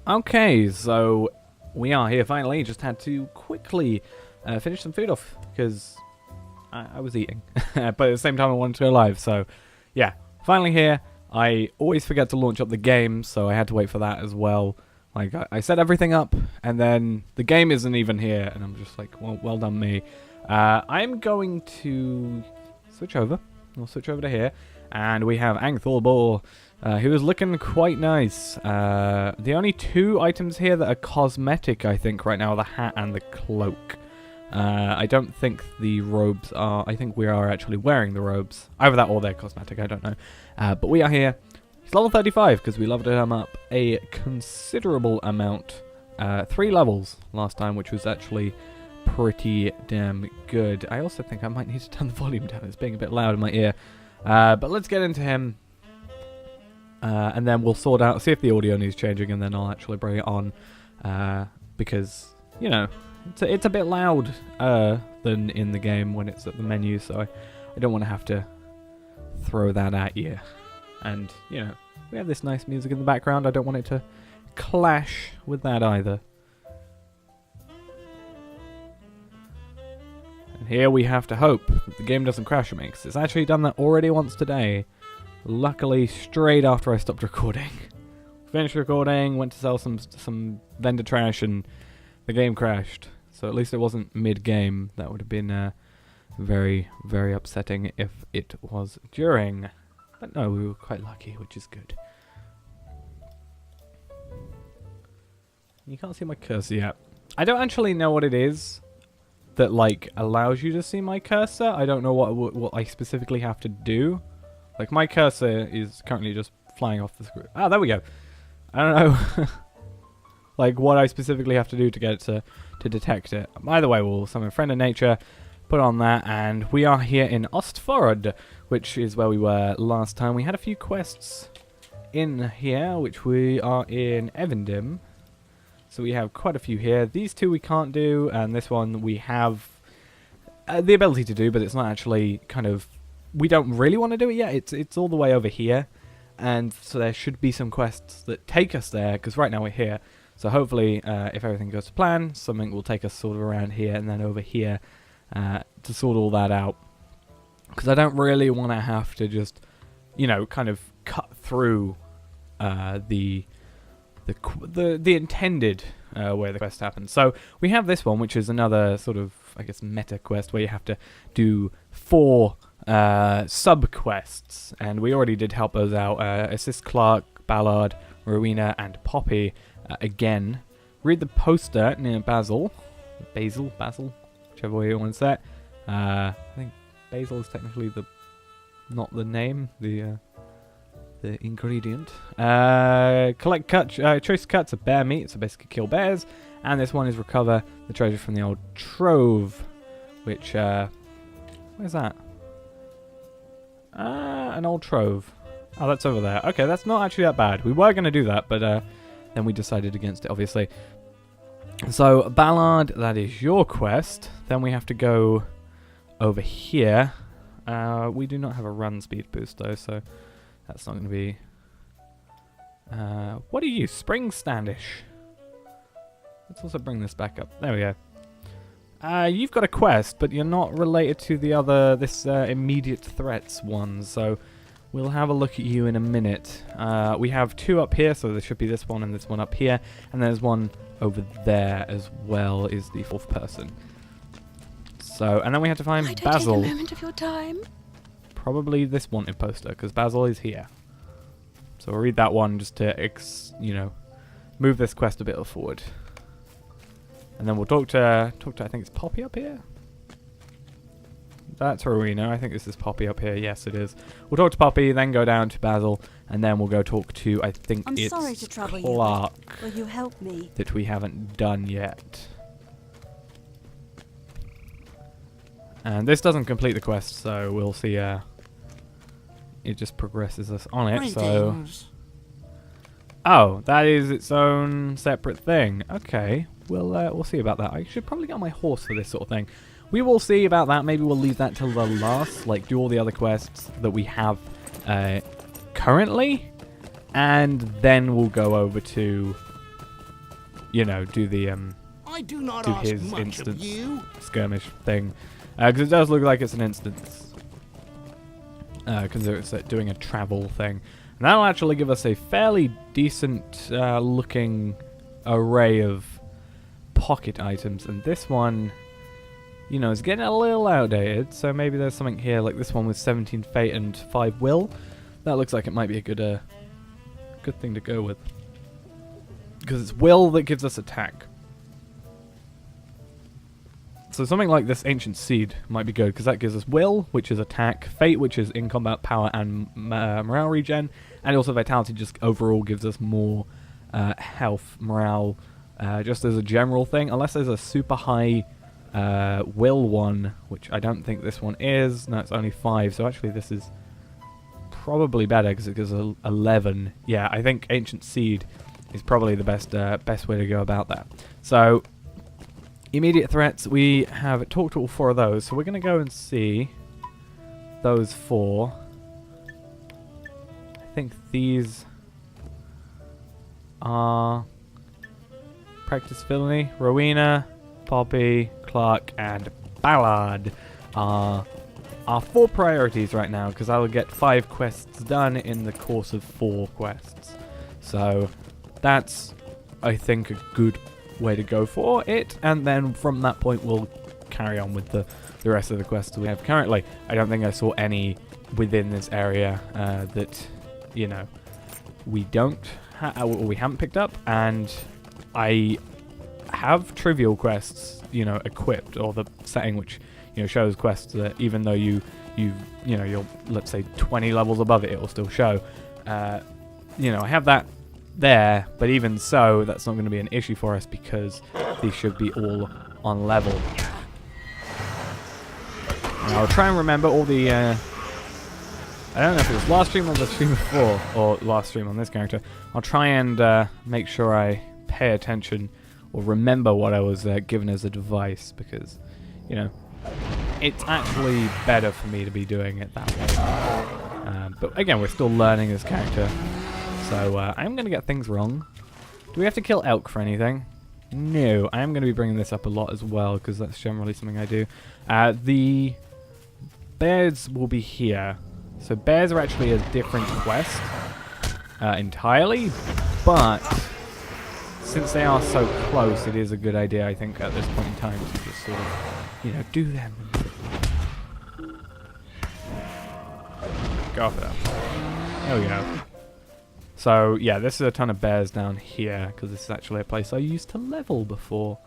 Okay, so we are here finally. Just had to quickly finish some food off because I was eating. But at the same time I wanted to go live, so yeah. Finally here. I always forget to launch up the game, so I had to wait for that as well. Like, I set everything up, and then the game isn't even here, and I'm just like, well done me. I'm going to switch over. We'll switch over to here, and we have Angthorbor, who is looking quite nice. The only two items here that are cosmetic, I think, right now are the hat and the cloak. I don't think the robes are... I think we are actually wearing the robes. Either that or they're cosmetic, I don't know. But we are here. He's level 35 because we leveled him up a considerable amount. 3 levels last time, which was actually pretty damn good. I also think I might need to turn the volume down. It's being a bit loud in my ear. But let's get into him. And then we'll sort out, see if the audio needs changing, and then I'll actually bring it on. Because, you know, it's a bit loud than in the game when it's at the menu, so I don't want to have to throw that at you. And, you know, we have this nice music in the background. I don't want it to clash with that either. And here we have to hope that the game doesn't crash on me, because it's actually done that already once today. Luckily, straight after I stopped recording. Finished recording, went to sell some vendor trash, and the game crashed. So at least it wasn't mid-game. That would have been very, very upsetting if it was during. But no, we were quite lucky, which is good. You can't see my cursor yet. I don't actually know what it is that, like, allows you to see my cursor. I don't know what I specifically have to do. Like, my cursor is currently just flying off the screen. Ah, there we go. I don't know. Like, what I specifically have to do to get it to detect it. Either way, we'll summon Friend of Nature, put on that, and we are here in Ostforod, which is where we were last time. We had a few quests in here, which we are in Evendim. So we have quite a few here. These two we can't do, and this one we have the ability to do, but it's not actually kind of... We don't really want to do it yet. It's all the way over here, and so there should be some quests that take us there, because right now we're here. So hopefully, if everything goes to plan, something will take us sort of around here and then over here to sort all that out. Because I don't really want to have to just, you know, kind of cut through the intended where the quest happens. So we have this one, which is another sort of, I guess, meta quest where you have to do 4 sub-quests. And we already did help those out. Assist Clark, Ballard, Rowena, and Poppy. Again, read the poster near Basil, whichever way you want to say it. I think Basil is technically not the name, the ingredient. Collect choice cuts of bear meat, so basically kill bears. And this one is recover the treasure from the old trove, which where's that? An old trove. Oh, that's over there. Okay, that's not actually that bad. We were going to do that, but then we decided against it, obviously. So, Ballard, that is your quest. Then we have to go over here. We do not have a run speed boost, though, so that's not going to be... what are you? Spring Standish. Let's also bring this back up. There we go. You've got a quest, but you're not related to the other, this immediate threats one, so... We'll have a look at you in a minute. We have 2 up here, so there should be this one and this one up here. And there's one over there as well, is the 4th person. So, and then we have to find Basil. Take a moment of your time. Probably this wanted poster, because Basil is here. So we'll read that one just to, you know, move this quest a bit forward. And then we'll talk to I think it's Poppy up here? That's Rowena. I think this is Poppy up here. Yes, it is. We'll talk to Poppy, then go down to Basil, and then we'll go talk to, I think it's sorry to trouble Clark. Will you help me? That we haven't done yet. And this doesn't complete the quest, so we'll see. It just progresses us on it. So, oh, that is its own separate thing. Okay, we'll see about that. I should probably get on my horse for this sort of thing. We will see about that. Maybe we'll leave that till the last, like do all the other quests that we have currently, and then we'll go over to you know, do the I do not do ask his much of instance you. skirmish thing, because it does look like it's an instance, because it's doing a travel thing, and that'll actually give us a fairly decent looking array of pocket items, and this one, you know, is getting a little outdated, so maybe there's something here, like this one with 17 fate and 5 will. That looks like it might be a good good thing to go with, because it's will that gives us attack. So something like this Ancient Seed might be good, because that gives us will, which is attack, fate, which is in combat power and morale regen, and also vitality just overall gives us more health, morale, just as a general thing, unless there's a super high will one, which I don't think this one is. No, it's only 5, so actually this is probably better because it gives 11. Yeah, I think Ancient Seed is probably the best way to go about that. So immediate threats, we have talked to all 4 of those, so we're going to go and see those 4. I think these are Practice Villainy, Rowena, Poppy, Clark, and Ballard are our 4 priorities right now, because I will get 5 quests done in the course of 4 quests. So that's, I think, a good way to go for it, and then from that point we'll carry on with the rest of the quests we have currently. I don't think I saw any within this area that, you know, we don't or we haven't picked up, and I have trivial quests, you know, equipped, or the setting which, you know, shows quests that even though you know, you're, let's say, 20 levels above it, it will still show. You know, I have that there, but even so, that's not going to be an issue for us because these should be all on level. Now, I'll try and remember all the I don't know if it was last stream or the stream before, or last stream on this character. I'll try and make sure I pay attention or remember what I was given as advice, because, you know, it's actually better for me to be doing it that way. But again, we're still learning this character, so I'm going to get things wrong. Do we have to kill elk for anything? No, I am going to be bringing this up a lot as well, because that's generally something I do. The bears will be here. So bears are actually a different quest entirely, but since they are so close, it is a good idea, I think, at this point in time to just sort of, you know, do them. Go for that. There we go. So, yeah, this is a ton of bears down here, because this is actually a place I used to level before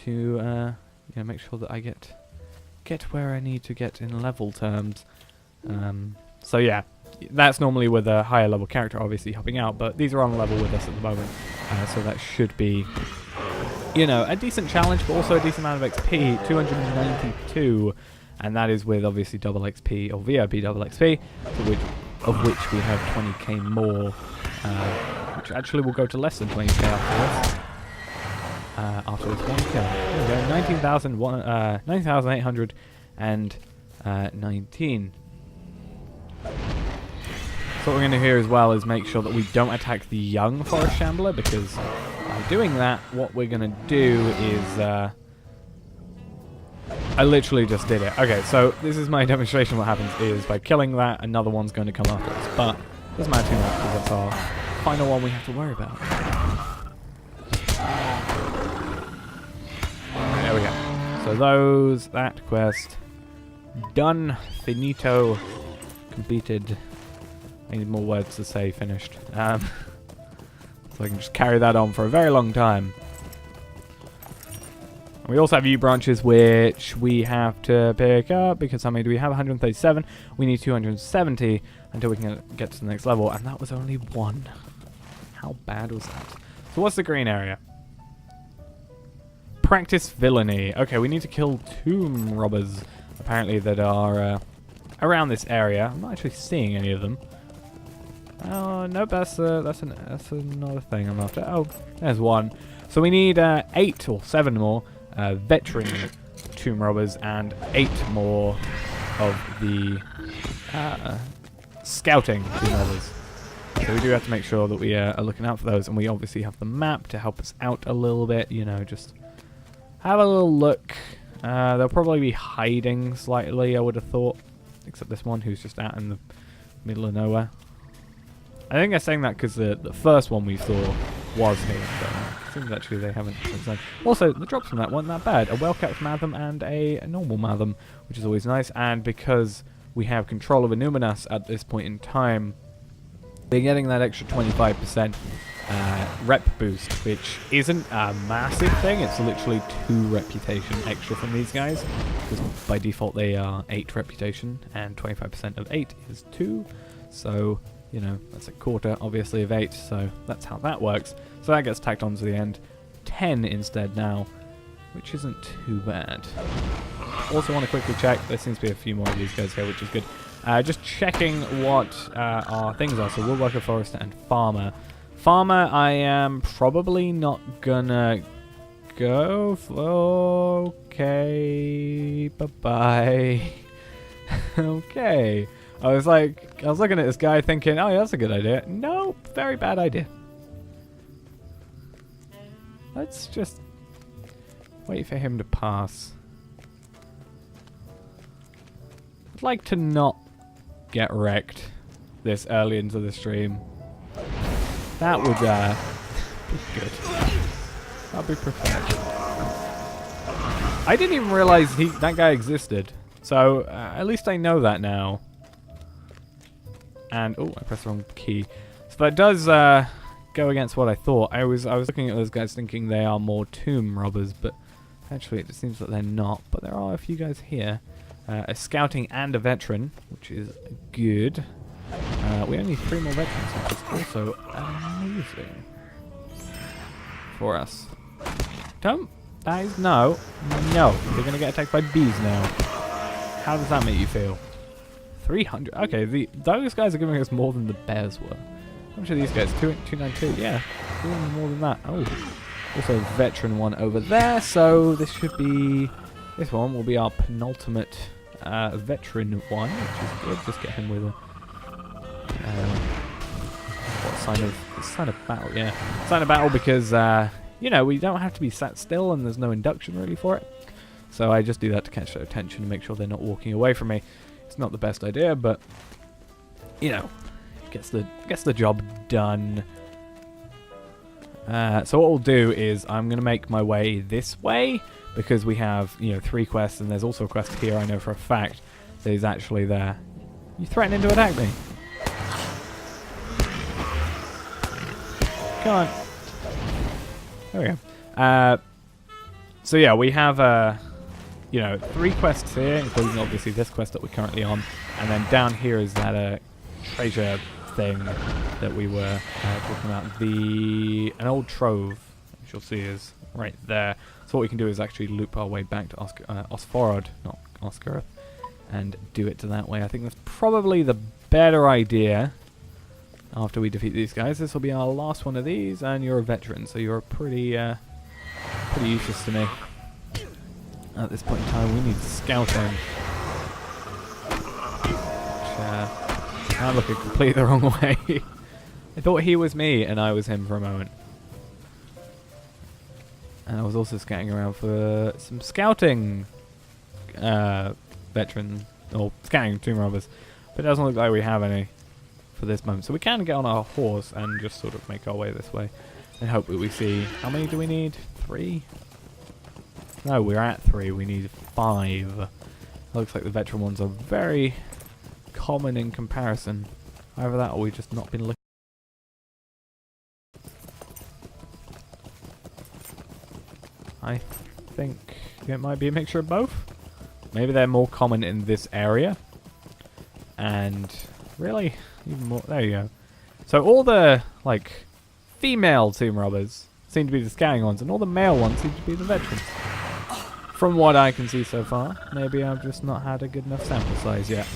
to, you know, make sure that I get where I need to get in level terms. So yeah, that's normally with a higher level character obviously helping out, but these are on level with us at the moment, so that should be, you know, a decent challenge, but also a decent amount of XP, 292, and that is with obviously double XP, or VIP double XP, of which we have 20k more, which actually will go to less than 20k after this one kill. There we go, 19,819. So what we're going to do here as well is make sure that we don't attack the young Forest Shambler, because by doing that, what we're going to do is... I literally just did it. Okay, so this is my demonstration. What happens is by killing that, another one's going to come after us, but it doesn't matter too much because that's our final one we have to worry about. Right, there we go. So that quest, done, finito, completed. I need more words to say finished. So I can just carry that on for a very long time. We also have U branches, which we have to pick up, because how many do we have? 137. We need 270 until we can get to the next level, and that was only 1. How bad was that? So what's the green area? Practice Villainy. Okay, we need to kill tomb robbers, apparently, that are around this area. I'm not actually seeing any of them. Oh, nope, that's another thing I'm after. Oh, there's one. So we need 8 or 7 more veteran tomb robbers and 8 more of the scouting tomb robbers. So we do have to make sure that we are looking out for those, and we obviously have the map to help us out a little bit, you know, just have a little look. They'll probably be hiding slightly, I would have thought, except this one who's just out in the middle of nowhere. I think they're saying that because the first one we saw was here, but it seems actually they haven't since then. Also, the drops from that weren't that bad. A well-kept Matham and a normal Matham, which is always nice, and because we have control of Illuminas at this point in time, they're getting that extra 25% rep boost, which isn't a massive thing. It's literally 2 reputation extra from these guys, because by default they are 8 reputation, and 25% of 8 is 2. So, you know, that's a quarter, obviously, of 8, so that's how that works. So that gets tacked on to the end. 10 instead now, which isn't too bad. Also want to quickly check, there seems to be a few more of these guys here, which is good. Just checking what our things are. So Woodworker, Forester, and Farmer. Farmer, I am probably not gonna go for... Okay, bye-bye. Okay. I was looking at this guy thinking, oh yeah, that's a good idea. Nope, very bad idea. Let's just wait for him to pass. I'd like to not get wrecked this early into the stream. That would be good. That'd be preferred. I didn't even realize that guy existed. So at least I know that now. And oh, I pressed the wrong key. So that does go against what I thought. I was looking at those guys thinking they are more tomb robbers, but actually it seems that they're not. But there are a few guys here. A scouting and a veteran, which is good. We only need 3 more veterans, which is also amazing for us. Don't, guys, no. They're going to get attacked by bees now. How does that make you feel? 300. Okay, those guys are giving us more than the bears were. How much are these guys? 292. Yeah, doing more than that. Oh, also veteran one over there. So this should be. This one will be our penultimate veteran one, which is good. Just get him with a what sign of battle? Yeah, sign of battle because you know, we don't have to be sat still and there's no induction really for it. So I just do that to catch their attention and make sure they're not walking away from me. It's not the best idea, but you know, gets the job done. So what we'll do is I'm gonna make my way this way because we have, you know, 3 quests, and there's also a quest here I know for a fact that is actually there. You threatening to attack me? Come on. There we go. So yeah, we have you know, 3 quests here, including obviously this quest that we're currently on, and then down here is that treasure thing that we were talking about. An old trove, which you'll see is right there. So what we can do is actually loop our way back to Osforod, not Oscaroth, and do it to that way. I think that's probably the better idea. After we defeat these guys, this will be our last one of these, and you're a veteran, so you're pretty useless to me. At this point in time, we need scouting. Which, I'm looking completely the wrong way. I thought he was me, and I was him for a moment. And I was also scouting around for some scouting veterans, or scouting tomb robbers. But it doesn't look like we have any for this moment. So we can get on our horse and just sort of make our way this way. And hope that we see... How many do we need? 3? No, we're at 3. We need 5. Looks like the veteran ones are very common in comparison. Either that or we've just not been looking. I think it might be a mixture of both. Maybe they're more common in this area. And really, even more. There you go. So all the, like, female tomb robbers seem to be the scouting ones, and all the male ones seem to be the veterans. From what I can see so far. Maybe I've just not had a good enough sample size yet.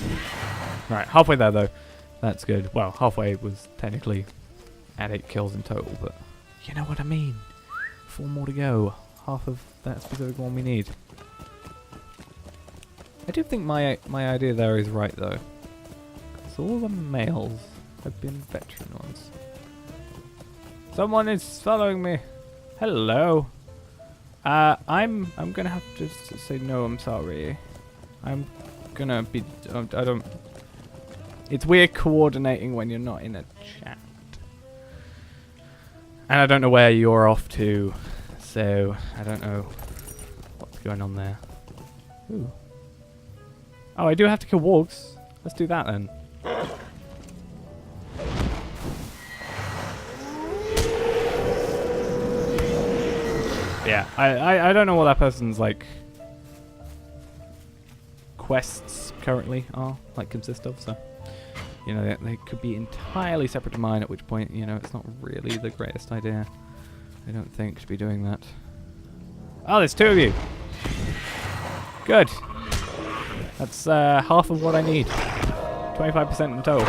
Right, halfway there though. That's good. Well, halfway was technically at 8 kills in total, but you know what I mean. 4 more to go. Half of that specific one we need. I do think my idea there is right though. So all the males have been veteran ones. Someone is following me. Hello. I'm gonna have to say no. I'm sorry. I'm gonna be. I don't. It's weird coordinating when you're not in a chat. And I don't know where you're off to, so I don't know what's going on there. Ooh. Oh, I do have to kill wargs. Let's do that then. Yeah, I don't know what that person's like quests currently are consist of, so you know they could be entirely separate to mine, at which point, you know, it's not really the greatest idea, I don't think, to be doing that. Oh, there's two of you. Good. That's half of what I need. 25% in total.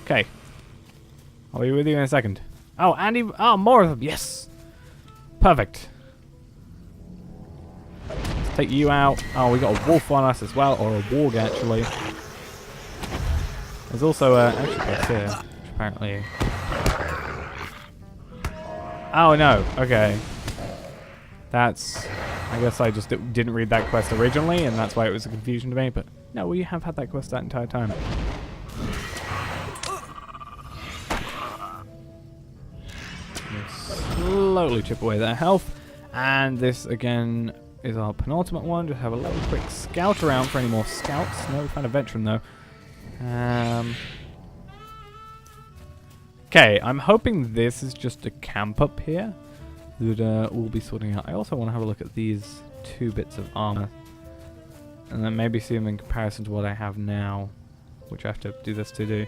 Okay. I'll be with you in a second. Oh, Andy. Oh, more of them. Yes. Perfect. Let's take you out. Oh, we got a wolf on us as well, or a warg actually. There's also actually quest here, which apparently. Oh no. Okay. That's. I guess I just didn't read that quest originally, and that's why it was a confusion to me. But no, we have had that quest that entire time. Slowly chip away their health, and this again is our penultimate one. Just have a little quick scout around for any more scouts. No, we found a veteran though. Okay, I'm hoping this is just a camp up here that we'll be sorting out. I also want to have a look at these two bits of armor, and then maybe see them in comparison to what I have now, which I have to do this to do.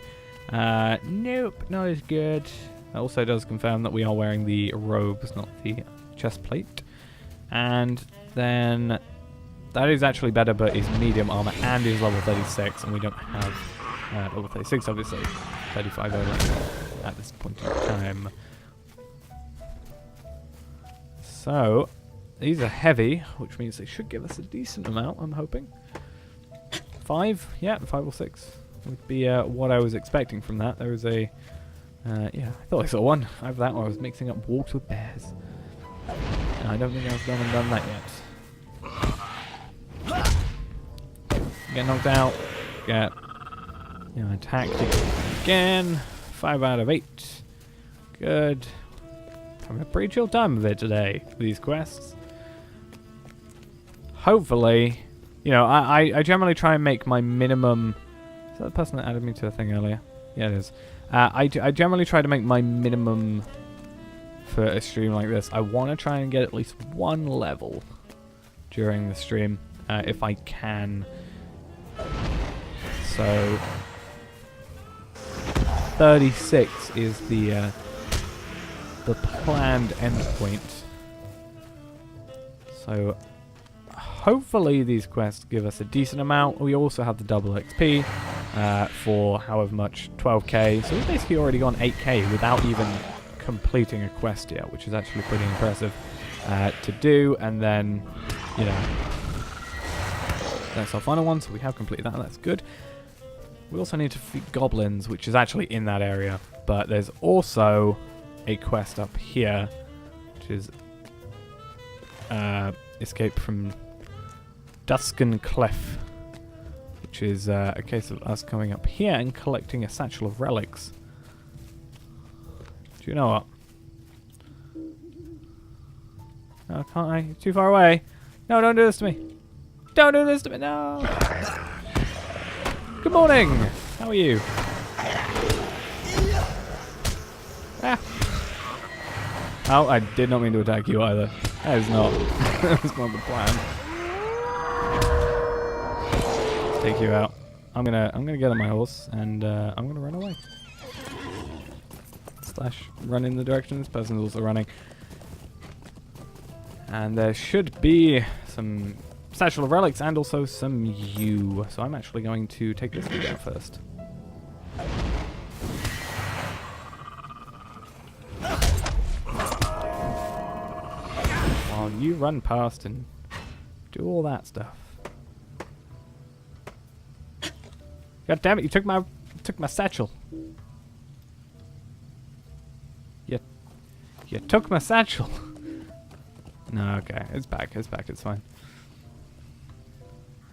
Nope, not as good. It also does confirm that we are wearing the robes, not the chest plate. And then that is actually better, but is medium armor and is level 36, and we don't have level 36, obviously. 35 over at this point in time. So these are heavy, which means they should give us a decent amount, I'm hoping. 5? Yeah, 5 or 6 would be what I was expecting from that. There was a yeah, I thought I saw one. I have that one. I was mixing up walks with bears. And I don't think I've gone and done that yet. Get knocked out. Get, you know, attacked again. 5 out of 8. Good. Having a pretty chill time of it today, these quests. Hopefully, you know, I generally try and make my minimum. Is that the person that added me to the thing earlier? Yeah, it is. I generally try to make my minimum for a stream like this. I want to try and get at least 1 level during the stream, if I can. So 36 is the planned endpoint. So hopefully these quests give us a decent amount. We also have the double XP for however much, 12k. So we've basically already gone 8k without even completing a quest yet, which is actually pretty impressive to do. And then, you know, that's our final one, so we have completed that. That's good. We also need to defeat goblins, which is actually in that area. But there's also a quest up here, which is escape from Dusken Clef, which is a case of us coming up here and collecting a satchel of relics. Do you know what? No, can't I? Too far away. No, don't do this to me. Don't do this to me, no! Good morning! How are you? Ah. Oh, I did not mean to attack you either. That is not. That was not the plan. Let's take you out. I'm gonna get on my horse and I'm gonna run away. Slash run in the direction this person is also running. And there should be some satchel of relics and also some yew. So I'm actually going to take this dude out first. While you run past and do all that stuff. God damn it! You took my satchel. You took my satchel. No, okay. It's back. It's back. It's fine.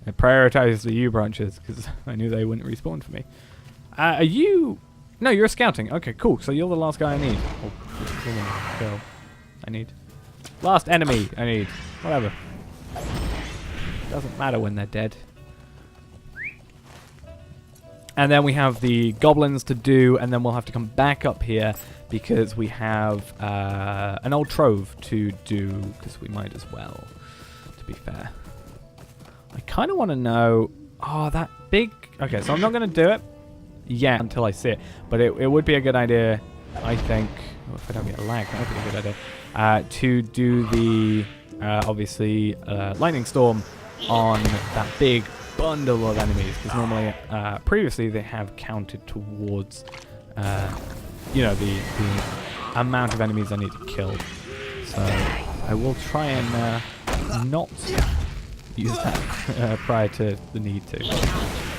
I prioritized the U branches because I knew they wouldn't respawn for me. Are you... No, you're scouting. Okay, cool. So you're the last guy I need. Oh, woman, girl. I need. Last enemy I need. Whatever. Doesn't matter when they're dead. And then we have the goblins to do, and then we'll have to come back up here because we have an old trove to do, because we might as well, to be fair. I kind of want to know... Oh, that big... Okay, so I'm not going to do it yet until I see it, but it would be a good idea, I think, if I don't get a lag, that would be a good idea, to do the, obviously, lightning storm on that big bundle of enemies, because normally, previously they have counted towards, you know, the amount of enemies I need to kill. So I will try and not use that prior to the need to,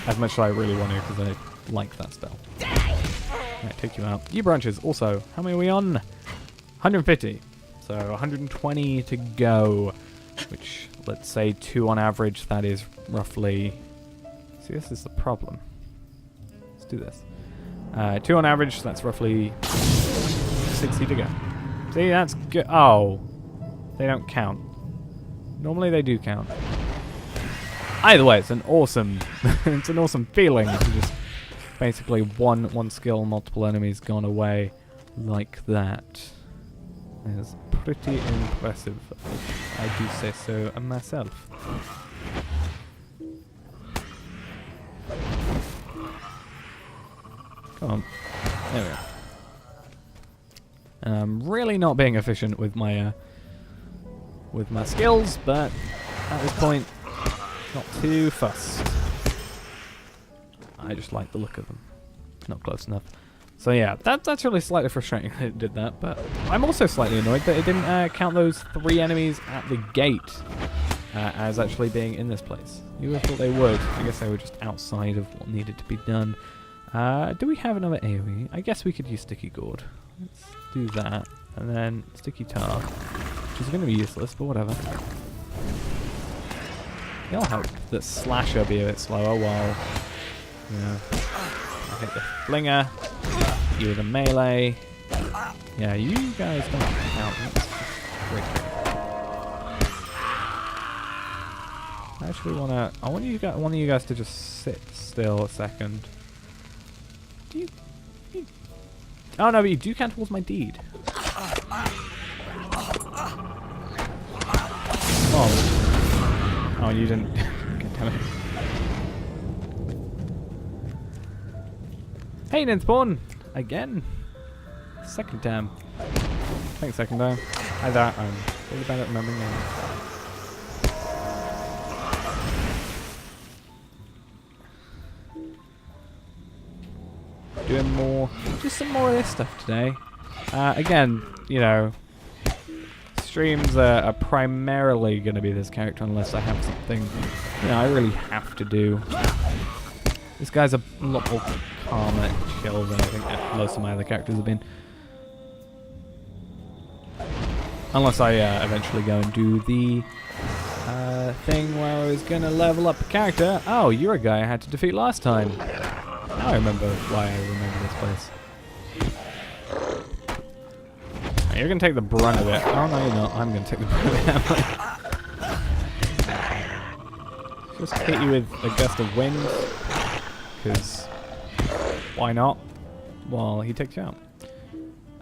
as much as I really want to, because I like that spell. Right, take you out. U branches also. How many are we on? 150. So 120 to go, which, let's say 2 on average, that is roughly... See, this is the problem. Let's do this. 2 on average, that's roughly 60 to go. See, that's good. Oh, they don't count. Normally they do count. Either way, it's an awesome, it's an awesome feeling to just basically one skill, multiple enemies gone away like that. It's pretty impressive, if I do say so myself. Come on. There we go. I'm really not being efficient with my skills, but at this point, not too fussed. I just like the look of them. Not close enough. So yeah, that's really slightly frustrating that it did that, but I'm also slightly annoyed that it didn't count those 3 enemies at the gate as actually being in this place. You would have thought they would. I guess they were just outside of what needed to be done. Do we have another AoE? I guess we could use Sticky Gourd. Let's do that. And then Sticky Tar, which is going to be useless, but whatever. It'll help that Slasher be a bit slower while, you know, I hit the Flinger, you with a melee. Yeah, you guys don't count. That's great. I actually I want you guys to just sit still a second. Do you... Oh no, but you do count towards my deed. Oh, you didn't. God damn it. Hey, didn't spawn again. Second time. I think second time. Hi there. I'm really bad at remembering names. Doing more, just some more of this stuff today. Again, you know, streams are primarily going to be this character unless I have something, you know, I really have to do. This guy's a lot more calm and chill than I think most of my other characters have been. Unless I eventually go and do the thing where I was going to level up a character. Oh, you're a guy I had to defeat last time. Now I remember why I remember this place. Now you're going to take the brunt of it. Oh, no, you're not. I'm going to take the brunt of it. Just hit you with a gust of wind. Because why not? Well, he takes you out.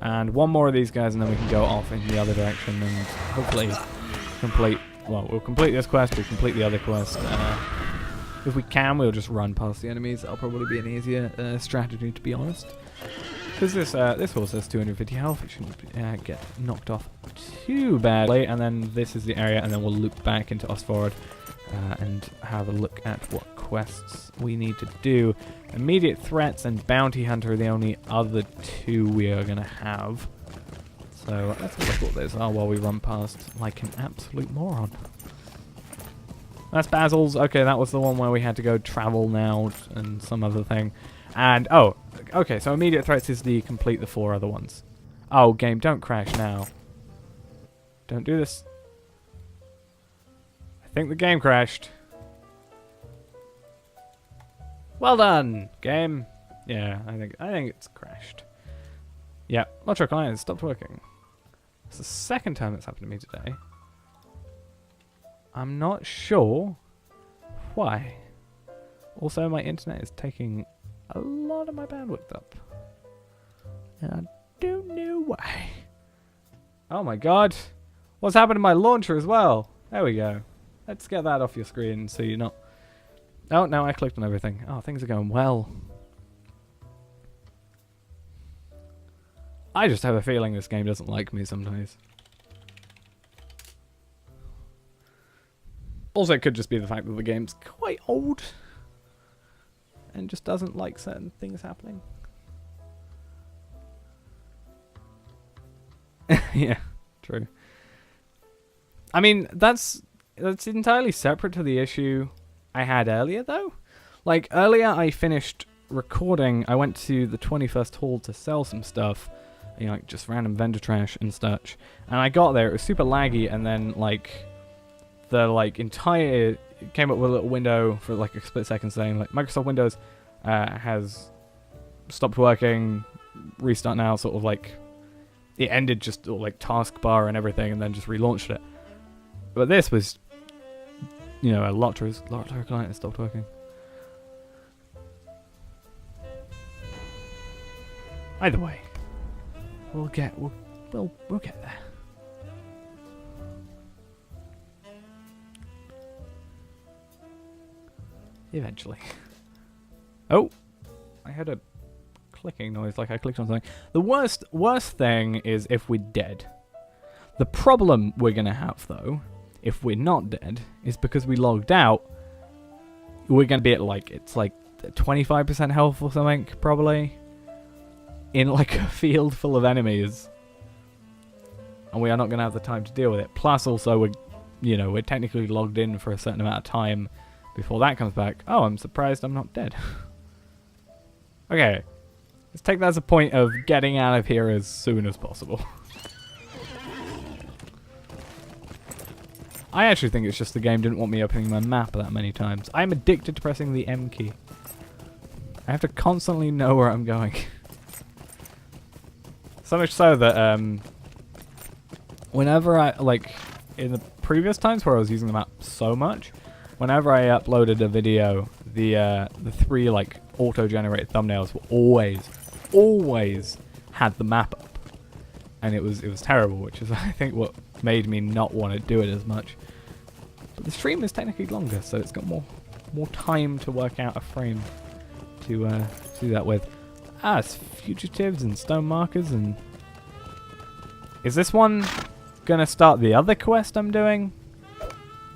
And one more of these guys and then we can go off in the other direction and hopefully complete... Well, we'll complete this quest, we'll complete the other quest. If we can, we'll just run past the enemies. That'll probably be an easier strategy, to be honest. Because this horse has 250 health, it shouldn't get knocked off too badly. And then this is the area, and then we'll loop back into Ostfjord and have a look at what quests we need to do. Immediate threats and bounty hunter are the only other 2 we are going to have. So let's have a look what those are while we run past like an absolute moron. That's Basil's. Okay, that was the one where we had to go travel now and some other thing. And, oh, okay, so immediate threats is the complete the 4 other ones. Oh, game, don't crash now. Don't do this. I think the game crashed. Well done, game. Yeah, I think it's crashed. Yeah, Lotro Client stopped working. It's the second time that's happened to me today. I'm not sure why. Also, my internet is taking a lot of my bandwidth up. And I don't know why. Oh my god. What's happened to my launcher as well? There we go. Let's get that off your screen so you're not... Oh, no, I clicked on everything. Oh, things are going well. I just have a feeling this game doesn't like me sometimes. Also, it could just be the fact that the game's quite old. And just doesn't like certain things happening. Yeah, true. I mean, that's entirely separate to the issue I had earlier, though. Like, earlier I finished recording. I went to the 21st Hall to sell some stuff. You know, like, just random vendor trash and such. And I got there, it was super laggy, and then, like, the, like, entire... It came up with a little window for, like, a split second saying, like, Microsoft Windows has stopped working, restart now, sort of, like... It ended just, like, taskbar and everything, and then just relaunched it. But this was, you know, a Lotro client stopped working. Either way, we'll get there. Eventually. Oh, I heard a clicking noise, like I clicked on something. The worst thing is if we're dead. The problem we're gonna have, though, if we're not dead, is because we logged out, we're going to be at, like, it's like 25% health or something, probably, in, like, a field full of enemies. And we are not going to have the time to deal with it. Plus, also, we're technically logged in for a certain amount of time before that comes back. Oh, I'm surprised I'm not dead. Okay. Let's take that as a point of getting out of here as soon as possible. I actually think it's just the game didn't want me opening my map that many times. I'm addicted to pressing the M key. I have to constantly know where I'm going. So much so that, whenever I, like, in the previous times where I was using the map so much, whenever I uploaded a video, the 3, like, auto-generated thumbnails were always had the map up. And it was terrible, which is, I think, what made me not want to do it as much. But the stream is technically longer, so it's got more time to work out a frame to do that with. Ah, it's fugitives and stone markers and... Is this one gonna start the other quest I'm doing?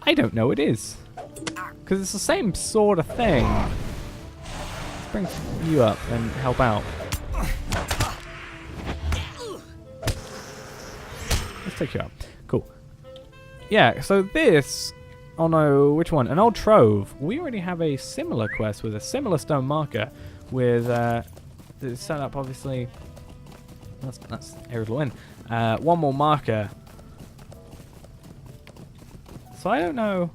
I don't know it is. Because it's the same sort of thing. Let's bring you up and help out. Let's take you out. Cool. Yeah, so this... Oh no, which one? An Old Trove. We already have a similar quest with a similar stone marker with... it's set up, obviously... That's Aerodal Inn. One more marker. So I don't know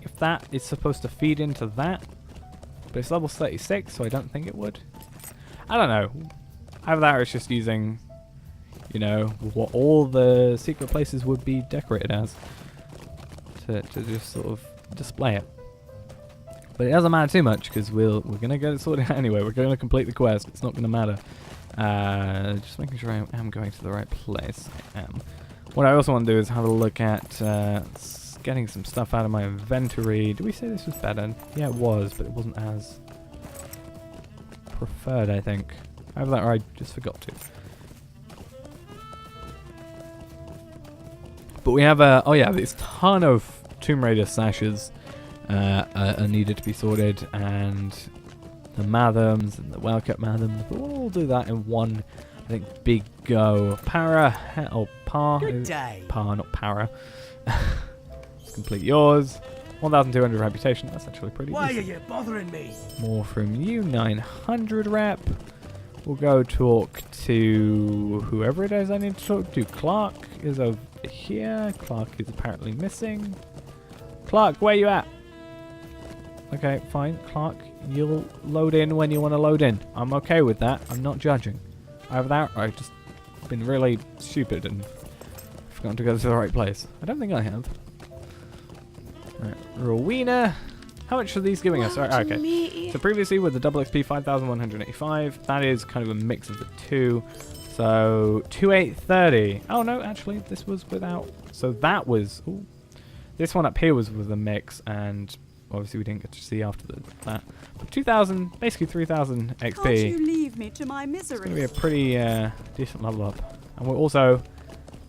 if that is supposed to feed into that. But it's level 36, so I don't think it would. I don't know. Either that or it's just using... You know, what all the secret places would be decorated as. To just sort of display it. But it doesn't matter too much, because we're going to get it sorted out anyway. We're going to complete the quest. It's not going to matter. Just making sure I am going to the right place. I am. What I also want to do is have a look at getting some stuff out of my inventory. Did we say this was better? Yeah, it was, but it wasn't as preferred, I think. Either that or I just forgot to. But we have this ton of Tomb Raider sashes are needed to be sorted, and the Mathams and the well-kept Mathams. But we'll do that in one, I think, big go. Para or Par? Good day. Par, not Para. complete yours. 1,200 reputation. That's actually pretty Why are decent. you bothering me? More from you. 900 rep. We'll go talk to whoever it is I need to talk to. Clark is over here. Clark is apparently missing. Clark, where you at? Okay, fine. Clark, you'll load in when you want to load in. I'm okay with that. I'm not judging. Either that or I've just been really stupid and forgotten to go to the right place. I don't think I have. Alright, Rowena. How much are these giving us? Alright, okay. Me. So previously with the double XP 5,185, that is kind of a mix of the two. So 2830. Oh no, actually this was without. So that was. Ooh, this one up here was with a mix, and obviously we didn't get to see after that. But 2,000, basically 3,000 XP. Can't you leave me to my It's going to be misery? a pretty decent level up. And we're also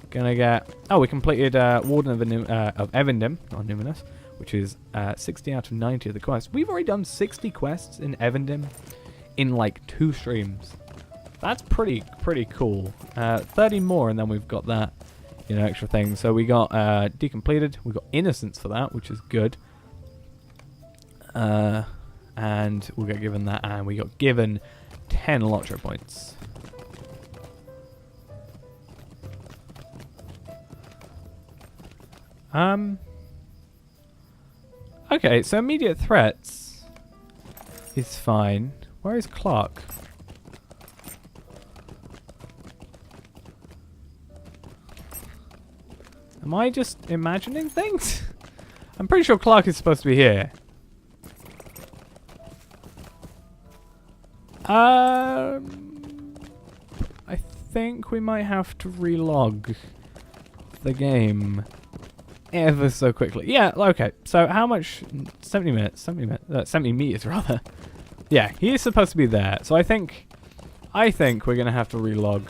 going to get. Oh, we completed Warden of Evendim, not Numinous, which is 60 out of 90 of the quests. We've already done 60 quests in Evendim in like 2 streams. That's pretty cool. 30 more, and then we've got that, extra thing. So we got Decompleted. We got Innocence for that, which is good. And we got given that, and we got given 10 Lotro points. Okay, so immediate threats is fine. Where is Clark? Am I just imagining things? I'm pretty sure Clark is supposed to be here. I think we might have to relog the game ever so quickly. Yeah, okay. So how much? 70 minutes. 70 meters rather. Yeah, he is supposed to be there. So I think we're gonna have to relog.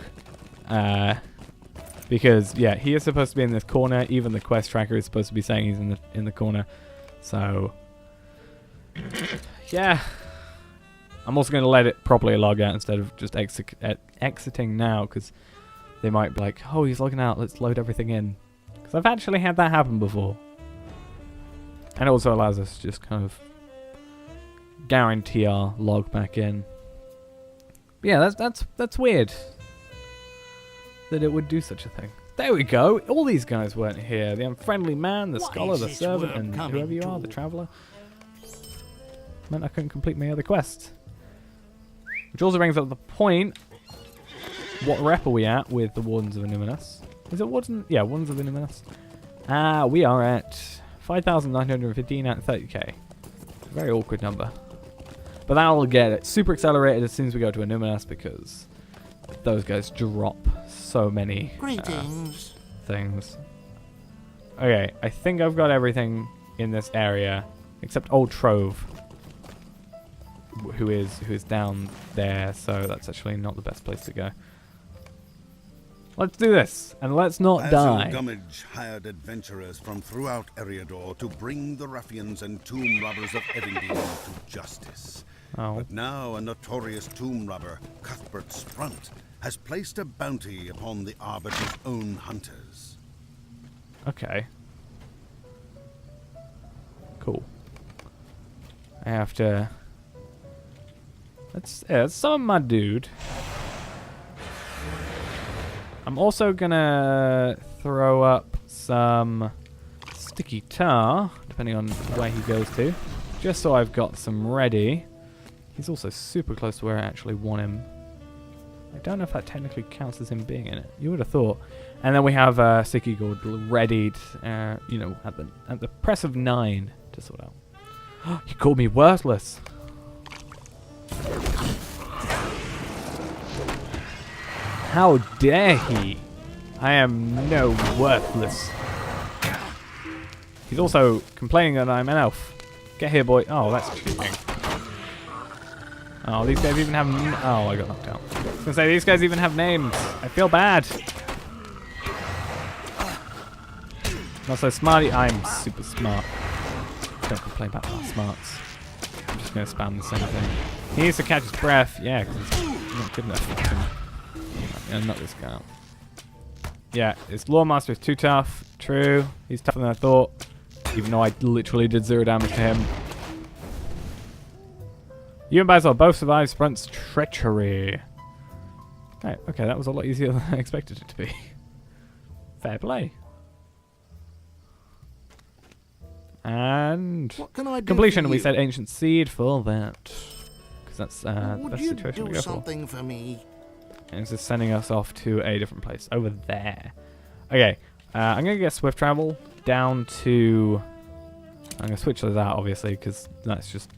Because yeah, he is supposed to be in this corner. Even the quest tracker is supposed to be saying he's in the corner. So yeah. I'm also going to let it properly log out instead of just exiting now, because they might be like, oh, he's logging out, let's load everything in. Because I've actually had that happen before. And it also allows us to just kind of guarantee our log back in. But yeah, that's weird that it would do such a thing. There we go. All these guys weren't here. The Unfriendly Man, the What Scholar, is the this Servant, world and coming whoever you are, to? the Traveller. Meant I couldn't complete my other quests. Which also brings up the point. What rep are we at with the Wardens of Numinous? Is it Wardens? Yeah, Wardens of Numinous. We are at 5,915 out of 30k. A very awkward number. But that'll get it super accelerated as soon as we go to a Numinous, because those guys drop so many things. Okay, I think I've got everything in this area except Old Trove, who is down there, so that's actually not the best place to go. Let's do this, and let's not die. Gummidge hired adventurers from throughout Eriador to bring the ruffians and tomb robbers of Evendine to justice. Oh, But now a notorious tomb robber, Cuthbert Sprunt, has placed a bounty upon the Arbiter's own hunters. okay. Cool. I have to... Let's summon my dude. I'm also gonna throw up some sticky tar, depending on where he goes to, just so I've got some ready. He's also super close to where I actually want him. I don't know if that technically counts as him being in it. You would have thought. And then we have Sticky Gold readied, at the press of 9 to sort out. He called me worthless. How dare he? I am no worthless. He's also complaining that I'm an elf. Get here, boy. Oh, that's cheating. Oh, these guys even have... Oh, I got knocked out. I was going to say, these guys even have names. I feel bad. Not so smarty. I'm super smart. Don't complain about my smarts. I'm just going to spam the same thing. He needs to catch his breath. Yeah, because he's not good enough. Yeah, knock this guy out. Yeah, his Lore Master is too tough. True. He's tougher than I thought. even though I literally did 0 damage to him. You and Basil both survived Sprunt's treachery. Right, okay, that was a lot easier than I expected it to be. Fair play. And What can I do completion, for we you? said Ancient Seed for that. Because that's the Would best you situation do to go something for me? And it's just sending us off to a different place. Over there. Okay. I'm going to get Swift Travel down to... I'm going to switch those out, obviously, because that's just,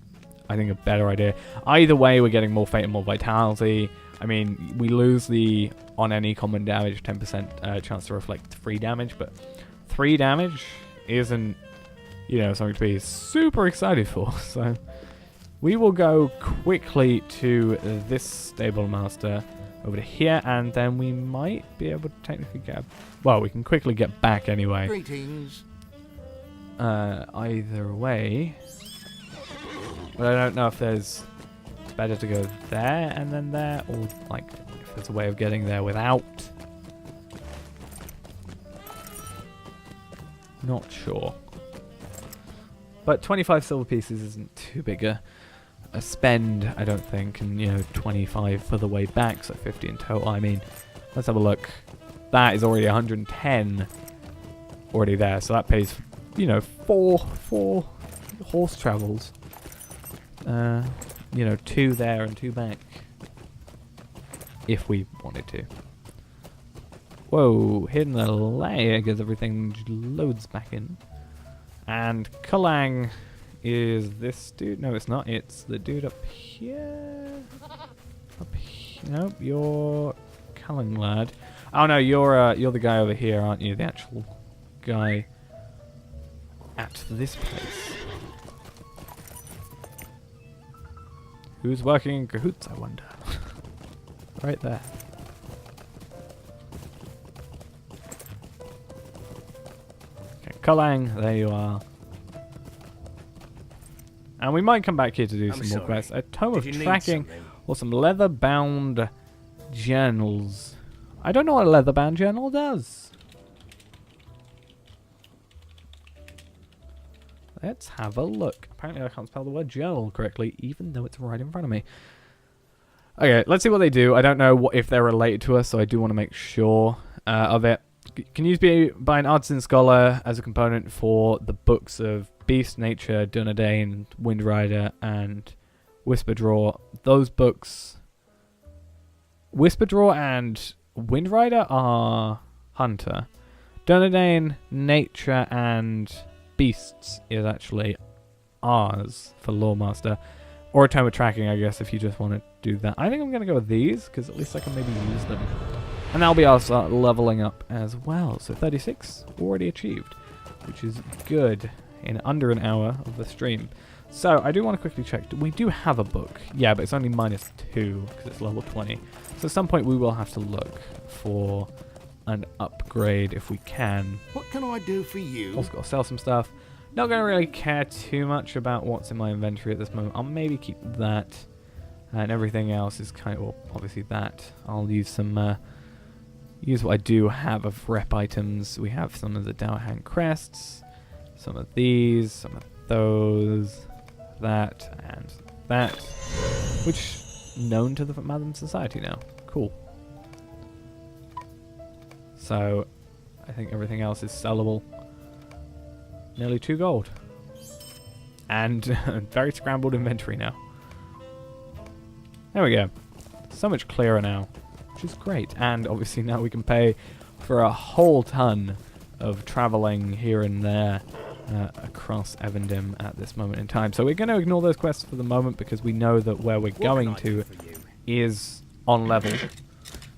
I think, a better idea. Either way, we're getting more Fate and more Vitality. I mean, we lose the on any common damage 10% chance to reflect 3 damage, but 3 damage isn't, you know, something to be super excited for. So we will go quickly to this Stable Master over to here, and then we might be able to technically get... Well, we can quickly get back anyway. Greetings. Either way. But I don't know if there's... It's better to go there and then there, or like if there's a way of getting there without. Not sure. But 25 silver pieces isn't too big a spend, I don't think, and you know, 25 for the way back, so 50 in total. I mean, let's have a look. That is already 110 already there, so that pays, you know, four horse travels. You know, 2 there and 2 back, if we wanted to. Whoa, hidden the lag as everything loads back in. And Kalang is this dude? No, it's not. It's the dude up here. Up here. Nope, you're Kalang lad. Oh no, you're the guy over here, aren't you? The actual guy at this place. Who's working in cahoots, I wonder? Right there. Okay, Kalang, there you are. And we might come back here to do some more quests. A tome of tracking or some leather-bound journals. I don't know what a leather-bound journal does. Let's have a look. Apparently I can't spell the word journal correctly, even though it's right in front of me. Okay, let's see what they do. I don't know if they're related to us, so I do want to make sure of it. Can used by an artisan scholar as a component for the books of Beast, Nature, Dunedain, Windrider, and Whisperdraw. Those books... Whisperdraw and Windrider are Hunter. Dunedain, Nature, and Beasts is actually ours for Loremaster. Or a Tome of Tracking, I guess, if you just want to do that. I think I'm going to go with these, because at least I can maybe use them. And that'll be us leveling up as well. So 36 already achieved, which is good in under an hour of the stream. So I do want to quickly check. We do have a book. Yeah, but it's only -2 because it's level 20. So at some point we will have to look for an upgrade if we can. What can I do for you? Also got to sell some stuff. Not going to really care too much about what's in my inventory at this moment. I'll maybe keep that. And everything else is kind of, well, obviously that. I'll use some, use what I do have of rep items. We have some of the Dowhand crests, some of these, some of those, that, and that. Which, known to the Madam Society now. Cool. So, I think everything else is sellable. Nearly 2 gold. And very scrambled inventory now. There we go. So much clearer now, which is great. And obviously now we can pay for a whole ton of traveling here and there across Evendim at this moment in time. So we're going to ignore those quests for the moment because we know that where we're going to is on level.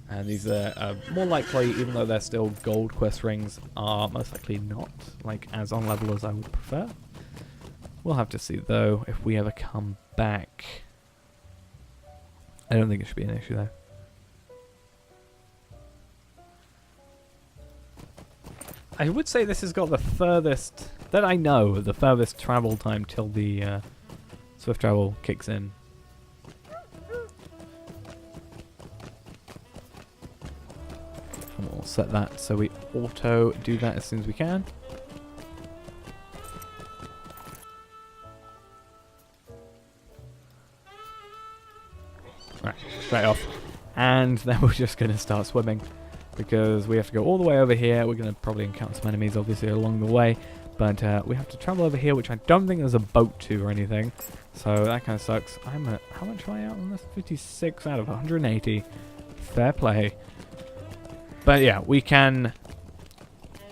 And these are more likely, even though they're still gold quest rings, are most likely not like as on level as I would prefer. We'll have to see though if we ever come back. I don't think it should be an issue though. I would say this has got the furthest, that I know, the furthest travel time till the swift travel kicks in. And we'll set that so we auto do that as soon as we can. straight off. And then we're just going to start swimming, because we have to go all the way over here. We're going to probably encounter some enemies, obviously, along the way. But we have to travel over here, which I don't think there's a boat to or anything. So that kind of sucks. I'm at... How much am I out on this? 56 out of 180. Fair play. But yeah, we can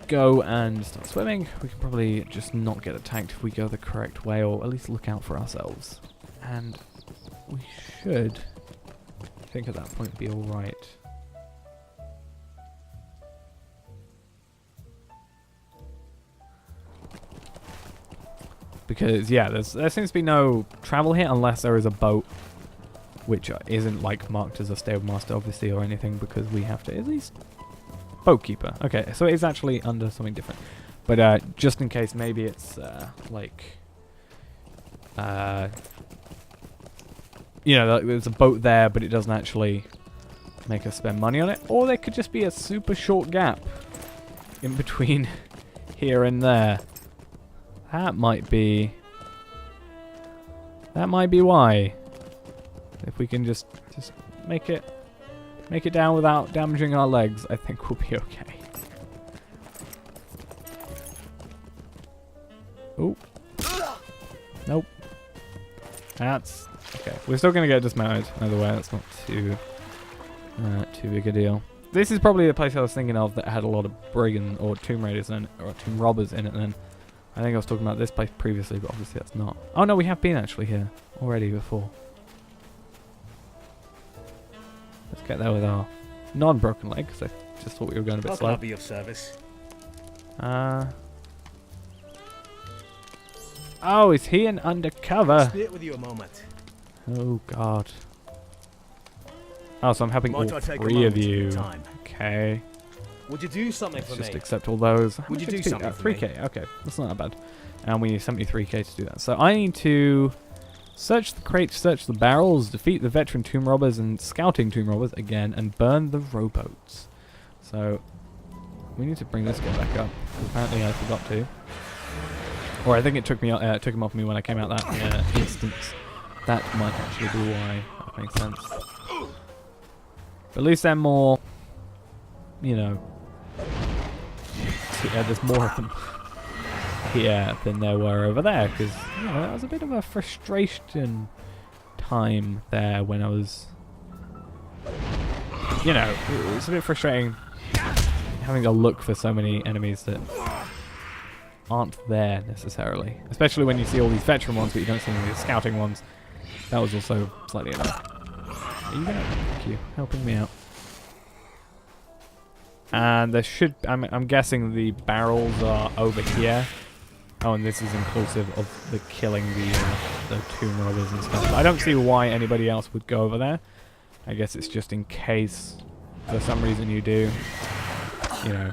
go and start swimming. We can probably just not get attacked if we go the correct way, or at least look out for ourselves. And we should, I think, at that point be alright. Because, yeah, there seems to be no travel here unless there is a boat, which isn't, like, marked as a stablemaster, obviously, or anything, because we have to at least... Boatkeeper. Okay, so it's actually under something different. But just in case, maybe it's, you know, there's a boat there, but it doesn't actually make us spend money on it. Or there could just be a super short gap in between here and there. That might be why. If we can just make it down without damaging our legs, I think we'll be okay. Oh. Nope. That's okay. We're still gonna get dismounted. Either way, that's not too big a deal. This is probably the place I was thinking of that had a lot of brigand or tomb raiders in it, or tomb robbers in it. And then I think I was talking about this place previously, but obviously that's not. Oh no, we have been actually here already before. Let's get there with our non-broken leg, because I just thought we were going a bit slow. How can I be of service? Oh, is he an undercover? Stay with you a moment. Oh god. Oh, so I'm helping all three of you. Okay. Would you do something Let's for just me? accept all those. Would you do something for me? 3k, okay. That's not that bad. And we need 73k to do that. So I need to search the crates, search the barrels, defeat the veteran tomb robbers and scouting tomb robbers again, and burn the rowboats. So we need to bring this guy back up. Apparently I forgot to. Or I think it took me took him off me when I came out that instance. That might actually be why. That makes sense. But at least they're more, you know, there's more of them here than there were over there, because, you know, that was a bit of a frustration time there when I was, you know, it's a bit frustrating having to look for so many enemies that aren't there necessarily, especially when you see all these veteran ones but you don't see any of the scouting ones. That was also slightly annoying. Are you gonna, thank you, helping me out. And there should, I'm guessing the barrels are over here. Oh, and this is inclusive of the killing the tomb robbers and stuff. I don't see why anybody else would go over there. I guess it's just in case for some reason you do. You know,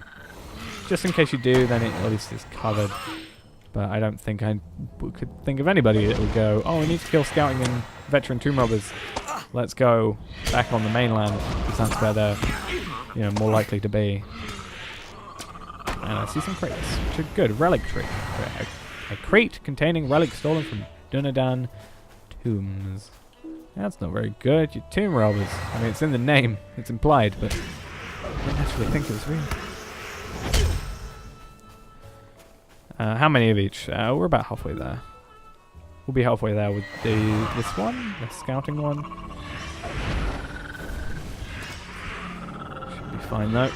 just in case you do, then it at least is covered. But I don't think I could think of anybody that would go, oh, we need to kill scouting and veteran tomb robbers. Let's go back on the mainland, because that's where they're, you know, more likely to be. And I see some crates, which are good. Relic crate. A crate containing relics stolen from Dunedain tombs. That's not very good. You tomb robbers. I mean, it's in the name. It's implied, but I didn't actually think it was real. How many of each? We're about halfway there. We'll be halfway there with this one, the scouting one. Should be fine though.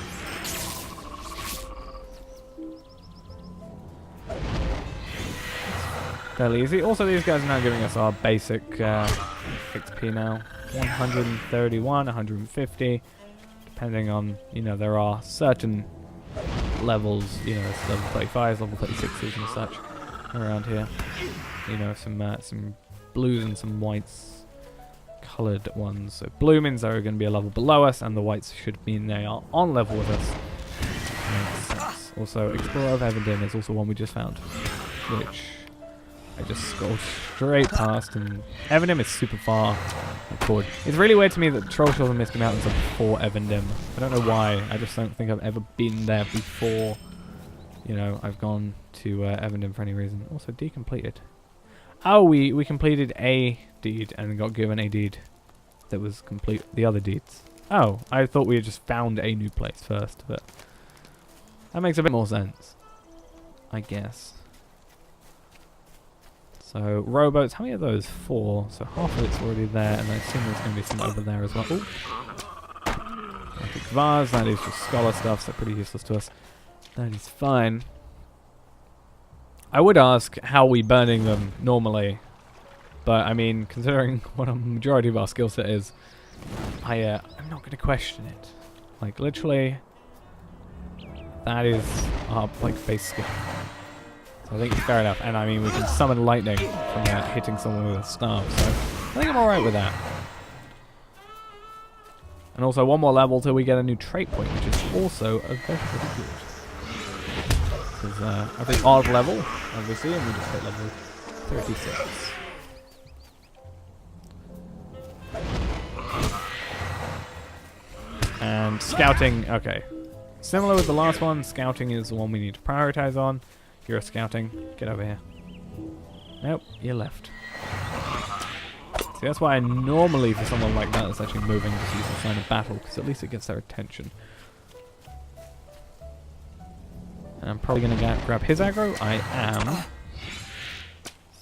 Fairly easy. Also, these guys are now giving us our basic XP now. 131, 150. Depending on, you know, there are certain levels, you know, it's level 35s, level 36s and such around here. You know, some blues and some whites coloured ones. So blue means they're going to be a level below us, and the whites should mean they are on level with us. Makes sense. Also, Explorer of Evandin is also one we just found, which I just scrolled straight past, and Evandin is super far forward. It's really weird to me that Trollshaws and Misty Mountains are before Evandin. I don't know why. I just don't think I've ever been there before, you know, I've gone to Evandin for any reason. Also, decompleted. Oh, we completed a deed and got given a deed. that was complete the other deeds. Oh, I thought we had just found a new place first, but that makes a bit more sense, I guess. So, rowboats, how many of those? 4. So half of it's already there, and I assume there's going to be some over there as well. Ooh. Epic vase, that is just scholar stuff, so pretty useless to us. That is fine. I would ask how we burning them normally, but I mean, considering what a majority of our skill set is, I'm not going to question it. Like, literally, that is our, like, base skill. So I think it's fair enough. And I mean, we can summon lightning from hitting someone with a staff, so I think I'm alright with that. And also one more level till we get a new trait point, which is also a very pretty good. Because every odd level, obviously, and we just hit level 36. And scouting, okay. Similar with the last one, scouting is the one we need to prioritize on. You're scouting, get over here. Nope, you left. See, that's why I normally, for someone like that that's actually moving, just use the sign of battle, because at least it gets their attention. And I'm probably going to grab his aggro. I am.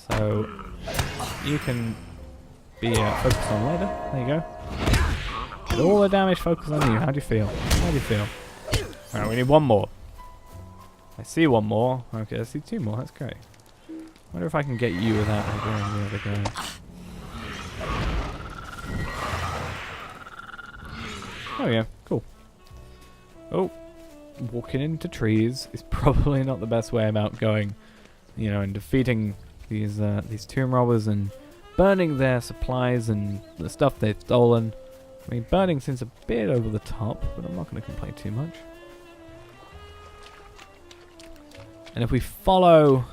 So, you can be focused on later. There you go. Get all the damage focused on you. How do you feel? How do you feel? Alright, we need one more. I see one more. Okay, I see 2 more. That's great. Wonder if I can get you without aggroing the other guy. Oh yeah, cool. Oh, walking into trees is probably not the best way about going, you know, and defeating these tomb robbers and burning their supplies and the stuff they've stolen. I mean, burning seems a bit over the top, but I'm not going to complain too much. And if we follow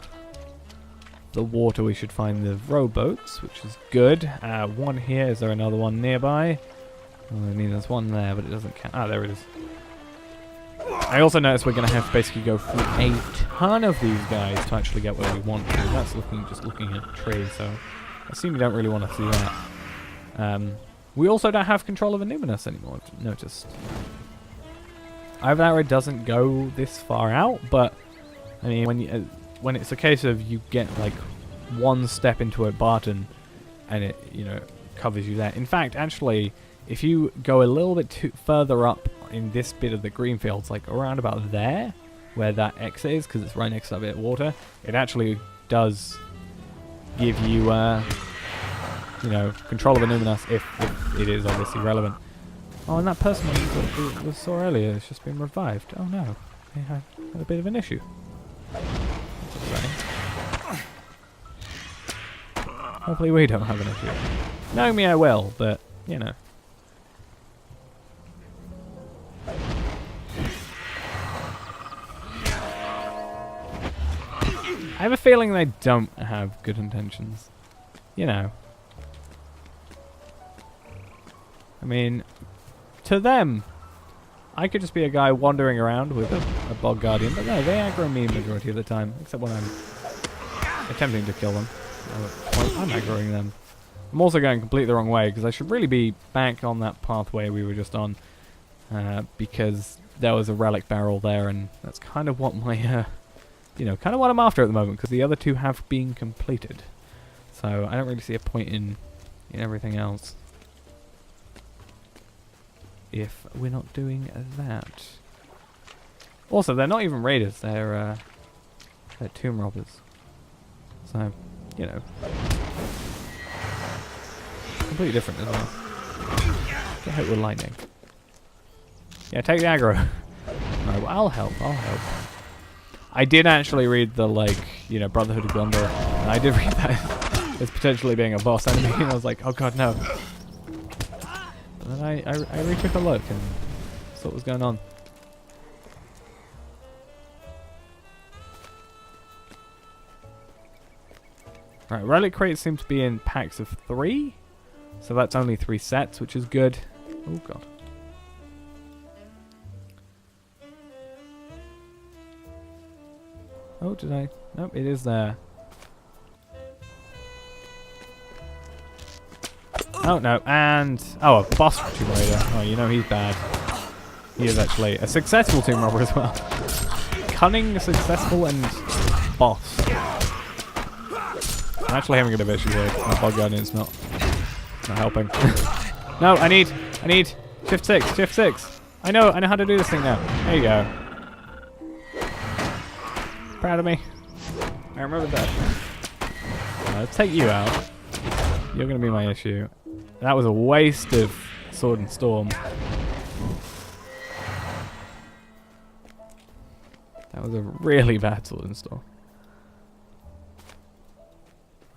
the water, we should find the rowboats, which is good. One here. Is there another one nearby? Well, I mean, there's one there, but it doesn't count. Ah, there it is. I also noticed we're going to have to basically go through a ton of these guys to actually get where we want to. That's just looking at trees, so I assume you don't really want to see that. We also don't have control of Anubis anymore, I've noticed. Either that or it doesn't go this far out, but I mean, when it's a case of you get like one step into a button and it, you know, covers you there. In fact, actually, if you go a little bit further up in this bit of the green fields, like around about there, where that X is, because it's right next to that bit of water, it actually does give you, you know, control of Anubis if it is obviously relevant. Oh, and that person we saw earlier has just been revived. Oh no, they had a bit of an issue. That's upsetting. Hopefully we don't have an issue. Knowing me, I will, but, you know. I have a feeling they don't have good intentions. You know. I mean, to them, I could just be a guy wandering around with a bog guardian, but no, they aggro me majority of the time, except when I'm attempting to kill them. I'm aggroing them. I'm also going completely the wrong way, because I should really be back on that pathway we were just on, because there was a relic barrel there, and that's kind of what my, you know, kind of what I'm after at the moment, because the other 2 have been completed. So I don't really see a point in everything else if we're not doing that. Also, they're not even raiders, they're tomb robbers. So, you know, completely different as well. Get hit with lightning. Yeah, take the aggro. Alright, well, I'll help. I did actually read the, like, you know, Brotherhood of Gondor, and I did read that as potentially being a boss enemy, and I was like, oh god, no. And then I retook a look and saw what was going on. Right, relic crates seem to be in packs of 3, so that's only 3 sets, which is good. Oh god. Oh, did I? Nope, it is there. Oh, no. And... Oh, a boss Tomb Raider. Oh, you know he's bad. He is actually a successful Tomb Robber as well. Cunning, successful, and boss. I'm actually having a bit of issue here. My bug guardian's not helping. No, I need shift 6, shift 6. I know how to do this thing now. There you go. Proud of me. I remember that. Let's take you out. You're going to be my issue. That was a waste of Sword and Storm. That was a really bad Sword and Storm.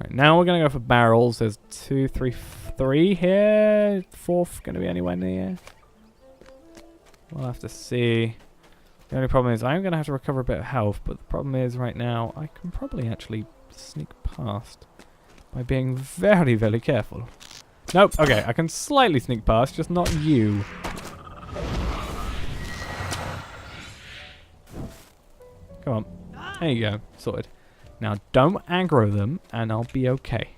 Right, now we're going to go for barrels. There's 2, 3, 3 here. 4th going to be anywhere near. We'll have to see. The only problem is I'm going to have to recover a bit of health, but the problem is right now I can probably actually sneak past by being very, very careful. Nope, okay, I can slightly sneak past, just not you. Come on. There you go, sorted. Now don't aggro them and I'll be okay.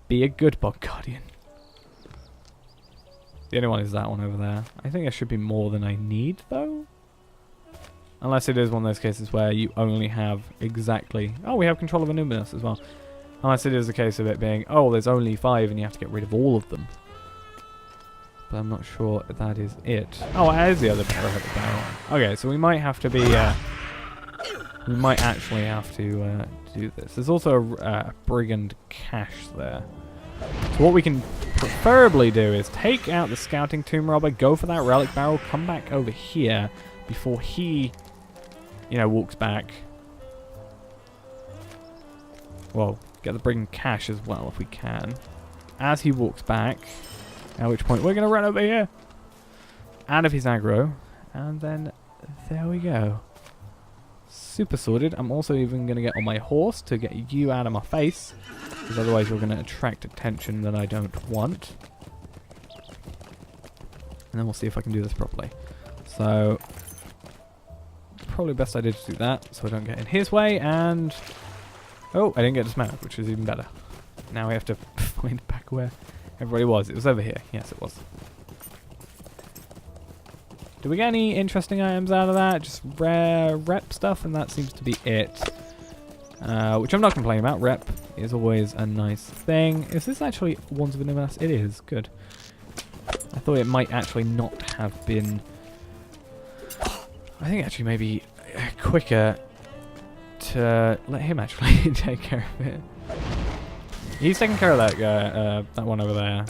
Be a good bug guardian. The only one is that one over there. I think there should be more than I need though. Unless it is one of those cases where you only have exactly... Oh, we have control of Anubis as well. Unless it is a case of it being, oh, there's only 5 and you have to get rid of all of them. But I'm not sure if that is it. Oh, it is the other barrel. Okay, so we might have to be... we might actually have to do this. There's also a brigand cache there. So what we can preferably do is take out the scouting tomb robber, go for that relic barrel, come back over here before he... you know, walks back. Well, get the brigand cache as well if we can. As he walks back, at which point we're going to run over here. Out of his aggro. And then, there we go. Super sorted. I'm also even going to get on my horse to get you out of my face. Because otherwise you're going to attract attention that I don't want. And then we'll see if I can do this properly. So... probably best idea to do that so I don't get in his way, and oh, I didn't get dismounted, which is even better. Now we have to find back where everybody was. It was over here. Yes, it was. Do we get any interesting items out of that? Just rare rep stuff, and that seems to be it. Which I'm not complaining about. Rep is always a nice thing. Is this actually Wands of Anubis? It is. Good. I thought it might actually not have been... I think actually maybe quicker to let him actually take care of it. He's taking care of that guy, that one over there.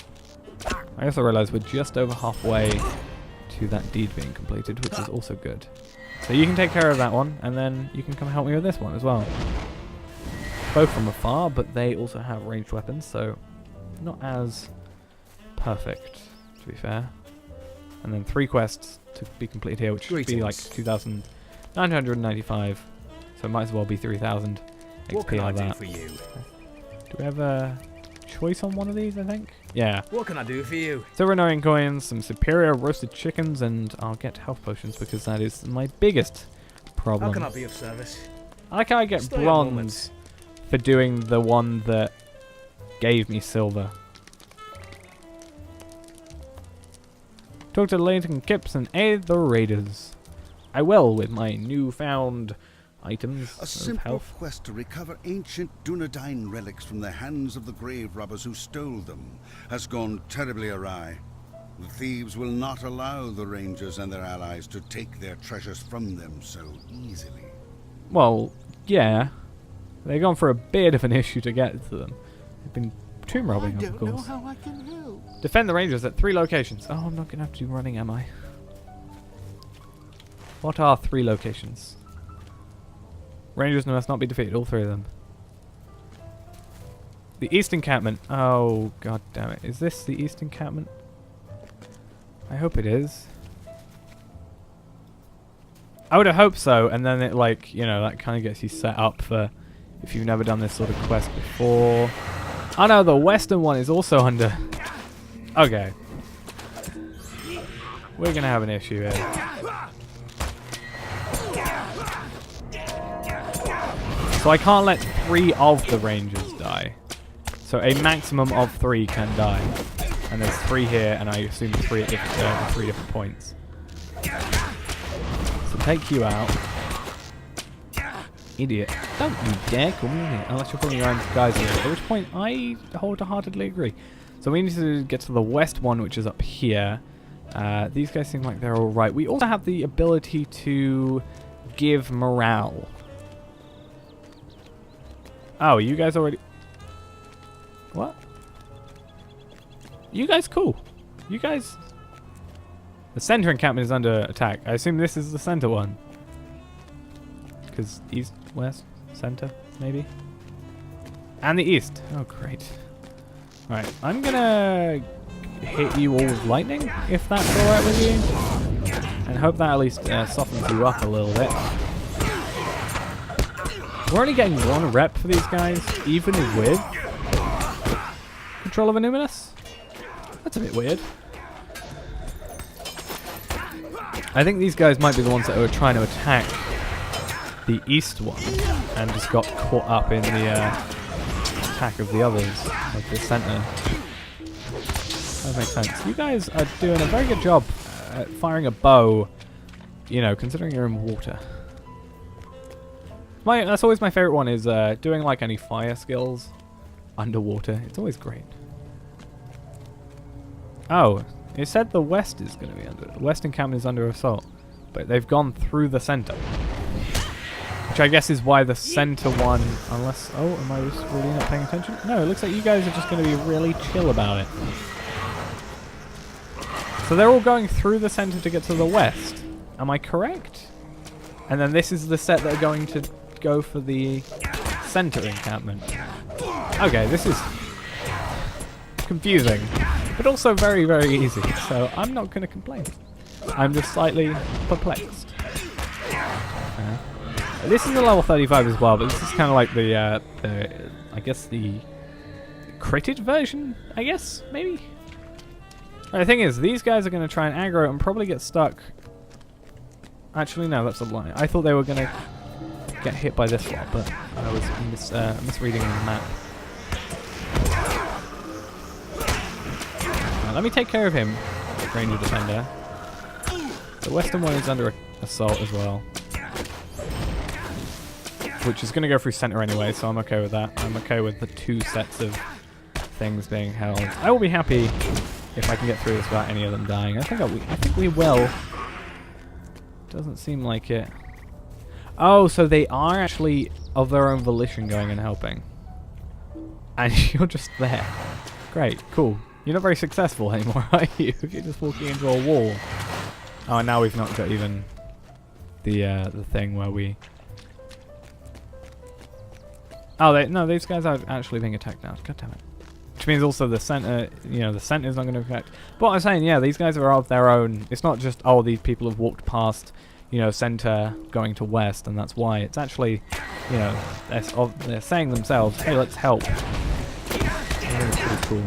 I also realised we're just over halfway to that deed being completed, which is also good. So you can take care of that one, and then you can come help me with this one as well. Both from afar, but they also have ranged weapons, so not as perfect, to be fair. And then 3 quests to be completed here, which should be like 2,995. So it might as well be 3,000 XP like that. For you? Do we have a choice on one of these, I think? Yeah. What can I do for you? Silver 9 coins, some superior roasted chickens, and I'll get health potions because that is my biggest problem. How can I be of service? I like how I get Stay a bronze moment. for doing the one that gave me silver. Talk to the Lincoln Kips and aid the raiders. I will with my newfound items A of simple health. quest to recover ancient Dunedain relics from the hands of the grave robbers who stole them has gone terribly awry. The thieves will not allow the Rangers and their allies to take their treasures from them so easily. Well, yeah. They've gone for a bit of an issue to get to them. They've been tomb I robbing, of don't know course. how I can help. Defend the Rangers at 3 locations. Oh, I'm not going to have to do running, am I? What are 3 locations? Rangers must not be defeated, all 3 of them. The East Encampment. Oh, god damn it. Is this the East Encampment? I hope it is. I would have hoped so, and then it, like, you know, that kind of gets you set up for if you've never done this sort of quest before. Oh no, the Western one is also under... Okay. We're going to have an issue here. So I can't let 3 of the Rangers die. So a maximum of 3 can die. And there's 3 here, and I assume 3 at different, 3 different points. So take you out. Idiot. Don't you dare call me an idiot, unless you're pulling your own guys in. At which point, I wholeheartedly agree. So we need to get to the west one, which is up here. These guys seem like they're alright. We also have the ability to give morale. Oh, you guys already... What? You guys cool. You guys... The center encampment is under attack. I assume this is the center one. Because east, west, center, maybe? And the east. Oh, great. Alright, I'm gonna hit you all with lightning, if that's alright with you. And hope that at least softens you up a little bit. We're only getting 1 rep for these guys, even with control of Illuminus. That's a bit weird. I think these guys might be the ones that were trying to attack the east one and just got caught up in the attack of the others, like the center. That makes sense. You guys are doing a very good job at firing a bow, you know, considering you're in water. That's always my favorite one, is doing like any fire skills underwater. It's always great. Oh, it said the west is going to be under... West encampment is under assault. But they've gone through the center. Which I guess is why the center one... Unless... Oh, am I just really not paying attention? No, it looks like you guys are just going to be really chill about it. So they're all going through the center to get to the west. Am I correct? And then this is the set that are going to go for the center encampment. Okay, this is confusing, but also very, very easy, so I'm not going to complain. I'm just slightly perplexed. This is a level 35 as well, but this is kind of like the I guess the critted version, I guess, maybe? The thing is, these guys are going to try and aggro and probably get stuck. Actually, no, that's a lie. I thought they were going to get hit by this one, but I was misreading the map. Right, let me take care of him, Ranger Defender. The western one is under assault as well, which is going to go through center anyway, so I'm okay with that. I'm okay with the 2 sets of things being held. I will be happy if I can get through this without any of them dying. I think we will. Doesn't seem like it. Oh, so they are actually of their own volition going and helping. And you're just there. Great, cool. You're not very successful anymore, are you? If you're just walking into a wall. Oh, and now we've not got even the thing where we... Oh, no, these guys are actually being attacked now. God damn it. Which means also the center, you know, the center is not going to affect. But what I'm saying, yeah, these guys are of their own. It's not just, oh, these people have walked past, you know, center going to west, and that's why. It's actually, you know, they're saying themselves, hey, let's help. That's pretty cool.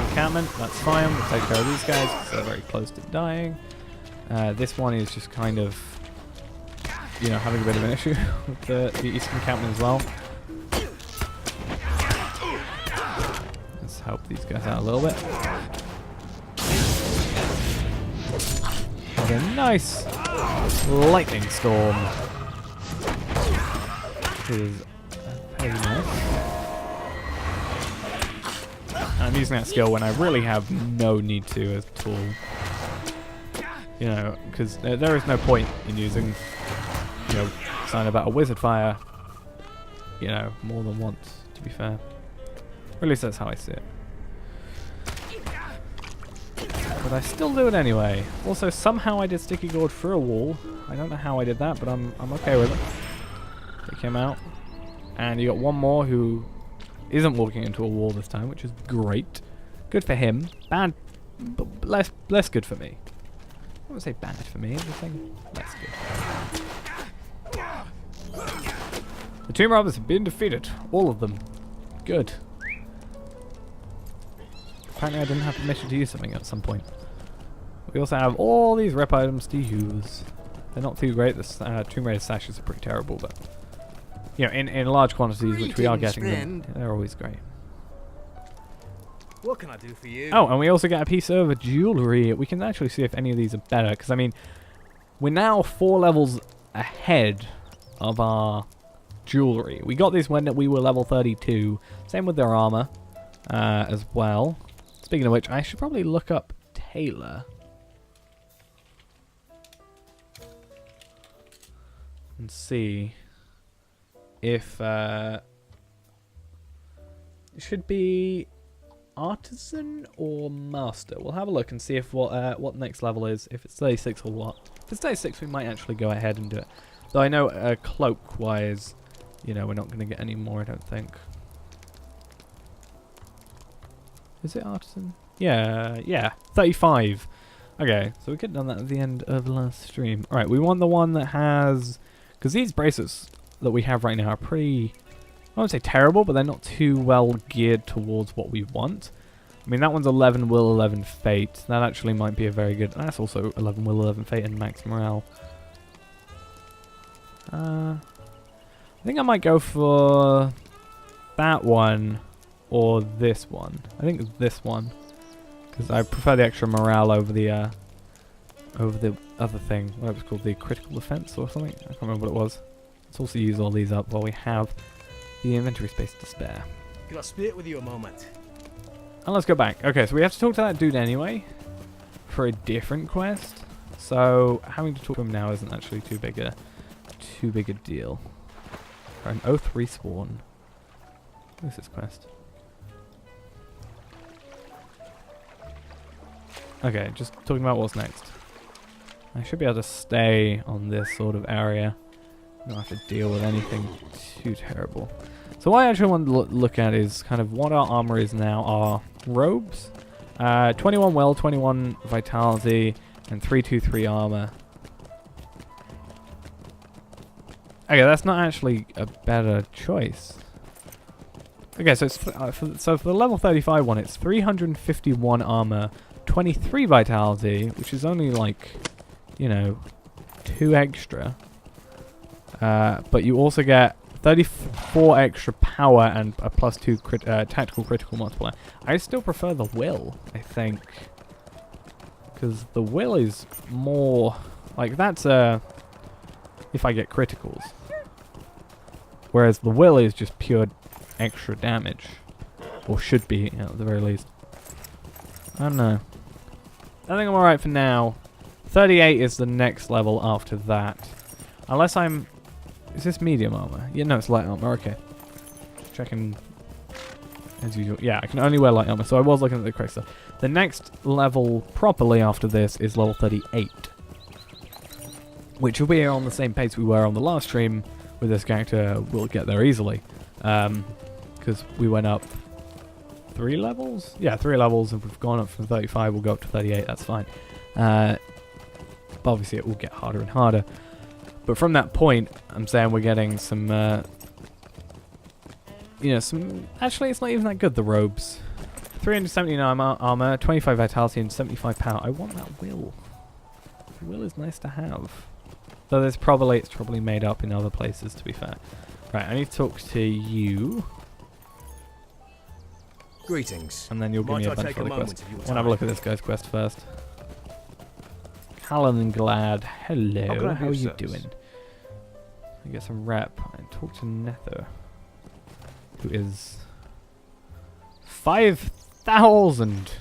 Encampment, that's fine. We'll take care of these guys because they're very close to dying. This one is just kind of, you know, having a bit of an issue with the eastern encampment as well. Let's help these guys out a little bit. What a nice lightning storm. This is very nice. I'm using that skill when I really have no need to at all. You know, because there is no point in using, you know, something about a wizard fire, you know, more than once, to be fair. Or at least that's how I see it. But I still do it anyway. Also, somehow I did Sticky Gorge through a wall. I don't know how I did that, but I'm okay with it. Take him out. And you got one more who isn't walking into a wall this time, which is great. Good for him. Bad, but less good for me. I wouldn't say bad for me, everything less good. The Tomb Robbers have been defeated. All of them. Good. Apparently I didn't have permission to use something at some point. We also have all these rep items to use. They're not too great. The Tomb Raider sashes are pretty terrible, but you know, in large quantities, which we are Greetings, getting them. friend. They're always great. What can I do for you? Oh, and we also get a piece of jewellery. We can actually see if any of these are better, because, I mean, we're now 4 levels ahead of our jewellery. We got this when we were level 32. Same with their armour as well. Speaking of which, I should probably look up Taylor. And see if it should be artisan or master. We'll have a look and see if what the next level is. If it's 36 or what. If it's 36, we might actually go ahead and do it. Though I know cloak wise, you know, we're not going to get any more, I don't think. Is it artisan? Yeah, 35. Okay, so we could have done that at the end of the last stream. Alright, we want the one that has... Because these bracelets that we have right now are pretty... I won't say terrible, but they're not too well geared towards what we want. I mean, that one's 11 will, 11 fate. That actually might be a very good... That's also 11 will, 11 fate and max morale. I think I might go for that one or this one. I think it's this one. Because I prefer the extra morale over the other thing. What it was called, the critical defense or something? I can't remember what it was. Let's also use all these up while we have the inventory space to spare. Could I spit with you a moment? And let's go back. Okay, so we have to talk to that dude anyway for a different quest. So having to talk to him now isn't actually too big a deal. For an oath respawn. What's this quest? Okay, just talking about what's next. I should be able to stay on this sort of area. I don't have to deal with anything too terrible. So what I actually want to look at is kind of what our armor is now. Our robes. 21 will, 21 vitality, and 323 armor. Okay, that's not actually a better choice. Okay, so it's for the level 35 one, it's 351 armor, 23 vitality, which is only like, you know, 2 extra. But you also get 34 extra power and a +2 tactical critical multiplier. I still prefer the will, I think, because the will is more like that's if I get criticals, whereas the will is just pure extra damage, or should be, you know, at the very least. I don't know. I think I'm alright for now. 38 is the next level after that, unless I'm. Is this medium armor? Yeah, no, it's light armor. Okay. Checking as usual. Yeah, I can only wear light armor, so I was looking at the correct stuff. The next level properly after this is level 38, which will be on the same pace we were on the last stream with this character. We'll get there easily, because we went up 3 levels. Yeah, 3 levels, and we've gone up from 35. We'll go up to 38. That's fine. But obviously, it will get harder and harder. But from that point, I'm saying we're getting some, you know, some... Actually, it's not even that good, the robes. 379 armor, 25 vitality, and 75 power. I want that will. Will is nice to have. Though it's probably made up in other places, to be fair. Right, I need to talk to you. Greetings. And then you'll give me a bunch of other quests. I want to have a look at this guy's quest first. Callanglad, hello, how are you doing? I get some rep and talk to Nether, who is 5,000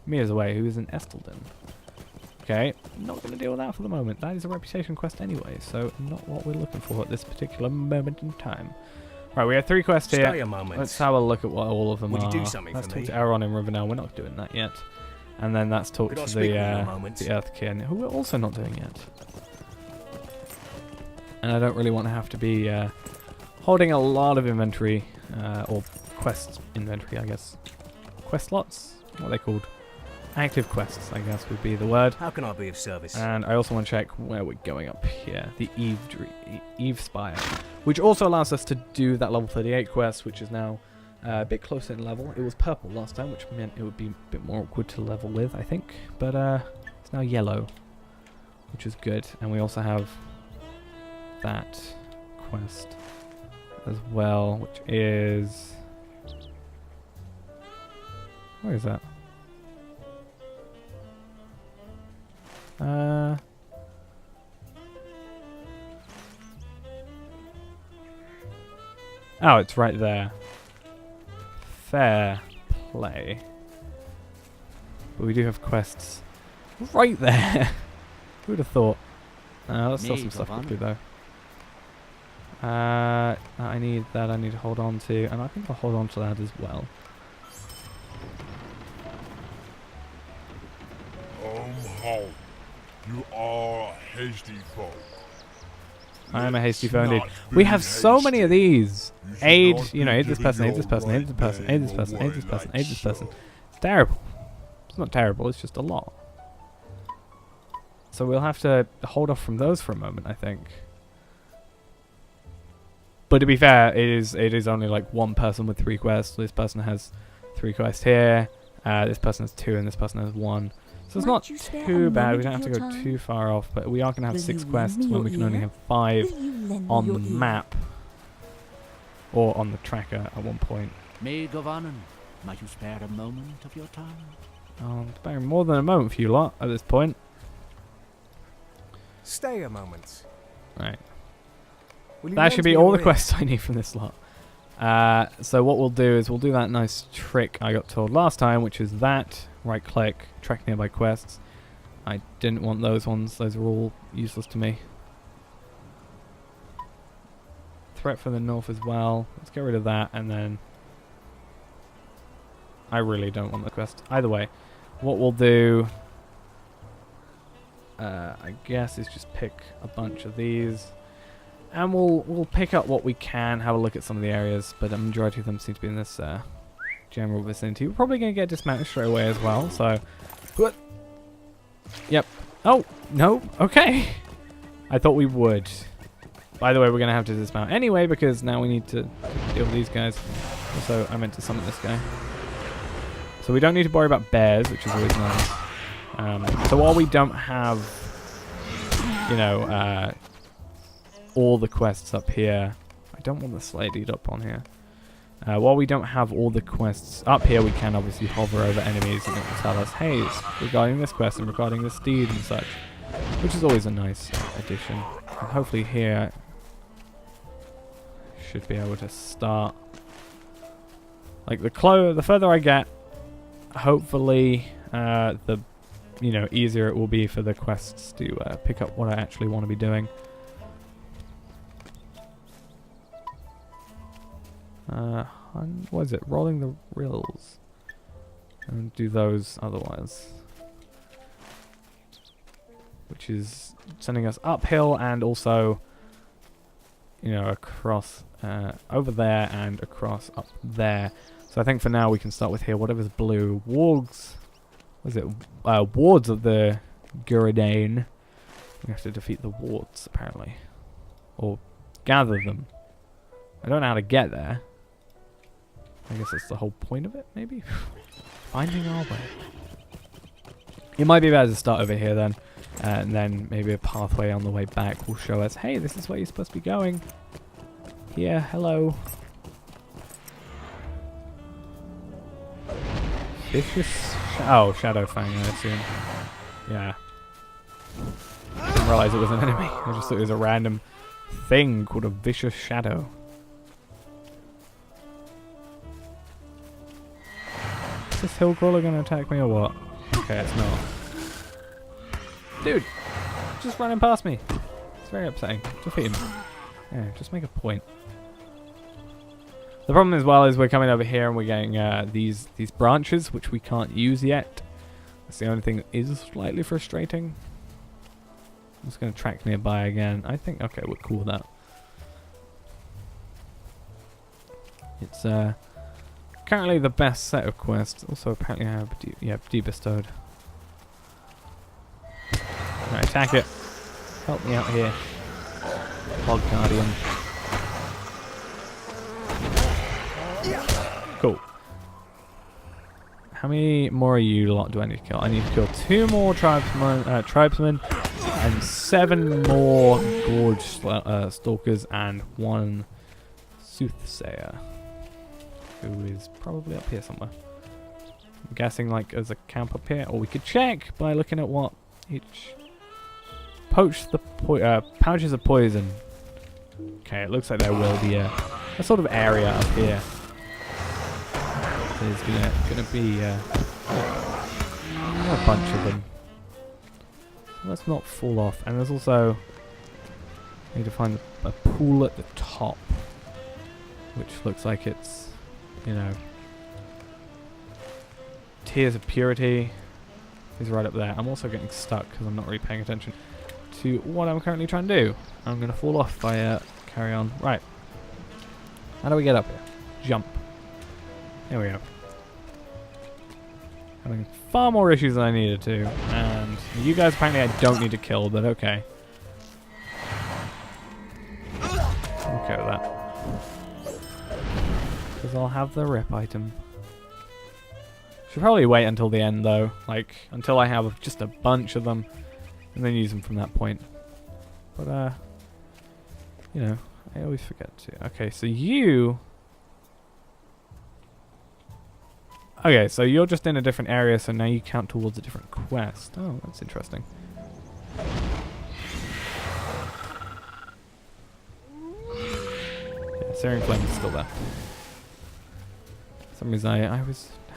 meters away, who is in Estelden. Okay, not going to deal with that for the moment. That is a reputation quest anyway, so not what we're looking for at this particular moment in time. Right, we have 3 quests here. Stay a moment. Let's have a look at what all of them Would are. you do something Let's for talk me? to Aaron in Rivendell. We're not doing that yet. And then let's talk Could I to speak with you a moment? the Earthkin, who we're also not doing yet. And I don't really want to have to be holding a lot of inventory, or quest inventory, I guess. Quest slots? What are they called? Active quests, I guess, would be the word. How can I be of service? And I also want to check where we're going up here. The Eve Spire. Which also allows us to do that level 38 quest, which is now a bit closer in level. It was purple last time, which meant it would be a bit more awkward to level with, I think. But it's now yellow, which is good. And we also have that quest as well, which is... Where is that? Oh, it's right there. Fair play. But we do have quests right there. Who would have thought? Let's sell some stuff quickly though. I need that. I need to hold on to, and I think I'll hold on to that as well. Ho. You are a hasty folk. I am a hasty folk indeed. We have so many of these. Aid, you know, aid this person, aid this person, aid this person, aid this person, aid this person, aid this person. It's terrible. It's not terrible, it's just a lot. So we'll have to hold off from those for a moment, I think. But to be fair, it is only like one person with 3 quests. This person has 3 quests here. This person has 2 and this person has 1. So it's not too bad. We don't have to go too far off, but we are going to have 6 quests when we can only have 5 on the map. Or on the tracker at one point. Maid of Annan, might you spare a moment of your time? I'm sparing more than a moment for you lot at this point. Stay a moment. Right. Will you That lend should me be all your the ear? quests I need from this lot. So what we'll do is we'll do that nice trick I got told last time, which is that. Right click, track nearby quests. I didn't want those ones. Those are all useless to me. Threat from the north as well. Let's get rid of that, and then... I really don't want the quest. Either way, what we'll do... I guess is just pick a bunch of these. And we'll pick up what we can, have a look at some of the areas, but the majority of them seem to be in this general vicinity. We're probably going to get dismounted straight away as well, so... Yep. Oh, no, okay. I thought we would. By the way, we're going to have to dismount anyway, because now we need to deal with these guys. Also, I meant to summon this guy. So we don't need to worry about bears, which is always nice. So while we don't have, you know, all the quests up here. I don't want the sleigh deed up on here. While we don't have all the quests up here, we can obviously hover over enemies and it will tell us, hey, it's regarding this quest and regarding this deed and such. Which is always a nice addition. And hopefully here, should be able to start. Like the further I get, hopefully the easier it will be for the quests to pick up what I actually want to be doing. What is it? Rolling the rills. And do those otherwise. Which is sending us uphill and also, across over there and across up there. So I think for now we can start with here. Whatever's blue. Wargs. What is it? Wards of the Guradain. We have to defeat the wards, apparently. Or gather them. I don't know how to get there. I guess that's the whole point of it, maybe? Finding our way. It might be better to start over here then. And then maybe a pathway on the way back will show us, hey, this is where you're supposed to be going. Here, hello. Vicious... Oh, Shadowfang, I assume. Yeah. I didn't realize it was an enemy. I just thought it was a random thing called a Vicious Shadow. Is this hill crawler going to attack me or what? Okay, it's not. Dude! Just running past me. It's very upsetting. Defeat him. Yeah, just make a point. The problem as well is we're coming over here and we're getting these branches, which we can't use yet. That's the only thing that is slightly frustrating. I'm just going to track nearby again. I think, okay, we're cool with that. It's currently the best set of quests. Also, apparently I have de-bestowed. Right, attack it. Help me out here. Bog Guardian. Cool. How many more of you lot do I need to kill? I need to kill 2 more tribesmen and 7 more gorge stalkers and 1 Soothsayer, who is probably up here somewhere. I'm guessing like there's a camp up here, or we could check by looking at what each pouches of poison. Okay, it looks like there will be a sort of area up here. There's gonna be a bunch of them. So let's not fall off. And there's also, I need to find a pool at the top, which looks like it's, you know, Tears of Purity is right up there. I'm also getting stuck because I'm not really paying attention to what I'm currently trying to do. I'm going to fall off if I carry on. Right. How do we get up here? Jump. There we go. Having far more issues than I needed to. And you guys apparently I don't need to kill, but okay. I'm okay with that. Because I'll have the rep item. Should probably wait until the end though. Like, until I have just a bunch of them. And then use them from that point. But, you know, I always forget to. Okay, so you... Okay, so you're just in a different area, so now you count towards a different quest. Oh, that's interesting. Yeah, Searing Flame is still there. For some reason I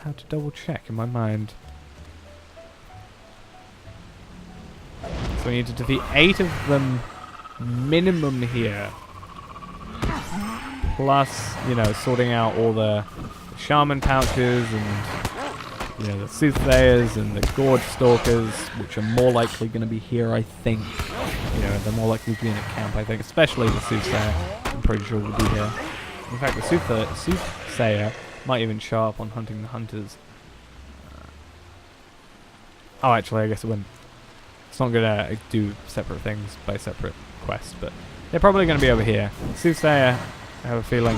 had to double check in my mind. So we need to defeat 8 of them minimum here. Plus, you know, sorting out all the shaman pouches and, you know, the soothsayers and the gorge stalkers, which are more likely going to be here, I think. You know, they're more likely to be in a camp, I think, especially the soothsayer. I'm pretty sure will be here. In fact, the soothsayer might even show up on Hunting the Hunters. Oh, actually, I guess it wouldn't. It's not going to do separate things by separate quests, but they're probably going to be over here. Soothsayer, I have a feeling,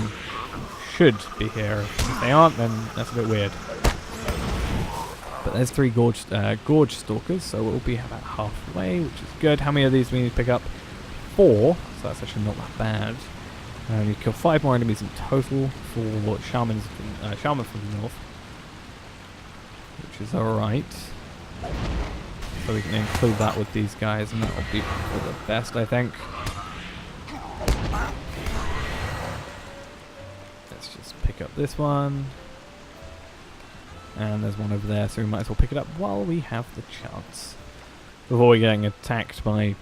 should be here. If they aren't, then that's a bit weird. But there's 3 gorge stalkers, so we'll be about halfway, which is good. How many of these do we need to pick up? 4, so that's actually not that bad. You kill 5 more enemies in total for shaman from the north, which is alright. So we can include that with these guys, and that will be for the best, I think. Let's just pick up this one. And there's one over there, so we might as well pick it up while we have the chance. Before we're getting attacked by,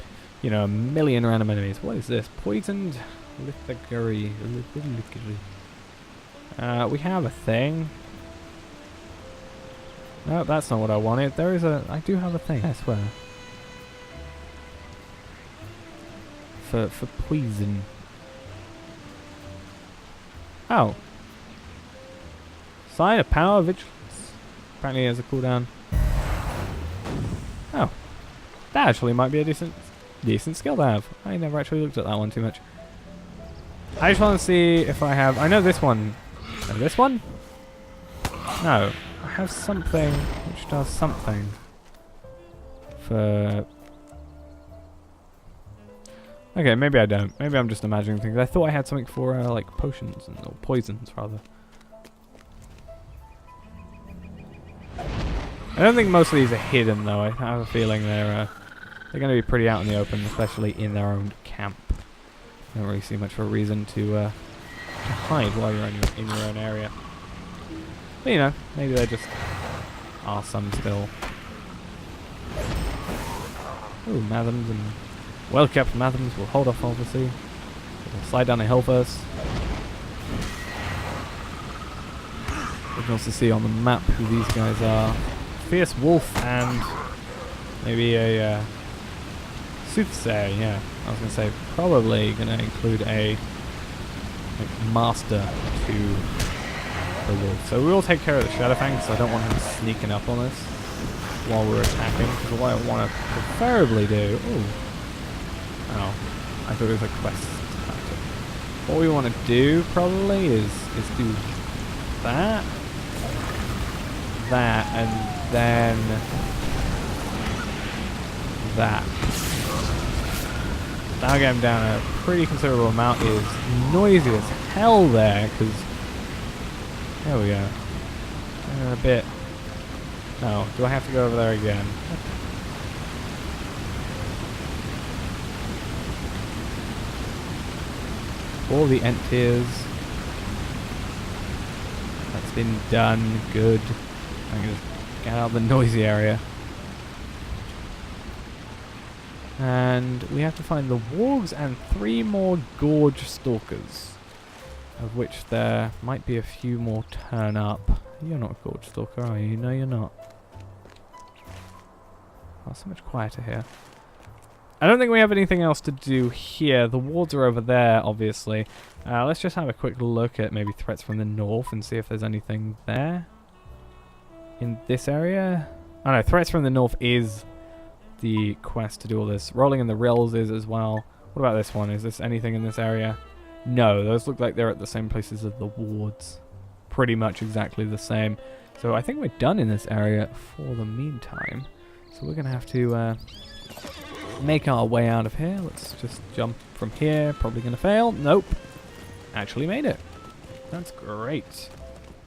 you know, a million random enemies. What is this? Poisoned Lithaguri. We have a thing. No, that's not what I wanted. I do have a thing, I swear. For poison. Oh. Sign of Power Vigilance. Apparently it has a cooldown. Oh. That actually might be a decent skill to have. I never actually looked at that one too much. I just want to see if I have... I know this one. And this one? No. I have something which does something for... Okay, maybe I don't. Maybe I'm just imagining things. I thought I had something for like potions or poisons rather. I don't think most of these are hidden though. I have a feeling they're going to be pretty out in the open, especially in their own camp. I don't really see much of a reason to hide while you're in your own area. But you know, maybe there just are some still. Ooh, Mathams and well-kept Mathams. We'll hold off, obviously. We'll slide down the hill first. We can also see on the map who these guys are. Fierce Wolf and maybe a Soothsayer, yeah. I was going to say, probably going to include a master to the wolf. So we will take care of the Shadowfang, because I don't want him sneaking up on us while we're attacking. Because what I want to preferably do... Ooh. Oh, I thought it was a quest. What we want to do, probably, is do that. That, and then... that. That'll get him down a pretty considerable amount. It is noisy as hell there, because... There we go. A bit... Oh, do I have to go over there again? All the Entiers. That's been done. Good. I can just get out of the noisy area. And we have to find the wargs and 3 more gorge stalkers, of which there might be a few more turn up. You're not a gorge stalker, are you? No, you're not. Oh, so much quieter here. I don't think we have anything else to do here. The wards are over there, obviously. Let's just have a quick look at maybe threats from the north and see if there's anything there. In this area? Oh no, threats from the north is the quest to do all this. Rolling in the rills is as well. What about this one? Is this anything in this area? No, those look like they're at the same places as the wards. Pretty much exactly the same. So I think we're done in this area for the meantime. So we're going to have to make our way out of here. Let's just jump from here. Probably going to fail. Nope. Actually made it. That's great.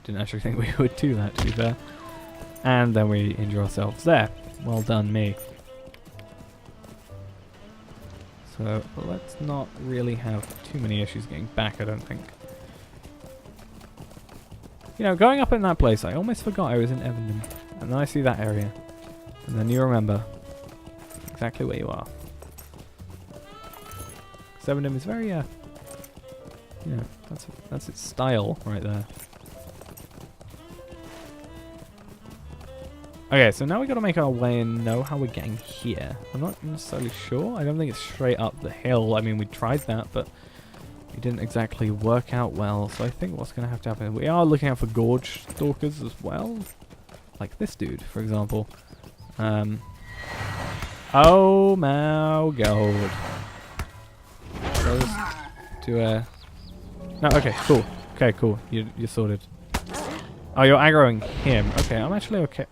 Didn't actually think we would do that, to be fair. And then we injure ourselves there. Well done, me. So let's not really have too many issues getting back, I don't think. You know, going up in that place, I almost forgot I was in Evendon. And then I see that area. And then you remember exactly where you are. Evendon is very, yeah, that's its style right there. Okay, so now we got to make our way and know how we're getting here. I'm not necessarily sure. I don't think it's straight up the hill. I mean, we tried that, but it didn't exactly work out well. So I think what's going to have to happen... We are looking out for gorge stalkers as well. Like this dude, for example. Oh my god. Goes to No, okay, cool. Okay, cool. You're sorted. Oh, you're aggroing him. Okay, I'm actually okay.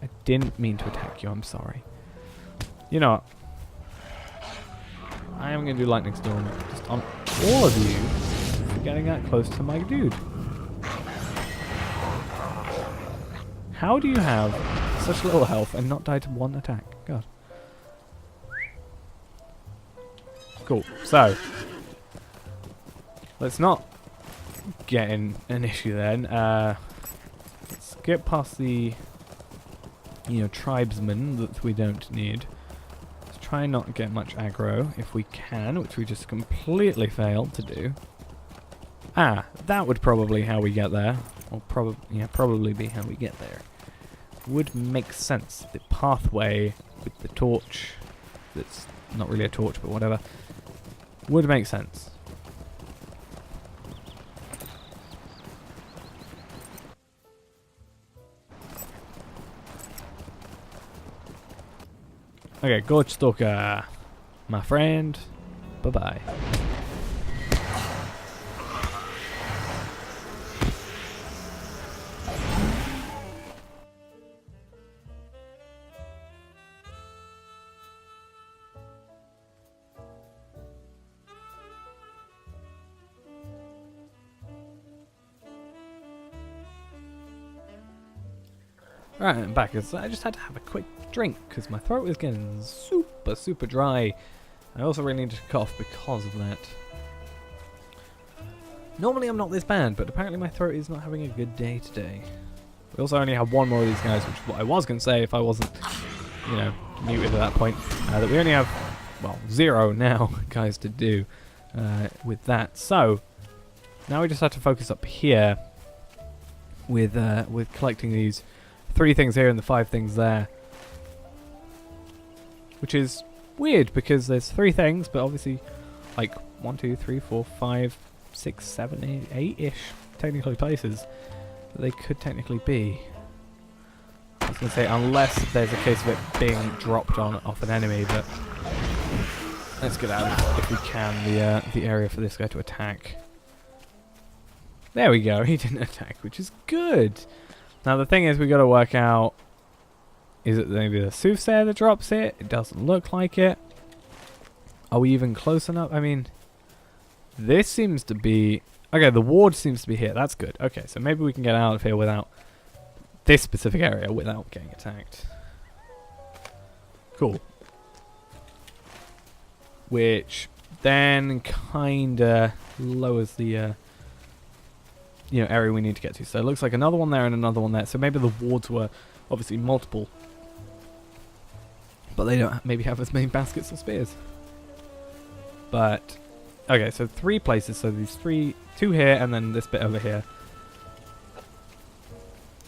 I didn't mean to attack you, I'm sorry. You know what? I am going to do Lightning Storm just on all of you for getting that close to my dude. How do you have such little health and not die to one attack? God. Cool. So, let's not get in an issue then. Let's get past the... tribesmen that we don't need. Let's try and not get much aggro if we can, which we just completely failed to do. Ah, that would probably how we get there. Or probably be how we get there. Would make sense. The pathway with the torch, that's not really a torch, but whatever, would make sense. Okay, Gorge Stalker, my friend, bye-bye. Right, I'm back. I just had to have a quick drink because my throat was getting super dry. I also really needed to cough because of that. Normally I'm not this bad, but apparently my throat is not having a good day today. We also only have one more of these guys, which is what I was going to say if I wasn't, muted at that point. That we only have, well, 0 now guys to do with that. So, now we just have to focus up here with collecting these 3 things here and the 5 things there. Which is weird because there's 3 things, but obviously like 1, 2, 3, 4, 5, 6, 7, 8-ish technically places that they could technically be. I was going to say unless there's a case of it being dropped off an enemy, but let's get out if we can the area for this guy to attack. There we go, he didn't attack, which is good. Now the thing is, we got to work out, is it maybe the Soothsayer that drops it? It doesn't look like it. Are we even close enough? I mean, this seems to be Okay, the ward seems to be here. That's good. Okay, so maybe we can get out of here without this specific area without getting attacked. Cool. Which then kinda lowers the area we need to get to. So it looks like another one there and another one there. So maybe the wards were obviously multiple, but they don't maybe have as many baskets or spears. But okay, so 3 places. So these 2 here, and then this bit over here,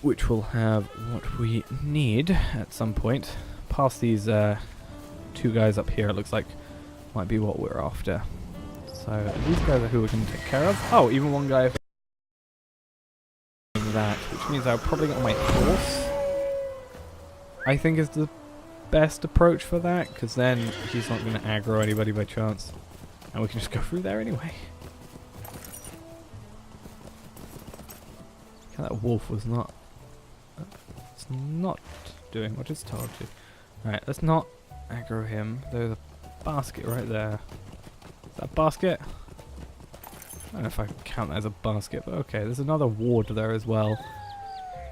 which will have what we need at some point. Past these 2 guys up here, it looks like might be what we're after. So these guys are who we're going to take care of. Oh, even one guy that, which means I'll probably get on my horse. I think is the best approach for that, because then he's not going to aggro anybody by chance, and we can just go through there anyway. That wolf was not. It's not doing what it's told to. Right, let's not aggro him. There's a basket right there. Is that a basket? I don't know if I can count that as a basket, but okay. There's another ward there as well.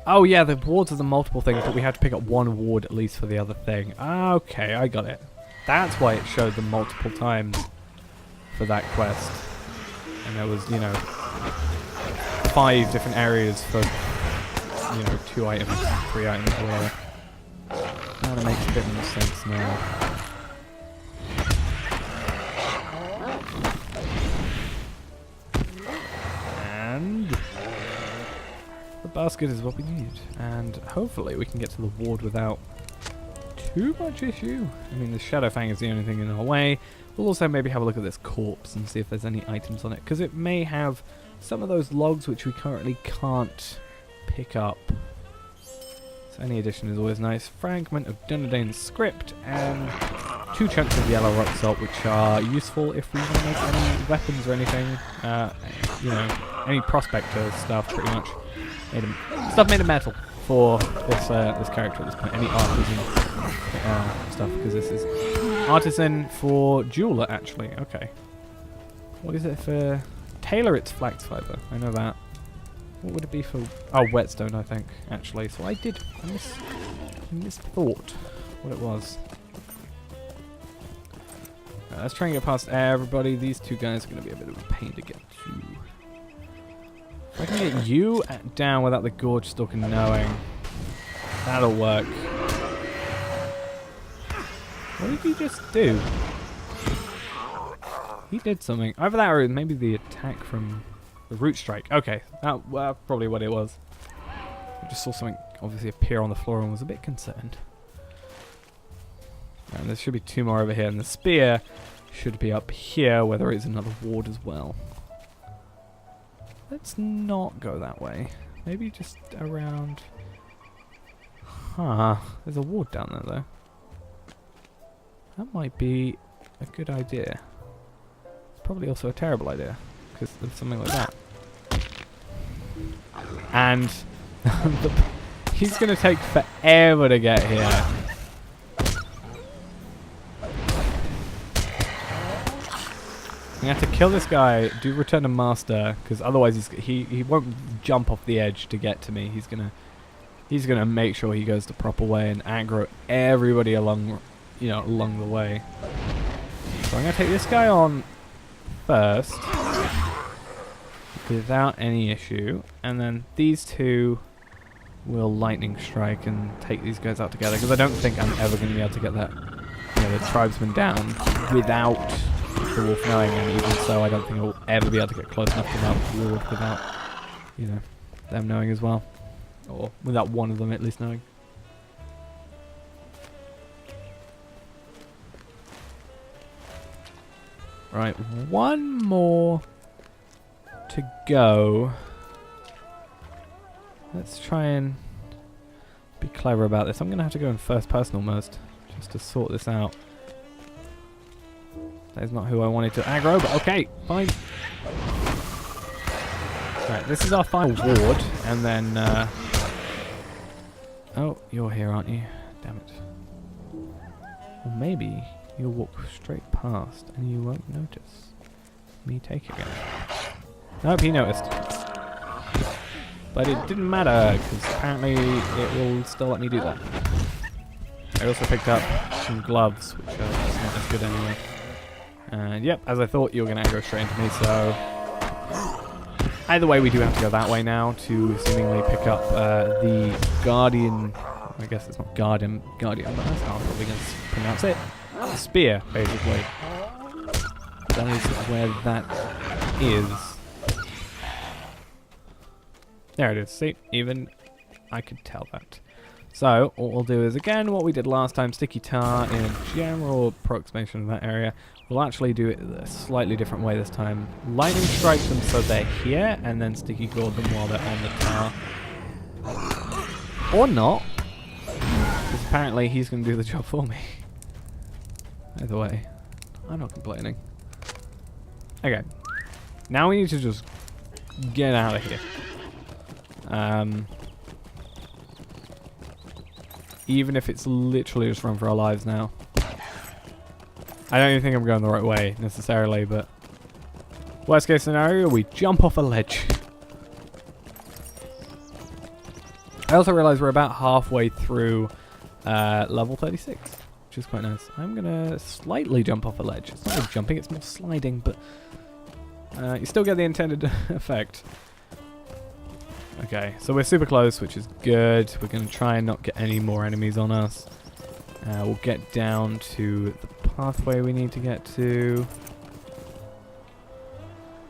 Oh yeah, the wards are the multiple things, but we had to pick up 1 ward at least for the other thing. Ah, okay, I got it. That's why it showed them multiple times for that quest. And there was, 5 different areas for, 2 items, 3 items, whatever. That makes a bit more sense now. And the basket is what we need. And hopefully we can get to the ward without too much issue. I mean, the Shadowfang is the only thing in our way. We'll also maybe have a look at this corpse and see if there's any items on it, because it may have some of those logs which we currently can't pick up. So any addition is always nice. Fragment of Dunedain's script and 2 chunks of yellow rock salt, which are useful if we want to make any weapons or anything. Any prospector stuff, pretty much. Stuff made of metal for this this character at this point. Any artisan stuff, because this is artisan for jeweler actually. Okay. What is it for? Tailor, it's flax fiber. I know that. What would it be for? Oh, whetstone, I think, actually. So I misthought what it was. Right, let's try and get past everybody. These 2 guys are going to be a bit of a pain to get to. If I can get you down without the Gorge Stalker knowing, that'll work. What did he just do? He did something. Either that or maybe the attack from the Root Strike. Okay, that's probably what it was. I just saw something obviously appear on the floor and was a bit concerned. And there should be 2 more over here, and the spear should be up here where there is another ward as well. Let's not go that way. Maybe just around. Huh. There's a ward down there though. That might be a good idea. It's probably also a terrible idea, because there's something like that. And he's going to take forever to get here. We have to kill this guy, do Return to Master, because otherwise he won't jump off the edge to get to me. He's gonna make sure he goes the proper way and aggro everybody along the way. So I'm gonna take this guy on first without any issue, and then these 2 will lightning strike and take these guys out together, because I don't think I'm ever going to be able to get that the tribesman down without the wolf knowing, and even so I don't think I'll ever be able to get close enough to that ward without them knowing as well, or without one of them at least knowing. Right, 1 more to go. Let's try and be clever about this. I'm going to have to go in first person almost, just to sort this out. That is not who I wanted to aggro, but okay, fine. Right, this is our final ward, and then... oh, you're here, aren't you? Damn it. Or maybe you'll walk straight past, and you won't notice me taking it. Nope, he noticed. But it didn't matter, because apparently it will still let me do that. I also picked up some gloves, which are not as good anyway. And yep, as I thought, you were going to go straight into me, so... Either way, we do have to go that way now to seemingly pick up the Guardian... I guess it's not Guardian, but that's how I'm probably going to pronounce it. Spear, basically. That is where that is. There it is. See, even I could tell that. So, what we'll do is, again, what we did last time, Sticky Tar in a general approximation of that area. We'll actually do it a slightly different way this time. Lightning strike them so they're here, and then Sticky Gourd them while they're on the tower. Or not. Because apparently he's going to do the job for me. Either way, I'm not complaining. Okay. Now we need to just get out of here. Even if it's literally just run for our lives now. I don't even think I'm going the right way, necessarily, but... Worst case scenario, we jump off a ledge. I also realise we're about halfway through level 36, which is quite nice. I'm going to slightly jump off a ledge. It's not really jumping, it's more sliding, but... you still get the intended effect. Okay, so we're super close, which is good. We're going to try and not get any more enemies on us. We'll get down to the pathway we need to get to,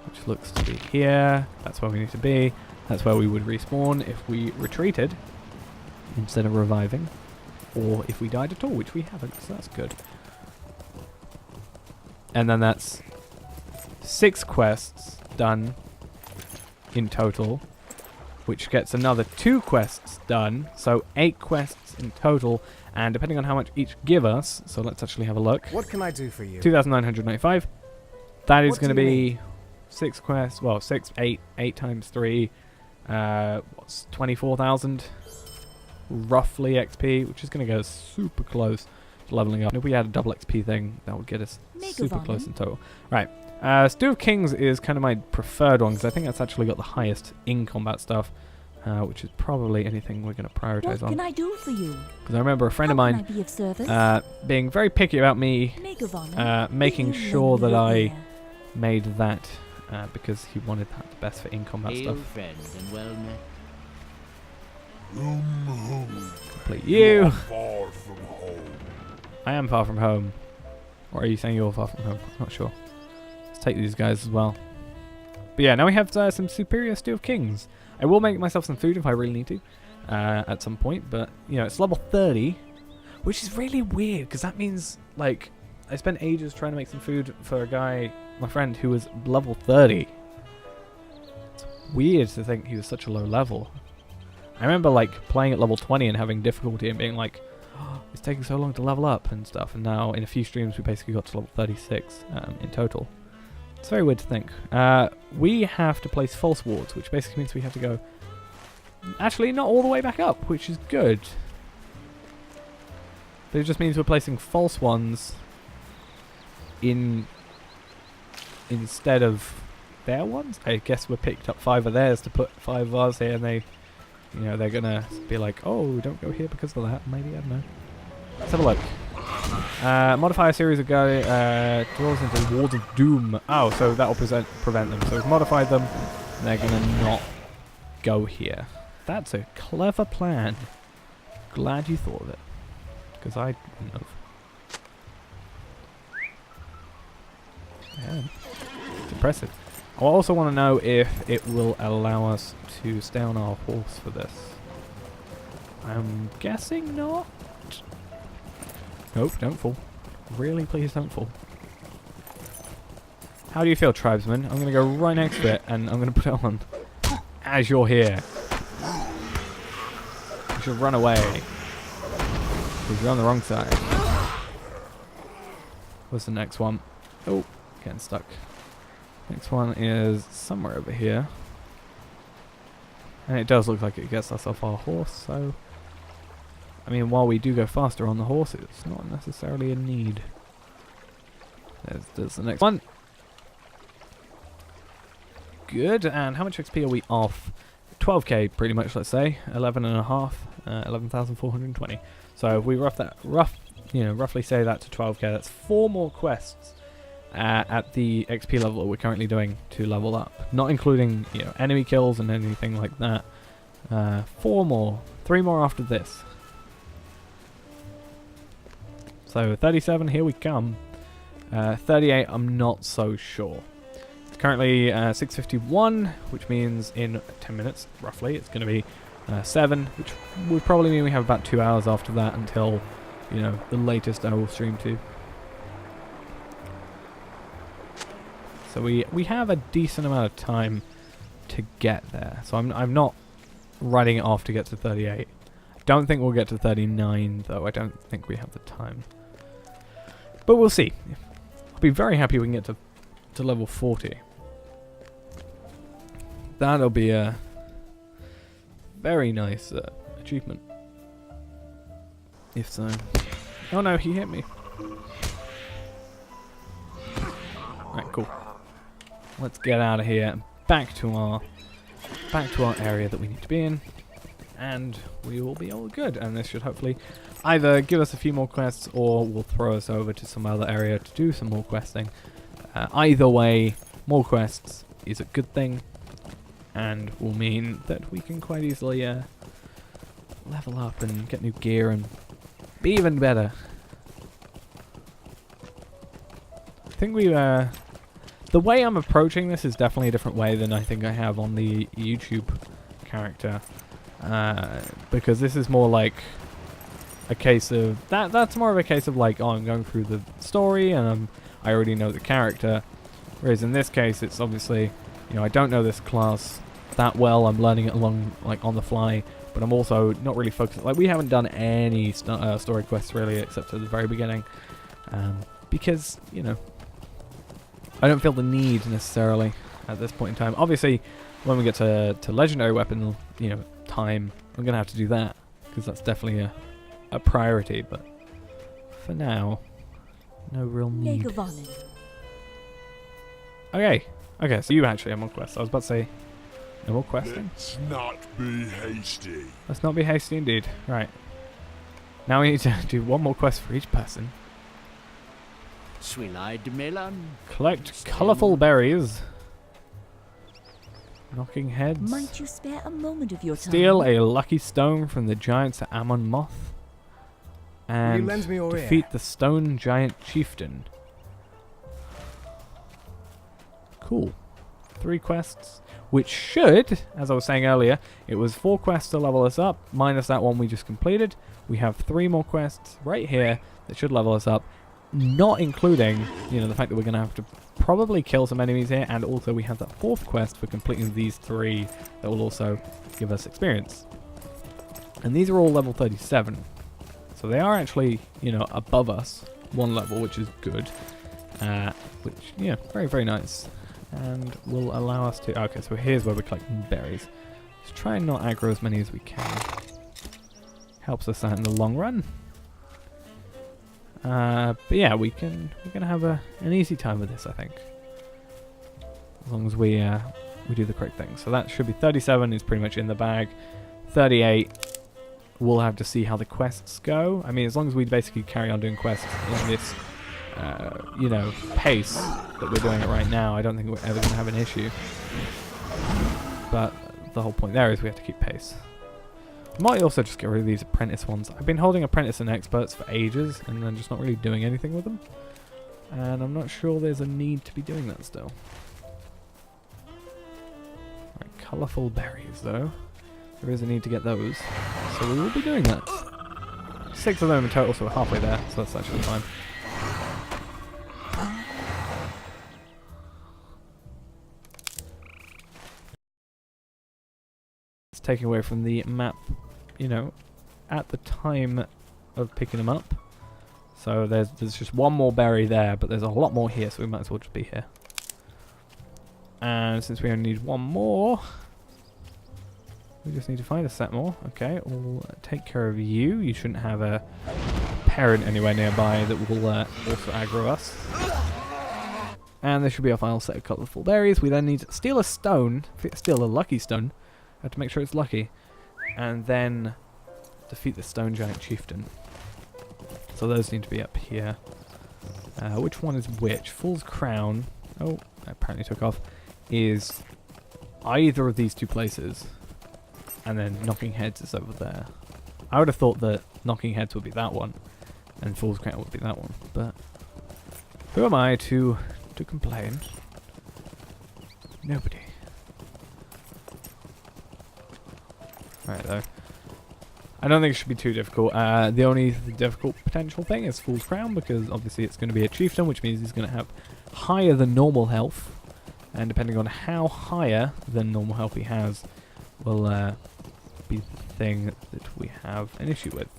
which looks to be here. That's where we need to be. That's where we would respawn if we retreated instead of reviving, or if we died at all, which we haven't, so that's good. And then that's 6 quests done in total, which gets another 2 quests done, so 8 quests in total, and depending on how much each give us, so let's actually have a look. What can I do for you? 2,995. That is What going to do you be need? 6 quests, well, 8 times 3, what's 24,000 roughly XP, which is going to go super close to leveling up. And if we had a double XP thing, that would get us super close in total. Right. Stew of Kings is kind of my preferred one, because I think that's actually got the highest in-combat stuff, which is probably anything we're going to prioritize on. What can I do for you? Because I remember a friend of How mine can I be of service? being very picky about me making sure that I made that, because he wanted that the best for in-combat Hail, stuff. friend, and well met. Complete You you! are far from home. I am far from home. Or are you saying you're far from home? I'm not sure. Let's take these guys as well. But yeah, now we have some superior Stew of Kings. I will make myself some food if I really need to at some point, but you know, it's level 30, which is really weird because that means, like, I spent ages trying to make some food for a guy, my friend, who was level 30. It's weird to think he was such a low level. I remember like playing at level 20 and having difficulty and being like, oh, it's taking so long to level up and stuff, and now in a few streams we basically got to level 36 in total. It's very weird to think. We have to place false wards, which basically means we have to go actually not all the way back up, which is good. But it just means we're placing false ones in instead of their ones. I guess we picked up 5 of theirs to put 5 of ours here, and they, you know, they're gonna be like, oh, don't go here because of that. Maybe, I don't know. Let's have a look. Modify a series of draws into Wards of Doom. Oh, so that will prevent them. So we've modified them, and they're gonna not go here. That's a clever plan. Glad you thought of it, because I wouldn't have. Yeah, it's impressive. I also want to know if it will allow us to stay on our horse for this. I'm guessing not. Nope, don't fall. Really, please don't fall. How do you feel, tribesman? I'm going to go right next to it, and I'm going to put it on as you're here. You should run away, because you're on the wrong side. What's the next one? Oh, getting stuck. Next one is somewhere over here. And it does look like it gets us off our horse, so... I mean, while we do go faster on the horse, it's not necessarily a need. There's the next one. good. And how much XP are we off? 12k pretty much, let's say. 11,420. So if we roughly say that to 12k, that's 4 more quests at the XP level that we're currently doing to level up. Not including, enemy kills and anything like that. 4 more. 3 more after this. So 37, here we come. 38, I'm not so sure. It's currently 6:51, which means in 10 minutes, roughly, it's going to be 7, which would probably mean we have about 2 hours after that until, the latest I will stream to. So we have a decent amount of time to get there. So I'm not writing it off to get to 38. I don't think we'll get to 39, though. I don't think we have the time. But we'll see. I'll be very happy we can get to level 40. That'll be a very nice achievement. If so. Oh no, he hit me. Right, cool. Let's get out of here and back to our area that we need to be in. And we will be all good. And this should hopefully either give us a few more quests or will throw us over to some other area to do some more questing. Either way, more quests is a good thing and will mean that we can quite easily level up and get new gear and be even better. I think the way I'm approaching this is definitely a different way than I think I have on the YouTube character. Because this is more like a case of that's more of a case of like, oh, I'm going through the story and I already know the character, whereas in this case it's obviously, I don't know this class that well. I'm learning it along on the fly, but I'm also not really focused. Like, we haven't done any story quests really except at the very beginning, because I don't feel the need necessarily at this point in time. Obviously when we get to legendary weapon time, I'm gonna have to do that because that's definitely a priority, but for now, no real need. Okay, so you actually have more quests. I was about to say, no more questing? Let's not be hasty. Let's not be hasty indeed. Right. Now we need to do 1 more quest for each person. Swillide melon. Collect colourful berries. Knocking heads. Might you spare a moment of your time? Steal a lucky stone from the giants at Amon Moth. And lend me your defeat ear? the stone giant chieftain. Cool. 3 quests. Which should, as I was saying earlier, it was 4 quests to level us up, minus that one we just completed. We have 3 more quests right here that should level us up. Not including, the fact that we're going to have to probably kill some enemies here, and also we have that 4th quest for completing these 3 that will also give us experience. And these are all level 37. So they are actually, above us 1 level, which is good. Which, very, very nice. And will allow us to... Okay, so here's where we're collecting berries. Let's try and not aggro as many as we can. Helps us out in the long run. But yeah, we're gonna have an easy time with this, I think, as long as we do the correct thing. So that should be 37 is pretty much in the bag. 38, we'll have to see how the quests go. I mean, as long as we basically carry on doing quests in this, pace that we're doing it right now, I don't think we're ever gonna have an issue. But the whole point there is we have to keep pace. Might also just get rid of these apprentice ones. I've been holding apprentice and experts for ages and then just not really doing anything with them. And I'm not sure there's a need to be doing that still. Right, colourful berries though. There is a need to get those. So we will be doing that. 6 of them in total, so we're halfway there, so that's actually fine. It's taken away from the map, at the time of picking them up. So there's just 1 more berry there, but there's a lot more here, so we might as well just be here. And since we only need 1 more, we just need to find a set more. Okay, we'll take care of you. You shouldn't have a parent anywhere nearby that will also aggro us. And this should be our final set of colourful berries. We then need to steal a stone, steal a lucky stone. I have to make sure it's lucky. And then defeat the stone giant chieftain. So those need to be up here. Which one is which? Fool's Crown. Oh, I apparently took off. Is either of these two places. And then Knocking Heads is over there. I would have thought that Knocking Heads would be that one. And Fool's Crown would be that one. But who am I to complain? Nobody. Right though. I don't think it should be too difficult. The only difficult potential thing is Fool's Crown, because obviously it's going to be a chieftain, which means he's going to have higher than normal health. And depending on how higher than normal health he has, will be the thing that we have an issue with.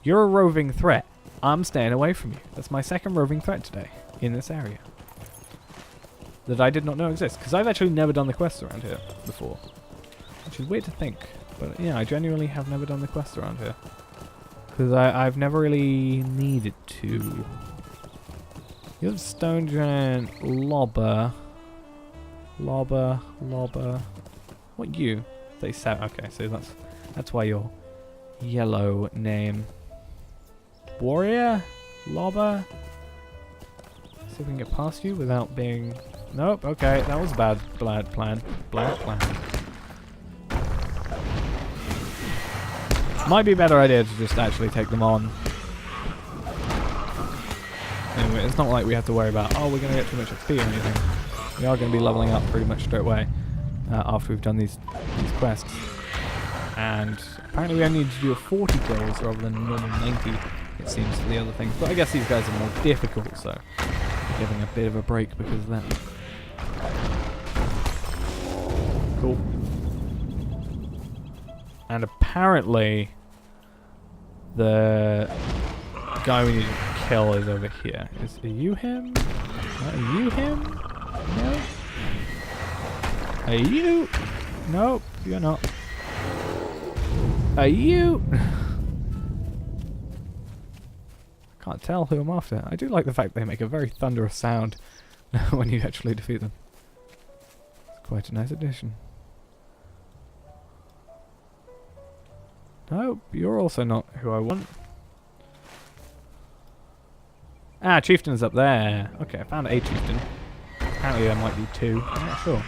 You're a roving threat. I'm staying away from you. That's my second roving threat today in this area. That I did not know exists, because I've actually never done the quests around here before. Which is weird to think. But yeah, I genuinely have never done the quest around here. Because I've never really needed to. You have Stone Giant Lobber. Lobber. What you? They said okay, so that's why your yellow name. Warrior? Lobber? See if we can get past you without being. Nope, okay, that was a bad plan. Might be a better idea to just actually take them on. Anyway, it's not like we have to worry about, oh, we're going to get too much XP or anything. We are going to be leveling up pretty much straight away after we've done these quests. And apparently we only need to do a 40 kills rather than a normal 90, it seems, for the other things. But I guess these guys are more difficult, so we're getting a bit of a break because of that. Cool. And apparently, the guy we need to kill is over here. Are you him? Are you him? No? Are you? Nope, you're not. Are you? I can't tell who I'm after. I do like the fact they make a very thunderous sound when you actually defeat them. It's quite a nice addition. Nope, you're also not who I want. Ah, chieftain's up there. Okay, I found a chieftain. Apparently there might be two. I'm not sure.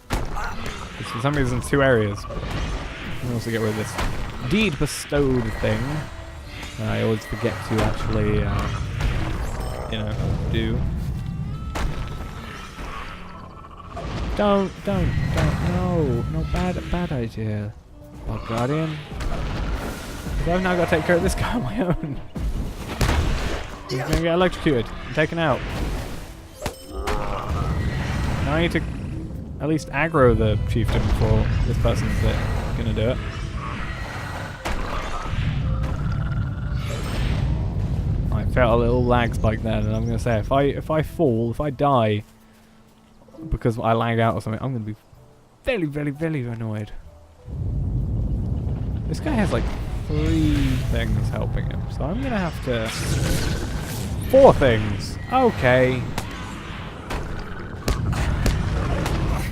Because for some reason, 2 areas. I can also get rid of this deed bestowed thing. I always forget to actually, do. Don't, no, bad idea. Oh, Guardian. I've now got to take care of this guy on my own. He's going to get electrocuted and taken out. Now I need to at least aggro the chieftain before this person's going to do it. I felt a little lag spike there, and I'm going to say if I die because I lag out or something, I'm going to be very, very, very annoyed. This guy has like 3 things helping him, so I'm gonna have to 4 things. Okay.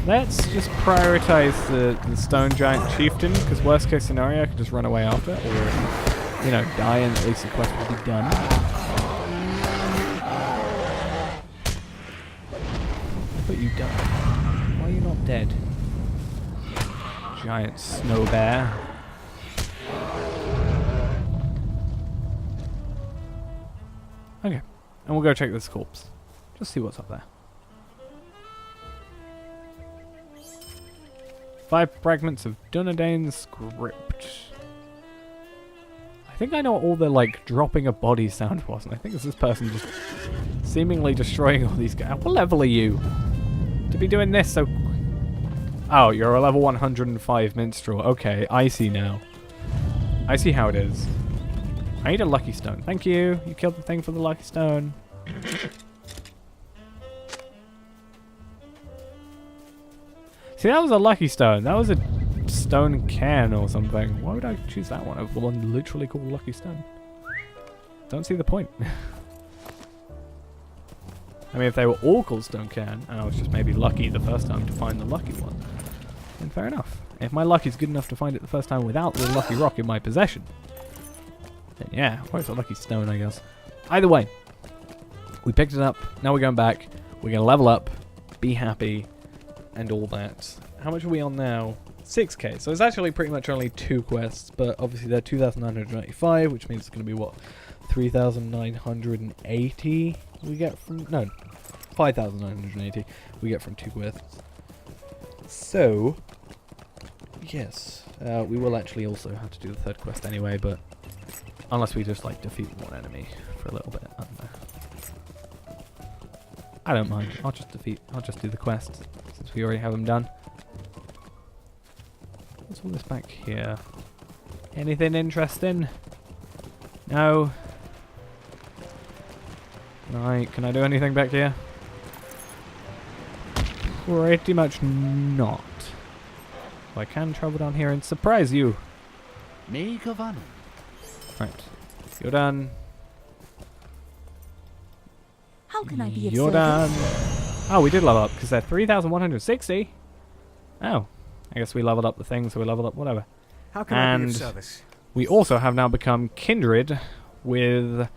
Let's just prioritize the stone giant chieftain, because worst case scenario I can just run away after, or die and at least the quest will be done. But you died. Why are you not dead? Giant snow bear. Okay, and we'll go check this corpse. Just see what's up there. 5 fragments of Dunedain's script. I think I know what all the dropping a body sound was, and I think it's this person just seemingly destroying all these guys. What level are you? To be doing this so... Oh, you're a level 105 minstrel. Okay, I see now. I see how it is. I need a lucky stone. Thank you. You killed the thing for the lucky stone. See, that was a lucky stone. That was a stone can or something. Why would I choose that one over the one literally called lucky stone? Don't see the point. I mean, if they were all called Stone Cairn, and I was just maybe lucky the first time to find the lucky one, then fair enough. If my luck is good enough to find it the first time without the lucky rock in my possession, then yeah, or it's a lucky stone, I guess. Either way, we picked it up, now we're going back, we're going to level up, be happy, and all that. How much are we on now? 6k, so it's actually pretty much only 2 quests, but obviously they're 2,995, which means it's going to be, what, 3,980 we get from, no, 5,980 we get from 2 quests. So, yes, we will actually also have to do the 3rd quest anyway, but unless we just, like, defeat one enemy for a little bit, I don't know. I don't mind, I'll just do the quest, since we already have them done. What's all this back here? Anything interesting? No. Right, can I do anything back here? Pretty much not. I can travel down here and surprise you. Make of honor. Right, you're done. How can I be of You're service? done. Oh, we did level up because they're 3,160. Oh, I guess we leveled up the thing, so we leveled up whatever. How can I be of And service? we also have now become kindred with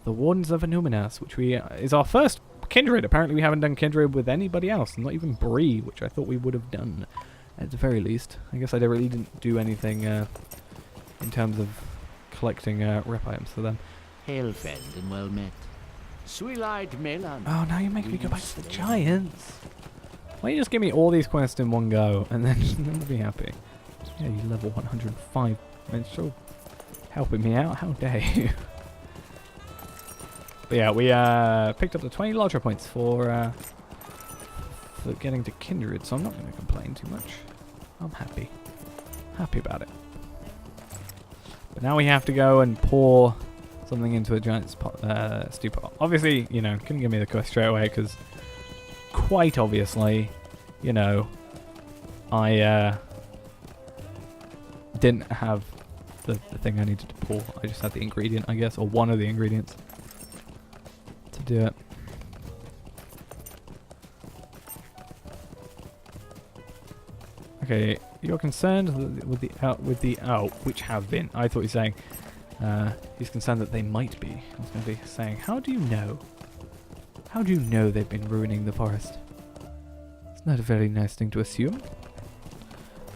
the Wardens of Illuminas, which is our first kindred. Apparently we haven't done kindred with anybody else, not even Bree, which I thought we would have done at the very least. I guess I really didn't do anything in terms of collecting rep items for them. Hail, friend, and well met. Sweet-eyed Melan. Oh, now you make me go back to the Giants. Why don't you just give me all these quests in one go, and then we'll be happy. Yeah, you level 105 minstrel. Helping me out? How dare you? But yeah, we picked up the 20 Lodger points for getting to Kindred, so I'm not going to complain too much. I'm happy. Happy about it. But now we have to go and pour something into a giant stew pot. Obviously, you know, couldn't give me the quest straight away because quite obviously, you know, I didn't have the thing I needed to pour. I just had the ingredient, I guess, or one of the ingredients to do it. Okay, you're concerned with the which have been. I thought you were saying he's concerned that they might be. I was going to be saying, how do you know? How do you know they've been ruining the forest? It's not a very nice thing to assume.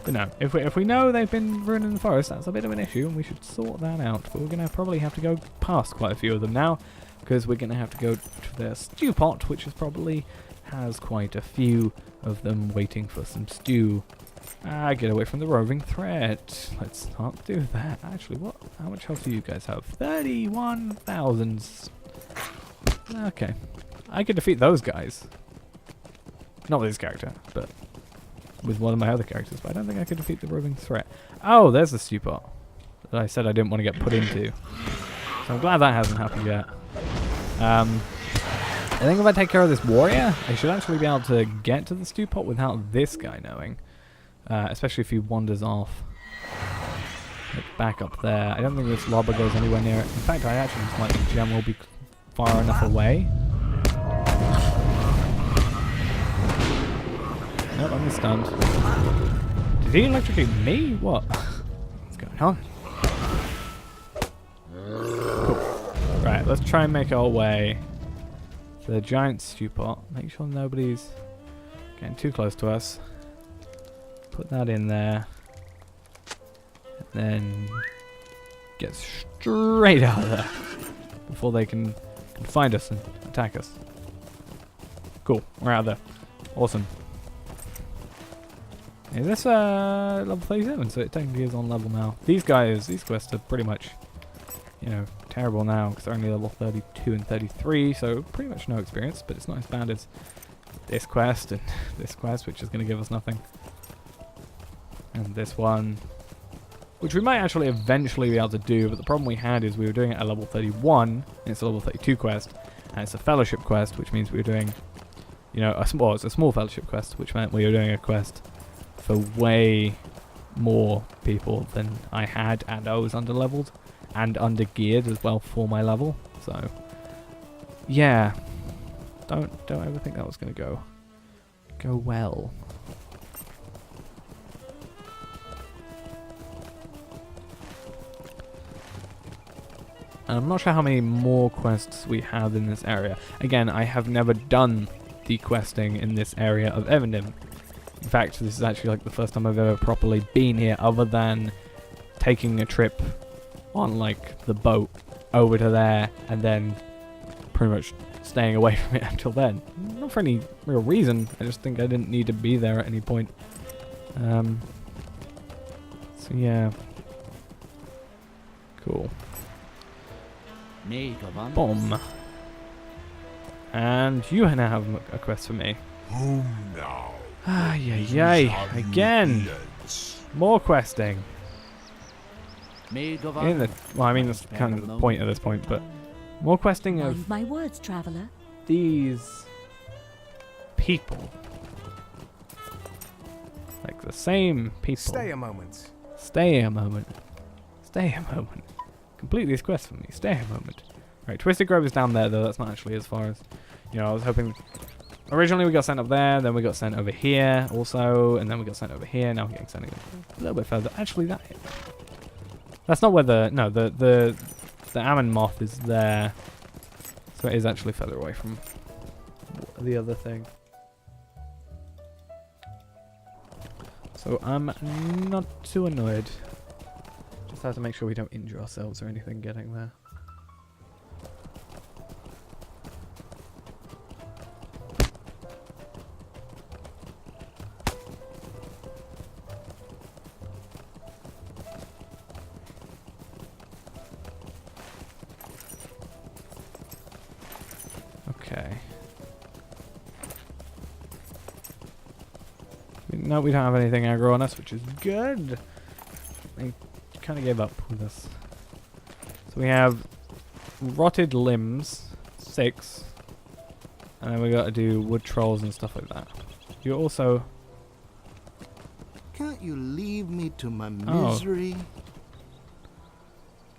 But no, if we know they've been ruining the forest, that's a bit of an issue, and we should sort that out. But we're going to probably have to go past quite a few of them now, because we're going to have to go to their stew pot, which is probably has quite a few of them waiting for some stew. Get away from the roving threat. Let's not do that. Actually, how much health do you guys have? 31,000. Okay. I could defeat those guys. Not with this character, but with one of my other characters. But I don't think I could defeat the roving threat. Oh, there's the stew pot that I said I didn't want to get put into. So I'm glad that hasn't happened yet. I think if I take care of this warrior, I should actually be able to get to the stew pot without this guy knowing. Especially if he wanders off. Like back up there. I don't think this lobber goes anywhere near it. In fact, I actually just might think Gem will be far enough away. Nope, I'm stunned. Did he electrocute me? What? What's going on? Cool. Right, let's try and make our way to the giant stew pot. Make sure nobody's getting too close to us. Put that in there. And then get straight out of there before they can find us and attack us. Cool, we're out of there. Awesome. Is this level 37? So it technically is on level now. These quests are pretty much, you know, terrible now because they're only level 32 and 33, so pretty much no experience, but it's not as bad as this quest and this quest, which is going to give us nothing. And this one, which we might actually eventually be able to do, but the problem we had is we were doing it at level 31, and it's a level 32 quest, and it's a fellowship quest, which means we were doing, you know, it's a small fellowship quest, which meant we were doing a quest for way more people than I had, and I was under-leveled, and under-geared as well for my level, so, yeah. don't ever think that was going to go well. And I'm not sure how many more quests we have in this area. Again, I have never done the questing in this area of Evendim. In fact, this is actually like the first time I've ever properly been here, other than taking a trip on like the boat over to there and then pretty much staying away from it until then. Not for any real reason, I just think I didn't need to be there at any point. So yeah. Cool. Bomb. And you now have a quest for me. Home now. Ah, yay, again. More questing. Well, I mean, that's kind of the point at this point, but more questing of Mind my words, traveler. these people. Like the same people. Stay a moment. Stay a moment. Stay a moment. Complete these quests for me. Stay a moment. Right, Twisted Grove is down there, though. That's not actually as far as... You know, I was hoping... Originally we got sent up there, then we got sent over here also, and then we got sent over here. Now we're getting sent a little bit further. Actually, that's not where the... No, the Ammon Moth is there. So it is actually further away from the other thing. So I'm not too annoyed. Just have to make sure we don't injure ourselves or anything getting there. Okay. No, we don't have anything aggro on us, which is good. I kind of gave up with this. So we have rotted limbs, 6. And then we got to do wood trolls and stuff like that. You also... Can't you leave me to my misery?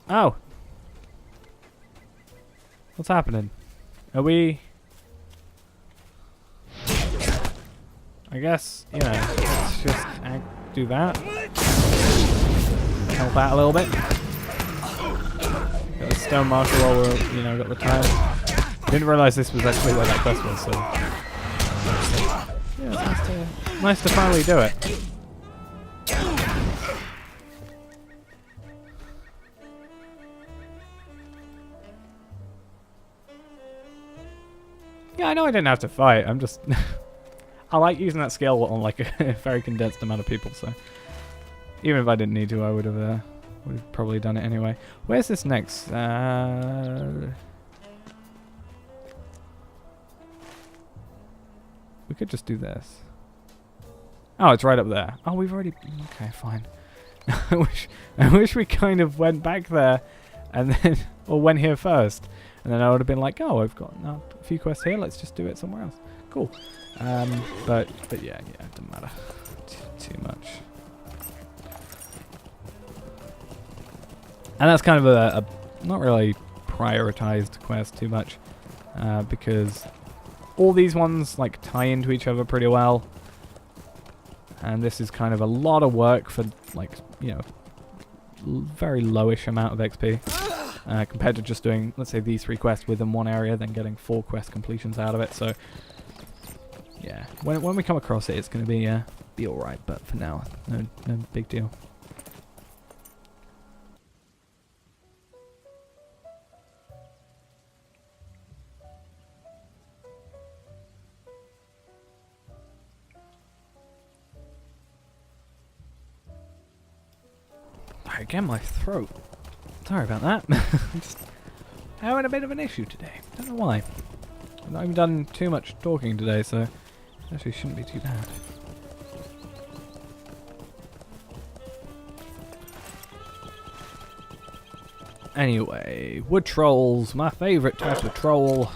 Oh! What's happening? Are we... I guess, you know, let's just do that. Help out a little bit. Got the stone marker while we're, you know, got the time. Didn't realise this was actually where that quest was, so... Yeah, it's nice to finally do it. Yeah, I know I didn't have to fight, I'm just... I like using that skill on like a very condensed amount of people, so... Even if I didn't need to, I would have probably done it anyway. Where's this next? We could just do this. Oh, it's right up there. Oh, we've already... Okay, fine. I wish we kind of went back there and then... Or went here first. And then I would have been like, oh, I've got a few quests here, let's just do it somewhere else. Cool. But yeah, it doesn't matter too much. And that's kind of a not really prioritized quest too much, because all these ones like tie into each other pretty well. And this is kind of a lot of work for like, you know, very lowish amount of XP. Compared to just doing, let's say, these 3 quests within one area, then getting 4 quest completions out of it. So, yeah, when we come across it, it's going to be all right. But for now, no big deal. Again, my throat. Sorry about that. I'm just having a bit of an issue today. Don't know why. I've not even done too much talking today, so it actually shouldn't be too bad. Anyway, wood trolls, my favourite type of troll.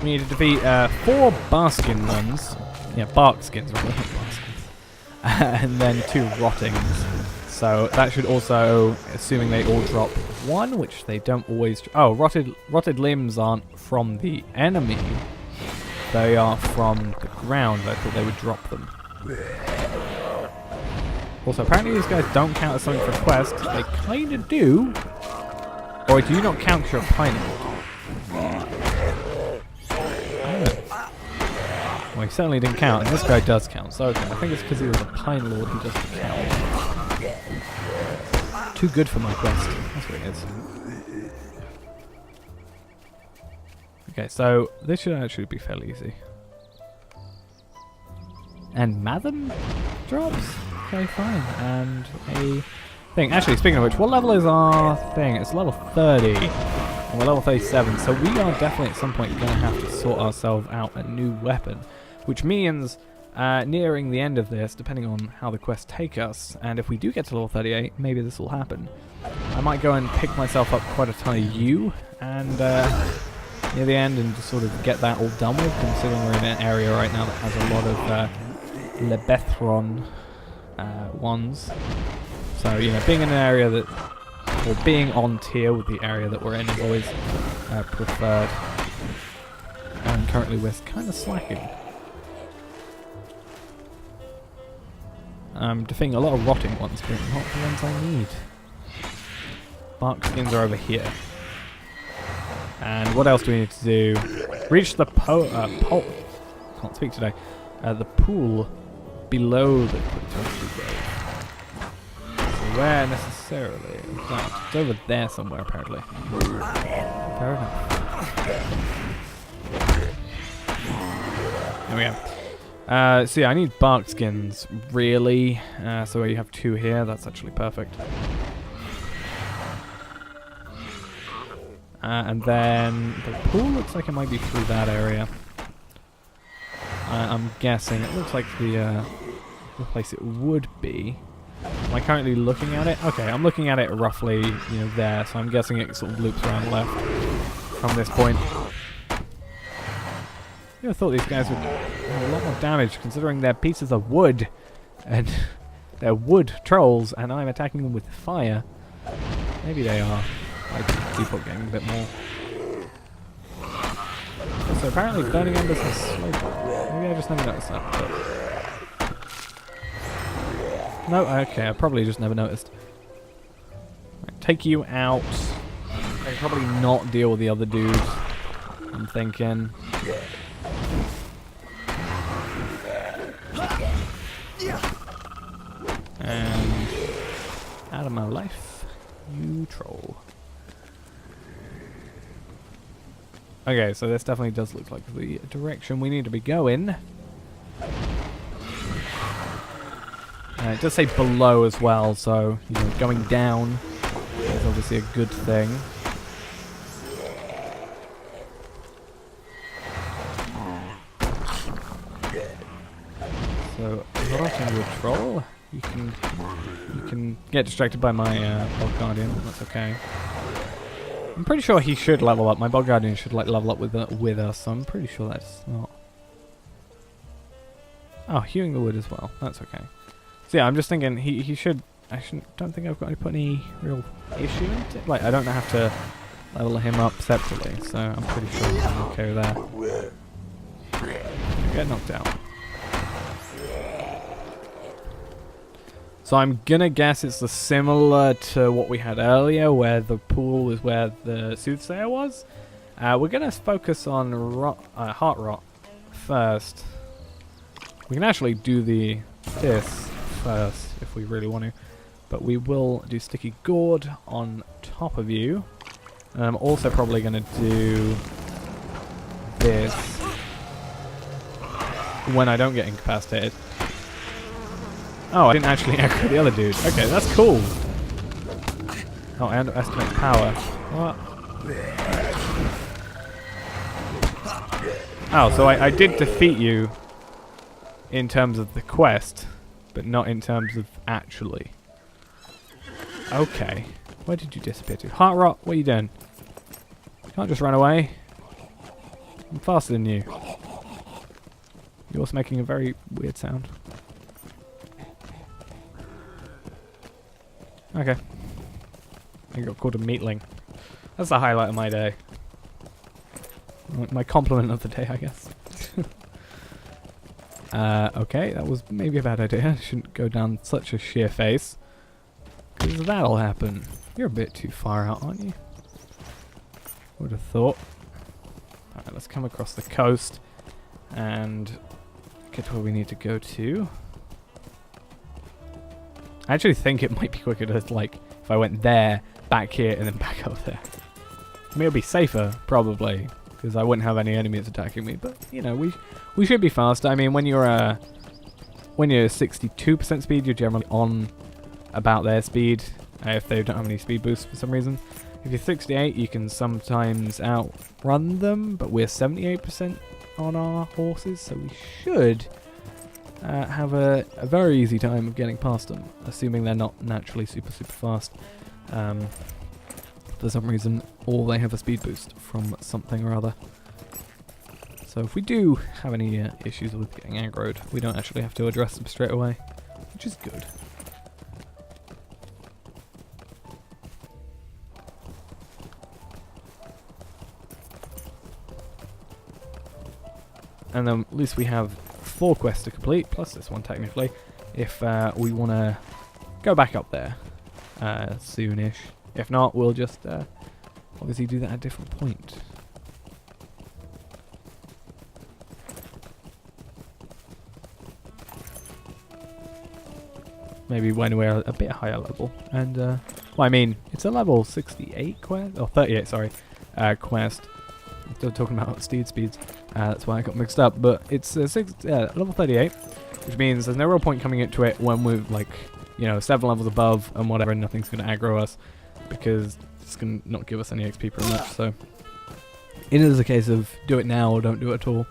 We need to defeat 4 Barskin ones. Yeah, bark skins, rather. And then 2 rottings. So that should also, assuming they all drop 1, which they don't always... Oh, rotted limbs aren't from the enemy. They are from the ground. I thought they would drop them. Also, apparently these guys don't count as something for a quest. They kind of do. Or do you not count your opponent? Well, he certainly didn't count, and this guy does count, so okay. I think it's because he was a Pine Lord, he doesn't count. Too good for my quest. That's what it is. Okay, so this should actually be fairly easy. And Matham drops? Okay, fine. And a thing. Actually, speaking of which, what level is our thing? It's level 30. And we're level 37, so we are definitely at some point going to have to sort ourselves out a new weapon. Which means, nearing the end of this, depending on how the quests take us, and if we do get to level 38, maybe this will happen. I might go and pick myself up quite a ton of U, and near the end, and just sort of get that all done with, considering we're in an area right now that has a lot of Lebethron ones. So, you know, being in an area that, or being on tier with the area that we're in is always preferred. And currently we're kind of slacking. I'm defeating a lot of rotting ones, but not the ones I need. Bark skins are over here. And what else do we need to do? Reach the can't speak today. The pool below the Quick Grave. So where necessarily? In fact, it's over there somewhere apparently. Fair enough. There we go. So yeah, I need bark skins, really. So you have 2 here, that's actually perfect. And then the pool looks like it might be through that area. I'm guessing. It looks like the place it would be. Am I currently looking at it? Okay, I'm looking at it roughly, you know, there. So I'm guessing it sort of loops around left from this point. I would have thought these guys would have a lot more damage, considering they're pieces of wood, and they're wood trolls, and I'm attacking them with fire. Maybe they are. By default getting a bit more. So apparently burning embers is slow. Maybe I just never noticed that. But no, okay, I probably just never noticed. Right, take you out. I can probably not deal with the other dudes, I'm thinking. And out of my life, you troll. Okay, so this definitely does look like the direction we need to be going. It does say below as well, so you know, going down is obviously a good thing. So, Rottingwood Troll, you can get distracted by my Bog Guardian. That's okay. I'm pretty sure he should level up. My Bog Guardian should like level up with us. So I'm pretty sure that's not. Oh, hewing the wood as well. That's okay. So yeah, I'm just thinking he should. Don't think I've got to put any real issue into it. Like I don't have to level him up separately. So I'm pretty sure I'm okay with that. Get knocked out. So I'm gonna guess it's similar to what we had earlier, where the pool is where the Soothsayer was. We're gonna focus on Heart Rot first. We can actually do this first if we really want to, but we will do Sticky Gourd on top of you. And I'm also probably gonna do this when I don't get incapacitated. Oh, I didn't actually aggro the other dude. Okay, that's cool. Oh, and estimate power. What? Oh, so I did defeat you in terms of the quest, but not in terms of actually. Okay. Where did you disappear to? Heart Rot, what are you doing? You can't just run away. I'm faster than you. You're also making a very weird sound. Okay. I got called a meatling. That's the highlight of my day. My compliment of the day, I guess. Okay, that was maybe a bad idea. I shouldn't go down such a sheer face. Because that'll happen. You're a bit too far out, aren't you? Would have thought. Alright, let's come across the coast and get to where we need to go to. I actually think it might be quicker to, like, if I went there, back here, and then back up there. I mean, it'll be safer, probably, because I wouldn't have any enemies attacking me. But, you know, we should be fast. I mean, when you're 62% speed, you're generally on about their speed, if they don't have any speed boosts for some reason. If you're 68, you can sometimes outrun them, but we're 78% on our horses, so we should have a very easy time of getting past them, assuming they're not naturally super fast. For some reason, or they have a speed boost from something or other. So if we do have any issues with getting aggroed, we don't actually have to address them straight away, which is good. And then at least we have 4 quests to complete, plus this one technically, if we want to go back up there soonish. If not, we'll just obviously do that at a different point. Maybe when we're a bit higher level. And, well, I mean, it's a level 68 quest, or 38, sorry, quest. I'm still talking about steeds. That's why I got mixed up. But it's level 38, which means there's no real point coming into it when we're, like, you know, 7 levels above and whatever, and nothing's going to aggro us, because it's going to not give us any XP pretty much. So it is a case of do it now or don't do it at all.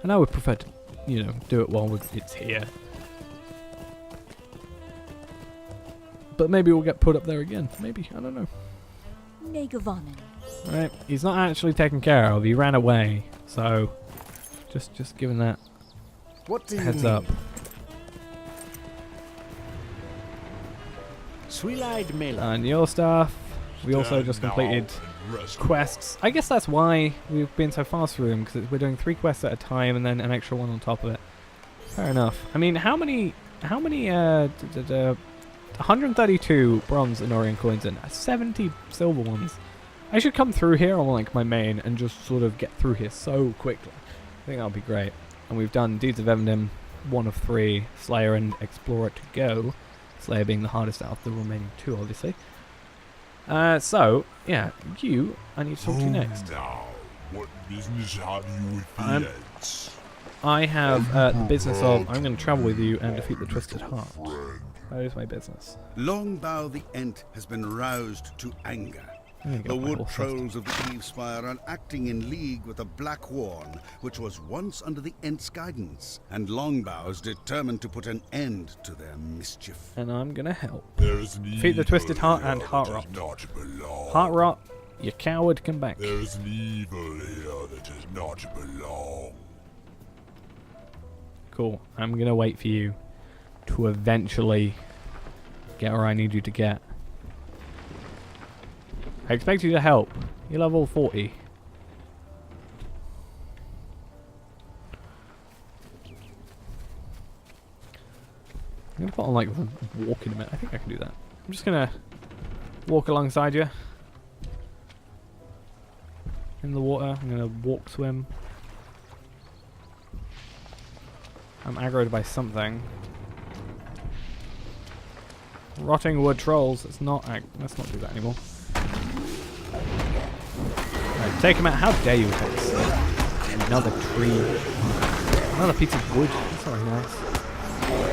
And I would prefer to, you know, do it while it's here. But maybe we'll get put up there again. Maybe, I don't know. Negavanen. Right, he's not actually taken care of. He ran away. So just giving that What do you heads need? up. Sweet-eyed Mela. And your stuff. We also just completed quests. I guess that's why we've been so fast through them, because we're doing 3 quests at a time and then an extra one on top of it. Fair enough. I mean, how many 132 bronze and Orion coins and 70 silver ones. I should come through here on, like, my main and just sort of get through here so quickly. I think that'll be great. And we've done Deeds of Evendom, 1 of 3, Slayer and Explorer to go. Slayer being the hardest out of the remaining 2, obviously. So, yeah, I need to talk to you next. Now, what business have you with the Ents? I have the business of, I'm going to travel with you and defeat the Twisted Heart. That is my business. Longbow the Ent has been roused to anger. The wood trolls of the Eavespire are acting in league with the Black Warn, which was once under the Ent's guidance, and Longbow is determined to put an end to their mischief. And I'm going to help. There's an Defeat the Twisted Heart and evil Heart here Rot. that does not belong. Heart Rot, you coward, come back. There's an evil here that does not belong. Cool. I'm going to wait for you to eventually get where I need you to get. I expect you to help. You're level 40. I'm going to put on, like, walk in a minute. I think I can do that. I'm just going to walk alongside you. In the water. I'm going to walk swim. I'm aggroed by something. Rotting wood trolls. Let's not do that anymore. Right, take him out. How dare you attack us? Another tree. Another piece of wood. That's very nice.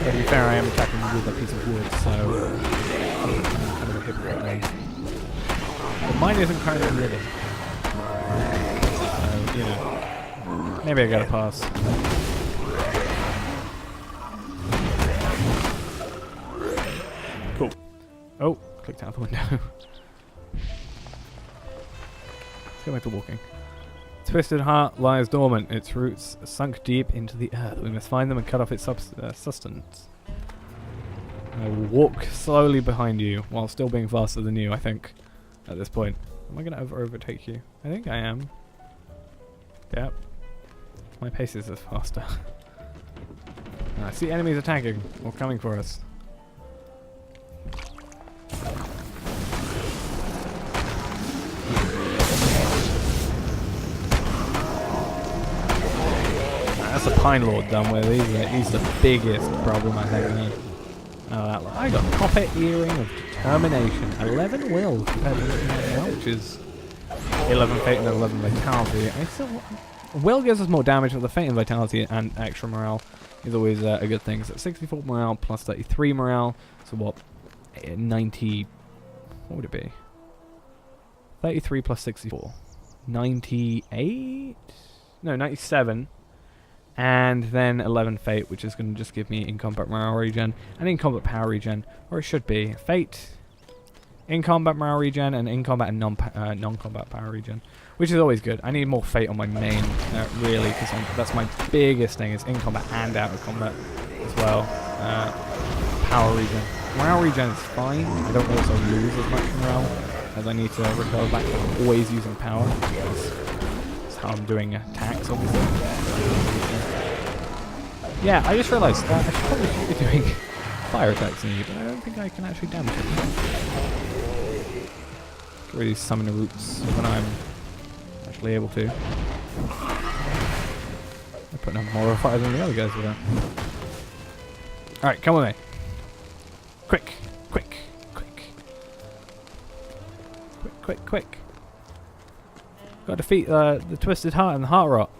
Yeah, to be fair, I am attacking with a piece of wood, so I'm kind of a hypocrite there. But mine isn't currently living. So, you know. Maybe I gotta pass. Cool. Oh, clicked out the window. Let's go back to walking. Twisted Heart lies dormant, its roots sunk deep into the earth. We must find them and cut off its sustenance. I will walk slowly behind you while still being faster than you, I think, at this point. Am I going to overtake you? I think I am. Yep. My pace is faster. I see enemies attacking or coming for us. That's a Pine Lord done with. He's the biggest problem I think. I got Copper Earring of Determination. 11 will compared to what now, which is 11 Fate and 11 Vitality. Will gives us more damage, but the Fate and Vitality and extra morale is always a good thing. So 64 morale plus 33 morale. So what? 90. What would it be? 33 plus 64. 98? No, 97. And then 11 Fate, which is going to just give me in-combat morale regen and in-combat power regen, or it should be Fate, in-combat morale regen, and in-combat and non-combat power regen, which is always good. I need more Fate on my main, really, because that's my biggest thing, is in-combat and out-of-combat as well. Power regen. Morale regen is fine. I don't also lose as much morale as I need to recover back. I'm always using power. That's how I'm doing attacks, obviously. Yeah, I just realised I should probably be doing fire attacks in you, but I don't think I can actually damage it. Get rid of these summoner roots when I'm actually able to. I'm putting up more of a fire than the other guys with that. Alright, come with me. Quick, quick, quick. Quick, quick, quick. Gotta defeat the Twisted Heart and the Heart Rot.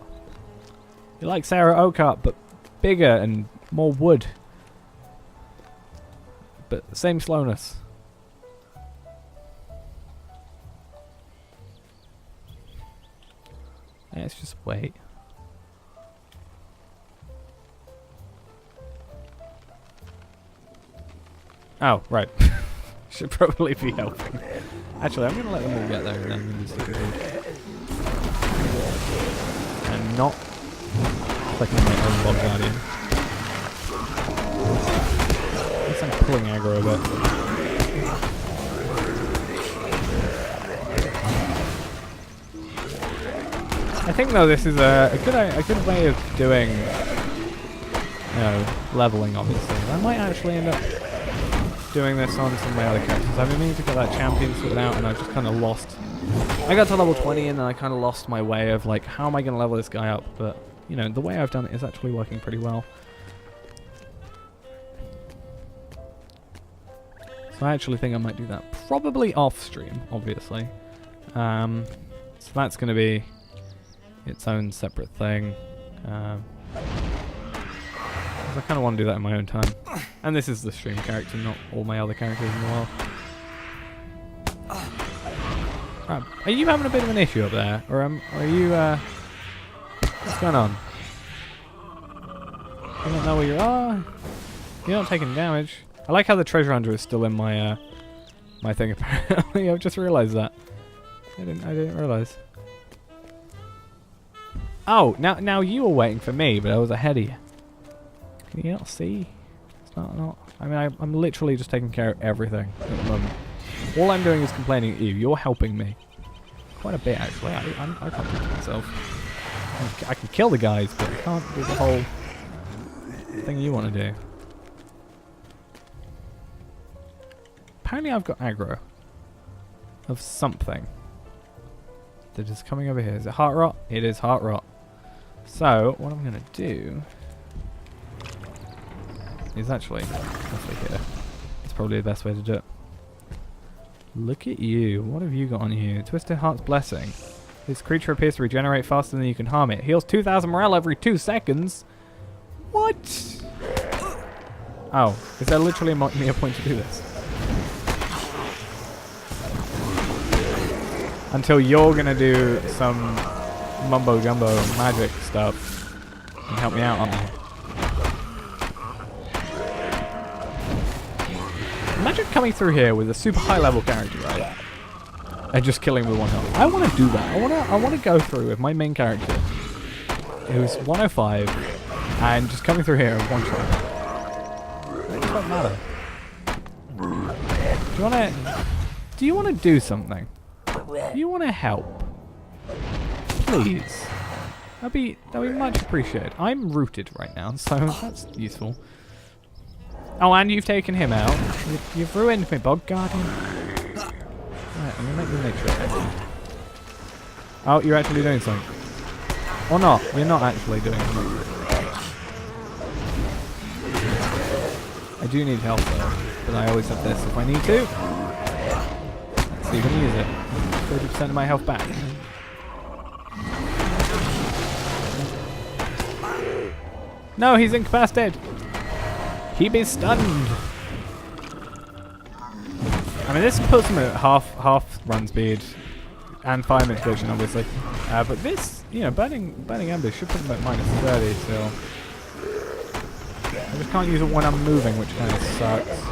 You like Sarah Oakart, but bigger and more wood. But the same slowness. Yeah, let's just wait. Oh, right. Should probably be helping. Actually, I'm going to let them all get there and then we just and not clicking my own Bog Guardian. At least I'm pulling aggro a bit. I think though this is a good way of doing, you know, leveling obviously. I might actually end up doing this on some of my other characters. I've been meaning to get that champion sorted out and I've just kind of lost. I got to level 20 and then I kind of lost my way of like, how am I going to level this guy up? But, you know, the way I've done it is actually working pretty well. So I actually think I might do that. Probably off stream, obviously. So that's going to be its own separate thing. I kind of want to do that in my own time. And this is the stream character, not all my other characters in the world. Are you having a bit of an issue up there? Or are you, what's going on? You don't know where you are? You're not taking damage. I like how the treasure hunter is still in my, my thing apparently. I've just realised that. I didn't realise. Oh, now you were waiting for me, but I was ahead of you. Can you not see? It's not. I mean, I'm literally just taking care of everything at the moment. All I'm doing is complaining at you. You're helping me. Quite a bit, actually. I can't do it myself. I can kill the guys, but I can't do the whole thing you want to do. Apparently I've got aggro of something that is coming over here. Is it Heart Rot? It is Heart Rot. So, what I'm going to do is actually here. It's probably the best way to do it. Look at you. What have you got on you? Twisted Heart's Blessing. This creature appears to regenerate faster than you can harm it. Heals 2,000 morale every 2 seconds. What? Oh, is there literally a point to do this? Until you're going to do some mumbo-jumbo magic stuff and help me out, aren't you? Imagine coming through here with a super high level character, right? And just killing with one health. I want to do that. I want to go through with my main character, who's 105, and just coming through here and one shot. It just won't matter. Do you wanna do something? Do you wanna help? Please. That'd be much appreciated. I'm rooted right now, so that's useful. Oh, and you've taken him out. You've ruined me, Bog Guardian. Right, I'm gonna make you make sure. Oh, you're actually doing something. Or not. You're not actually doing something. I do need help though, but I always have this if I need to. Let's see if I can use it. 30% of my health back. No, he's incapacitated. He be stunned. I mean, this puts him at half run speed and fire mitigation, obviously. But this, you know, burning ember should put him at -30 still. I just can't use it when I'm moving, which kind of sucks.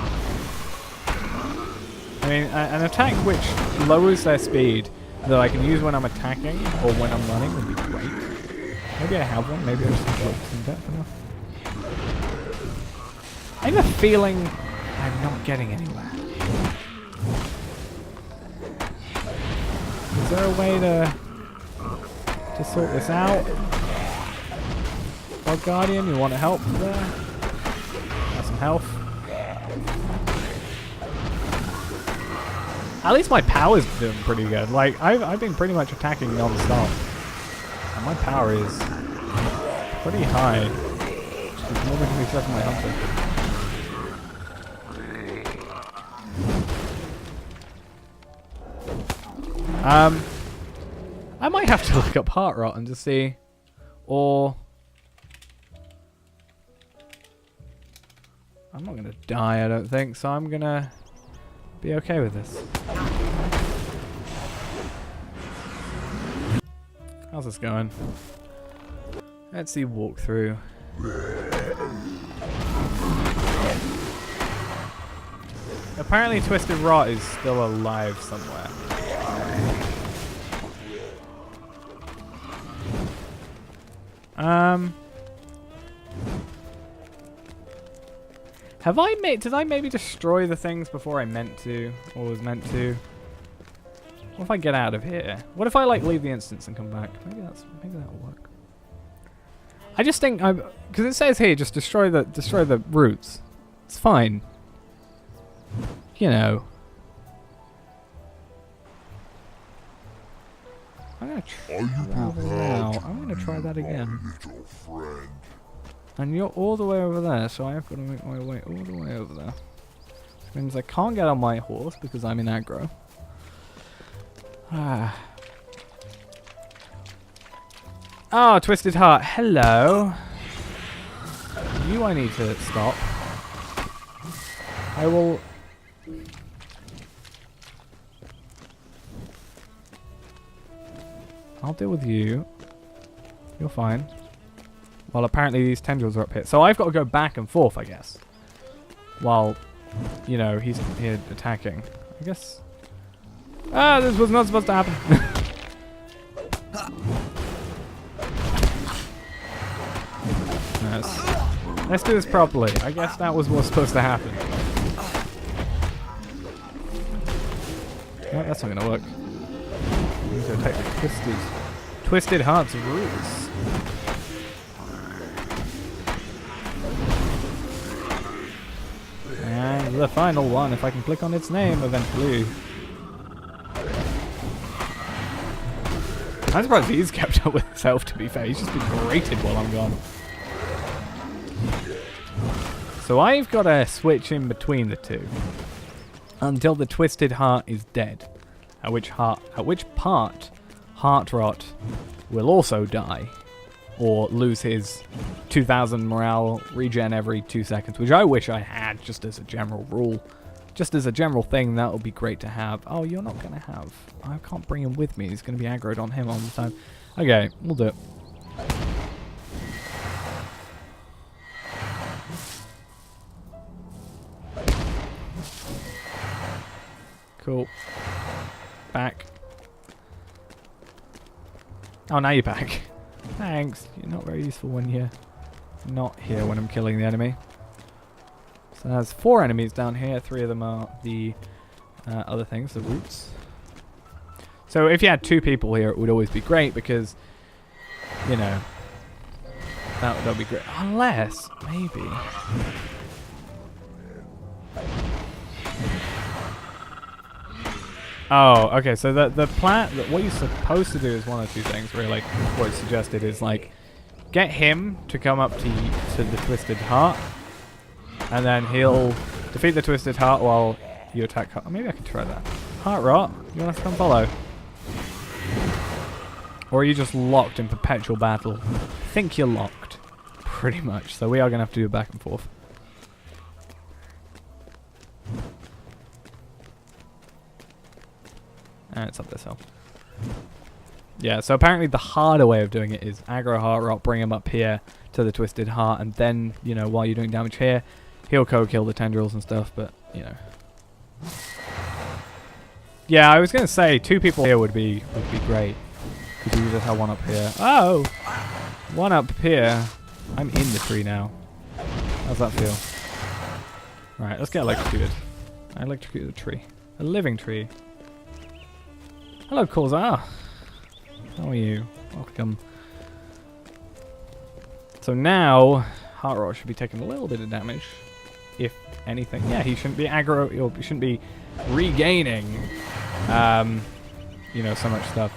I mean, an attack which lowers their speed that I can use when I'm attacking or when I'm running would be great. Maybe I have one. Maybe I just haven't looked in depth enough. I have a feeling I'm not getting anywhere. Is there a way to sort this out? Bog Guardian, you want to help there? Got some health. At least my power's doing pretty good. Like, I've been pretty much attacking non-stop. And my power is pretty high. It's more than me checking my hunter. I might have to look up Heart Rot and just see, or I'm not gonna die, I don't think, so I'm gonna be okay with this. How's this going? Let's see walkthrough. Apparently Twisted Rot is still alive somewhere. Did I maybe destroy the things before I meant to, or was meant to? What if I get out of here? What if I like leave the instance and come back? Maybe that'll work. I just think because it says here just destroy the roots. It's fine. You know. I'm gonna try that now. I'm gonna try that again. And you're all the way over there, so I've got to make my way all the way over there. Which means I can't get on my horse because I'm in aggro. Oh, Twisted Heart. Hello. You I need to stop. I will... I'll deal with you. You're fine. Well, apparently these tendrils are up here. So I've got to go back and forth, I guess. While, you know, he's here attacking. I guess... Ah, this was not supposed to happen. Let's do this properly. I guess that was what's supposed to happen. No, that's not going to work. We need to attack the Twisted Heart's roots. And the final one, if I can click on its name eventually. I'm surprised he's kept up with himself, to be fair. He's just been berated while I'm gone. So I've got to switch in between the two until the Twisted Heart is dead. At which part Heart Rot will also die. Or lose his 2000 morale regen every 2 seconds, which I wish I had just as a general rule. Just as a general thing, that would be great to have. Oh, you're not going to have. I can't bring him with me. He's going to be aggroed on him all the time. Okay, we'll do it. Cool. Back. Oh, now you're back. Thanks. You're not very useful when you're not here when I'm killing the enemy. So there's 4 enemies down here. 3 of them are the other things, the roots. So if you had 2 people here, it would always be great because, you know, that would be great. Unless, maybe. Oh, okay. So the plan, what you're supposed to do is one of 2 things. Really, what it's suggested is like get him to come up to the Twisted Heart, and then he'll defeat the Twisted Heart while you attack. Maybe I can try that. Heart Rot, you want us to come follow? Or are you just locked in perpetual battle? I think you're locked, pretty much. So we are gonna have to do it back and forth. And it's up this hill. Yeah, so apparently the harder way of doing it is aggro Heart Rot, bring him up here to the Twisted Heart, and then, you know, while you're doing damage here, he'll kill the tendrils and stuff, but, you know. Yeah, I was going to say 2 people here would be great. Because you just have 1 up here. Oh! 1 up here. I'm in the tree now. How's that feel? Right, let's get electrocuted. I electrocuted a tree. A living tree. Hello, Corzar. How are you? Welcome. So now, Heart Rot should be taking a little bit of damage, if anything. Yeah, he shouldn't be aggro. He shouldn't be regaining, you know, so much stuff.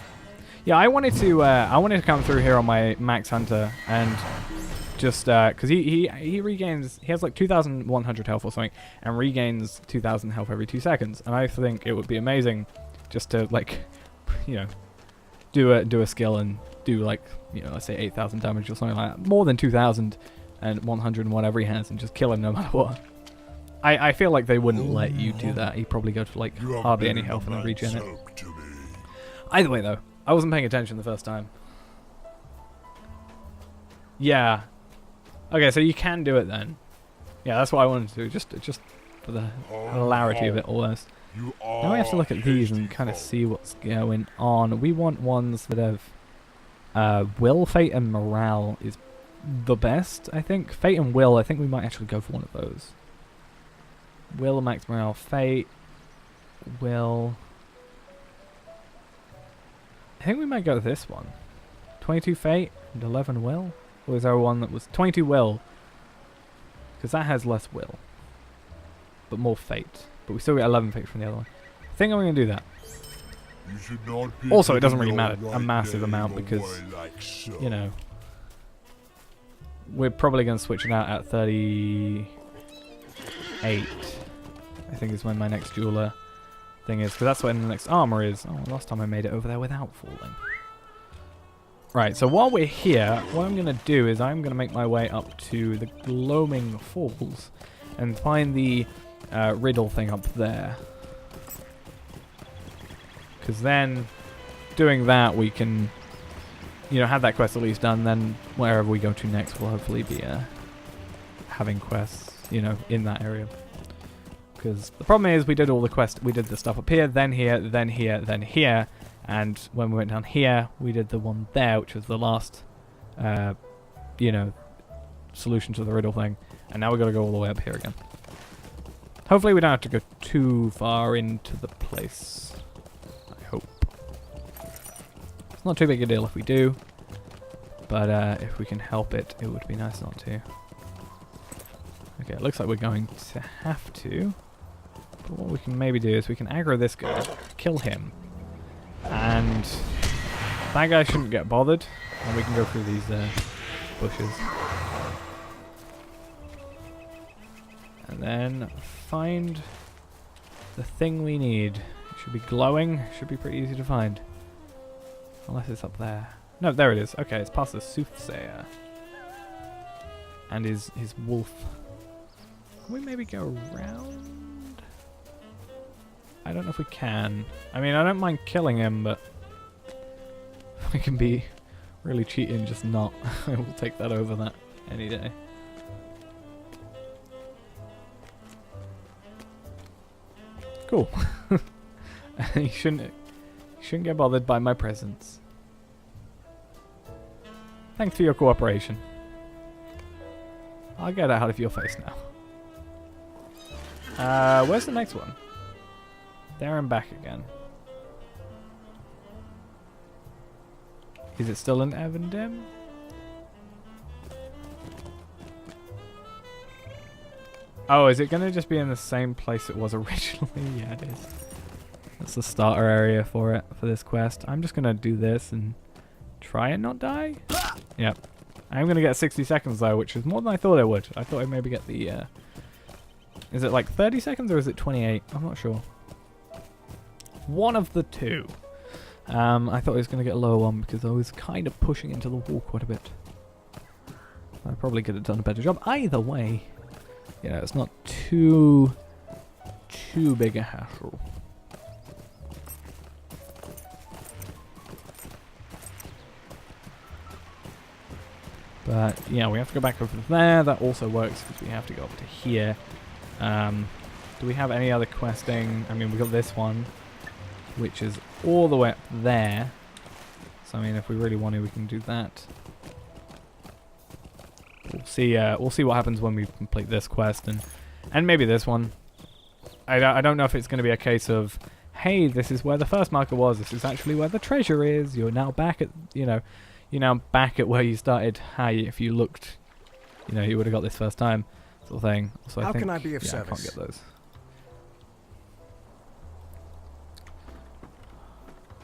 Yeah, I wanted to come through here on my Max Hunter and just because he regains. He has like 2,100 health or something, and regains 2,000 health every 2 seconds. And I think it would be amazing just to like, you know, do a skill and do like, you know, let's say 8,000 damage or something like that, more than 2,000 and 100 and whatever he has, and just kill him no matter what. I feel like they wouldn't let you do that. He'd probably go to like hardly any health and then regen it. Either way though, I wasn't paying attention the first time. Yeah. Okay, so you can do it then. Yeah, that's what I wanted to do, just for the hilarity of it almost. Now we have to look at these and kind of see what's going on. We want ones that have Will, Fate, and Morale is the best, I think. Fate and Will, I think we might actually go for one of those. Will, Max Morale, Fate, Will. I think we might go with this one. 22 Fate and 11 Will? Or is there one that was 22 Will? Because that has less Will. But more Fate. But we still get 11 Fate from the other one. I think I'm going to do that. Also, it doesn't really matter a massive amount because, you know, we're probably going to switch it out at 38. I think is when my next jeweler thing is, because that's when the next armor is. Oh, last time I made it over there without falling. Right, so while we're here, what I'm going to do is I'm going to make my way up to the Gloaming Falls and find the riddle thing up there. Because then, doing that, we can, you know, have that quest at least done. Then wherever we go to next, we'll hopefully be having quests, you know, in that area. Because the problem is, we did all the quests, we did the stuff up here, then here, then here, then here, and when we went down here, we did the one there, which was the last, you know, solution to the riddle thing. And now we've got to go all the way up here again. Hopefully we don't have to go too far into the place. I hope. It's not too big a deal if we do. But if we can help it, it would be nice not to. Okay, it looks like we're going to have to. But what we can maybe do is we can aggro this guy, kill him. And that guy shouldn't get bothered. And we can go through these bushes. And then find the thing we need. It should be glowing. Should be pretty easy to find. Unless it's up there. No, there it is. Okay, it's past the Soothsayer. And his wolf. Can we maybe go around? I don't know if we can. I mean, I don't mind killing him, but we can be really cheating, just not. I will take that over that any day. Cool. You shouldn't get bothered by my presence. Thanks for your cooperation. I'll get out of your face now. Where's the next one? There and back again. Is it still in Evendim? Oh, is it going to just be in the same place it was originally? Yeah, it is. That's the starter area for it, for this quest. I'm just going to do this and try and not die. Yep. I'm going to get 60 seconds though, which is more than I thought I would. I thought I'd maybe get the... is it like 30 seconds or is it 28? I'm not sure. One of the two. I thought I was going to get a lower one because I was kind of pushing into the wall quite a bit. I probably could have done a better job. Either way, you know, it's not too big a hassle. But yeah, we have to go back over there. That also works because we have to go up to here. Do we have any other questing? I mean, we got this one, which is all the way up there. So I mean, if we really want to, we can do that. We'll see. We'll see what happens when we complete this quest and maybe this one. I don't know if it's going to be a case of, hey, this is where the first marker was. This is actually where the treasure is. You're now back at, you know, you're now back at where you started. Hey, if you looked, you know, you would have got this first time, sort of thing. So How I think, can I be of yeah, service? I can't get those.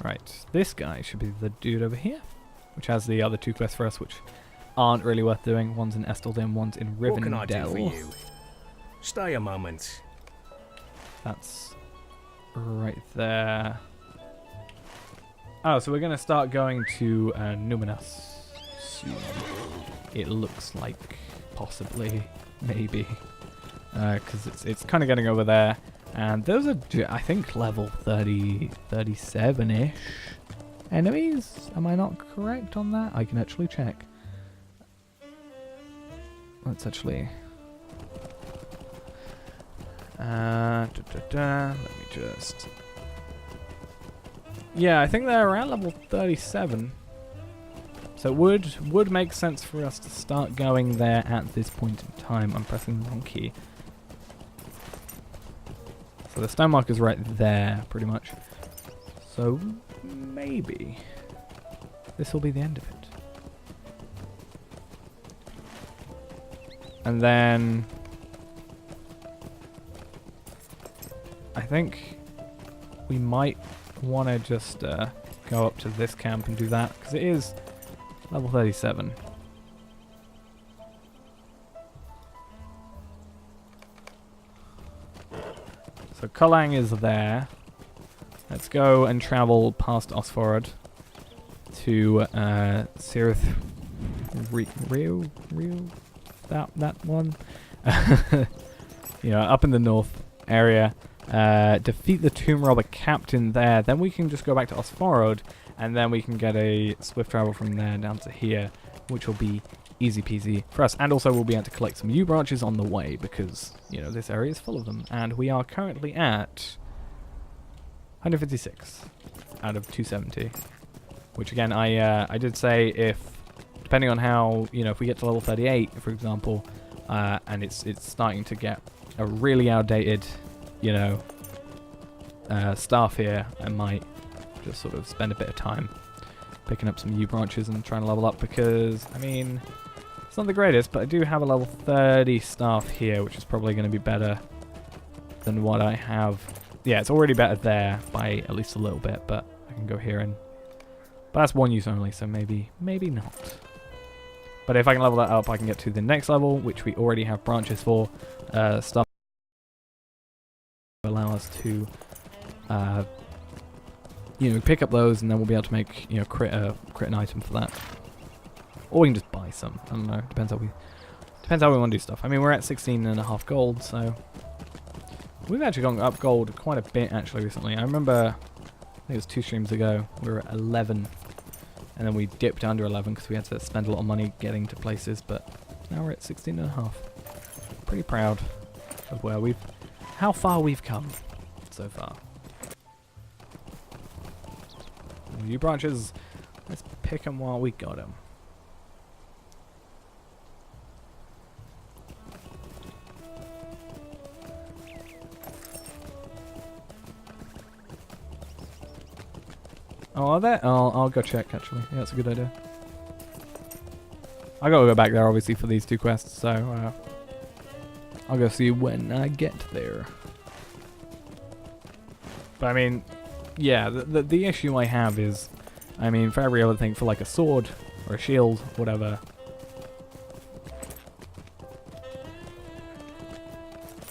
Right, this guy should be the dude over here, which has the other two quests for us, which aren't really worth doing. One's in Esteldin, one's in Rivendell. What can I do for you? Stay a moment. That's right there. Oh, so we're going to start going to Numenus soon. It looks like, possibly, maybe, because it's kind of getting over there. And those are, I think, level 30, 37-ish enemies. Am I not correct on that? I can actually check. Let's actually... let me just... Yeah, I think they're around level 37. So it would make sense for us to start going there at this point in time. I'm pressing the wrong key. So the stone mark is right there, pretty much. So maybe this will be the end of it. And then I think we might want to just go up to this camp and do that, because it is level 37. So Kolang is there. Let's go and travel past Osforod to Cirith Rio? That one? You know, up in the north area. Defeat the Tomb Robber Captain there. Then we can just go back to Osforod, and then we can get a swift travel from there down to here, which will be easy peasy for us. And also we'll be able to collect some yew branches on the way, because, you know, this area is full of them. And we are currently at 156 out of 270. Which again, I did say, if, depending on how, you know, if we get to level 38, for example, and it's starting to get a really outdated, you know, staff here, I might just sort of spend a bit of time picking up some yew branches and trying to level up, because, I mean, it's not the greatest, but I do have a level 30 staff here, which is probably going to be better than what I have. Yeah, it's already better there by at least a little bit, but I can go here and... But that's one use only, so maybe not. But if I can level that up, I can get to the next level, which we already have branches for. Stuff allow us to, you know, pick up those, and then we'll be able to make, you know, crit an item for that. Or we can just buy some. I don't know. Depends how we want to do stuff. I mean, we're at 16.5 gold, so we've actually gone up gold quite a bit actually recently. I remember, I think it was 2 streams ago, we were at 11, and then we dipped under 11 because we had to spend a lot of money getting to places. But now we're at 16.5. Pretty proud of how far we've come so far. Yew branches, let's pick them while we got them. Oh, are there? I'll go check, actually. Yeah, that's a good idea. I gotta go back there, obviously, for these 2 quests, so I'll go see when I get there. But, I mean, yeah, the issue I have is, I mean, for every other thing, for like a sword or a shield, whatever.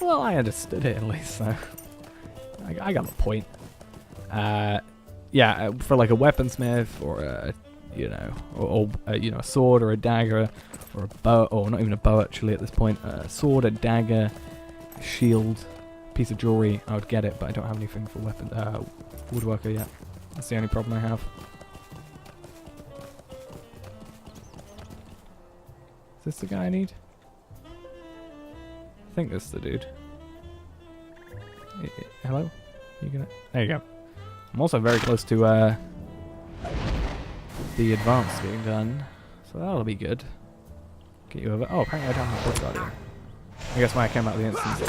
Well, I understood it at least, so I got the point. Yeah, for like a weaponsmith or a, you know, or you know, a sword or a dagger or a bow, or not even a bow actually at this point. A sword, a dagger, a shield, piece of jewelry. I would get it, but I don't have anything for weapon woodworker yet. That's the only problem I have. Is this the guy I need? I think this is the dude. Hello? You gonna? There you go. I'm also very close to the advance being done, so that'll be good. Get you over. Oh, apparently I don't have Blood Guardian. I guess when I came out of the instance, I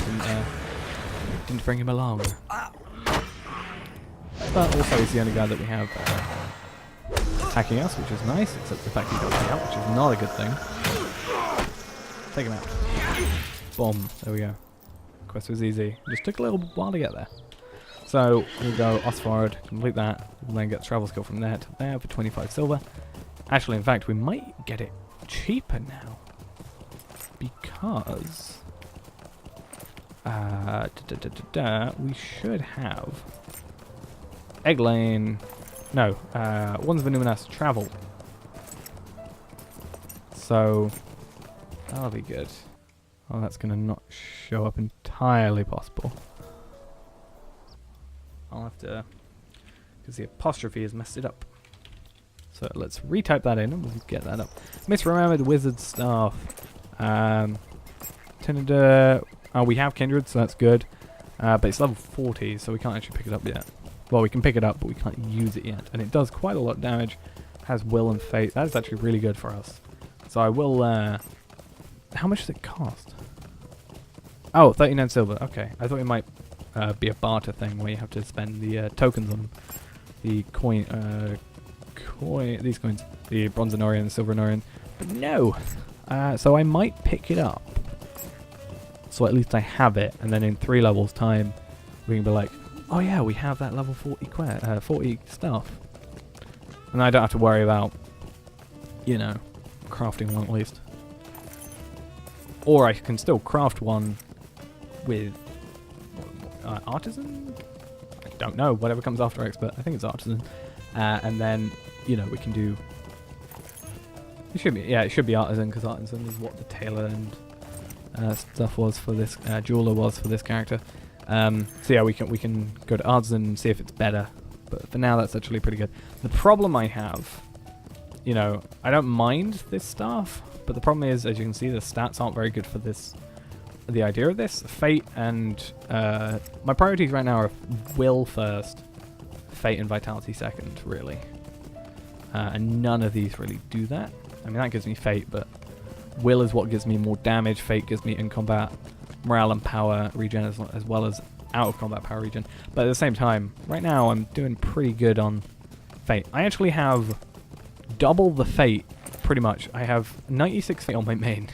didn't bring him along. But also, he's the only guy that we have attacking us, which is nice, except the fact he got me out, which is not a good thing. Take him out. Boom. There we go. Quest was easy. Just took a little while to get there. So we'll go Osford, complete that, we'll then get the travel skill from there to there for 25 silver. Actually, in fact, we might get it cheaper now. Because we should have Egglane. No, Wands of Numinas travel. So that'll be good. Oh, that's gonna not show up entirely possible. I'll have to, because the apostrophe has messed it up. So let's retype that in and we'll get that up. Misremembered Wizard Staff. Tender. Oh, we have Kindred, so that's good. But it's level 40, so we can't actually pick it up yet. Well, we can pick it up, but we can't use it yet. And it does quite a lot of damage. Has Will and Fate. That is actually really good for us. So I will. How much does it cost? Oh, 39 silver. Okay, I thought it might be a barter thing where you have to spend the tokens on the these coins, the bronze Anorian and the silver Anorian. But no! So I might pick it up. So at least I have it, and then in 3 levels time, we can be like, oh yeah, we have that level 40 stuff. And I don't have to worry about, you know, crafting one at least. Or I can still craft one with artisan? I don't know, whatever comes after expert. I think it's artisan. And then, you know, we can do... It should be, yeah, it should be artisan, because artisan is what the tailor and stuff was for this, jeweler was for this character. So yeah, we can go to artisan and see if it's better. But for now, that's actually pretty good. The problem I have, you know, I don't mind this staff, but the problem is, as you can see, the stats aren't very good for this. The idea of this, Fate and my priorities right now are Will first, Fate and Vitality second, really. And none of these really do that. I mean, that gives me Fate, but Will is what gives me more damage. Fate gives me in combat morale and power regen as well as out of combat power regen. But at the same time, right now I'm doing pretty good on Fate. I actually have double the Fate, pretty much. I have 96 Fate on my main,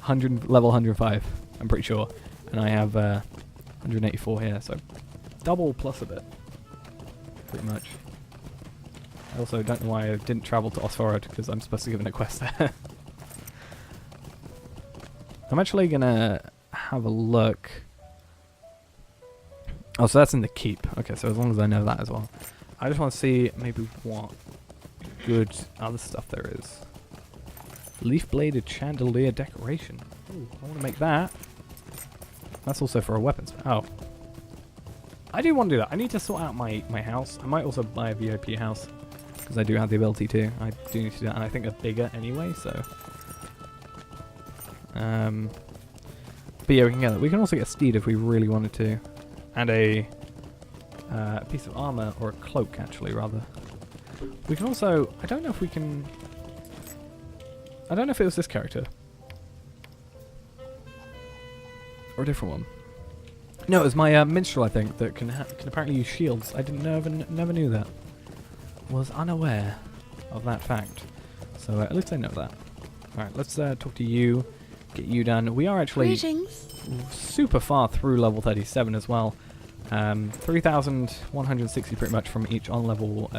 level 105, I'm pretty sure, and I have 184 here, so double plus a bit, pretty much. I also don't know why I didn't travel to Osforod, because I'm supposed to give it a quest there. I'm actually gonna have a look. Oh, so that's in the keep. Okay, so as long as I know that as well. I just want to see maybe what good other stuff there is. Leaf-bladed chandelier decoration. Ooh, I want to make that. That's also for a weapons. Oh. I do want to do that. I need to sort out my house. I might also buy a VIP house, because I do have the ability to. I do need to do that, and I think they're bigger anyway, so... But yeah, we can get that. We can also get a steed if we really wanted to. And a piece of armor, or a cloak, actually, rather. We can also... I don't know if we can... I don't know if it was this character. Or a different one. No, it was my minstrel, I think, that can apparently use shields. I didn't know, never knew that. was unaware of that fact. So at least I know that. Alright, let's talk to you, get you done. We are actually Greetings. super far through level 37 as well. 3,160 pretty much from each on-level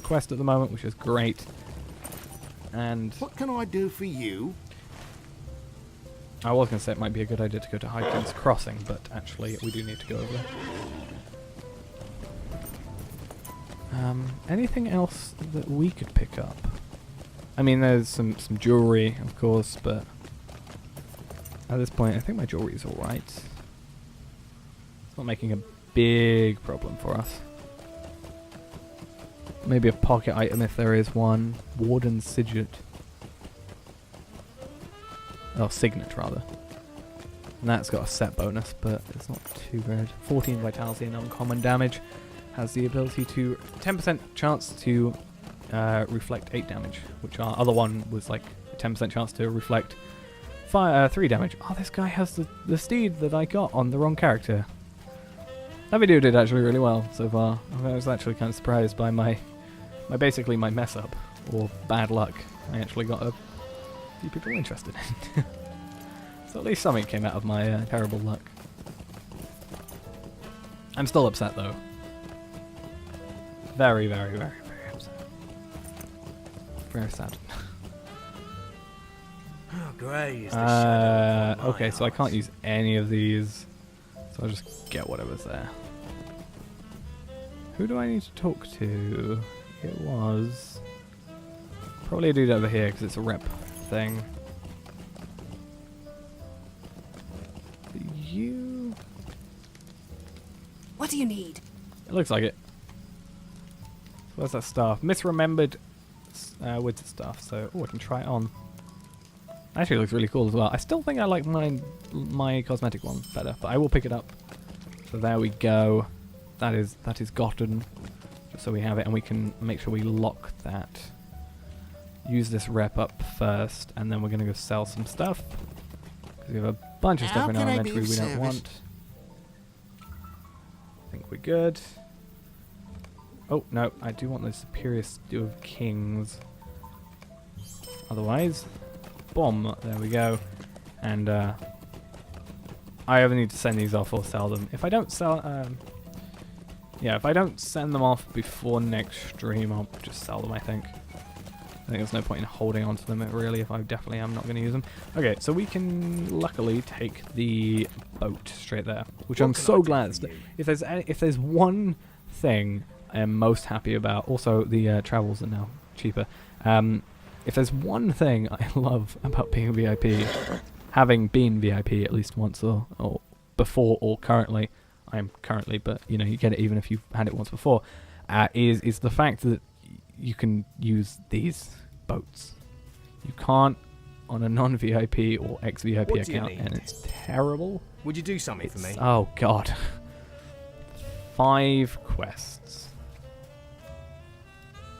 quest at the moment, which is great. And What can I do for you? I was going to say it might be a good idea to go to High King's Crossing, but actually we do need to go over there. Anything else that we could pick up? I mean, there's some jewelry, of course, but at this point, I think my jewelry is alright. It's not making a big problem for us. Maybe a pocket item if there is one. Warden's Signet. Oh, Signet, rather. And that's got a set bonus, but it's not too good. 14 vitality and uncommon damage. Has the ability to 10% chance to reflect 8 damage, which our other one was like a 10% chance to reflect 3 damage. Oh, this guy has the steed that I got on the wrong character. That video did actually really well so far. I was actually kind of surprised by basically my mess up, or bad luck. I actually got a few people interested in. So at least something came out of my terrible luck. I'm still upset though. Very, very, very, very upset. Very sad. Oh, grey is the shadow of my Okay, so I heart. can't use any of these. So I'll just get whatever's there. Who do I need to talk to? It was probably a dude over here because it's a rep thing. You? What do you need? It looks like it. Where's that staff? Misremembered wizard staff. So, I can try it on. Actually, it looks really cool as well. I still think I like my cosmetic one better, but I will pick it up. So there we go. That is gotten. Just so we have it, and we can make sure we lock that. Use this rep up first, and then we're gonna go sell some stuff because we have a bunch of stuff How in our can I be inventory of we don't service? want. I think we're good. Oh no, I do want the superior stew of kings. Otherwise, boom. There we go. And I either need to send these off or sell them. If I don't sell, yeah, if I don't send them off before next stream, I'll just sell them. I think there's no point in holding on to them really. If I definitely am not going to use them. Okay, so we can luckily take the boat straight there, which What I'm can I so do glad. for you? If there's one thing I am most happy about, also the travels are now cheaper. If there's one thing I love about being a VIP, having been VIP at least once or before or currently, I am currently, but you know you get it even if you've had it once before, is the fact that you can use these boats. You can't on a non-VIP or ex-VIP What do you account, and need? it's terrible. Would you do something for me? Oh god. 5 quests.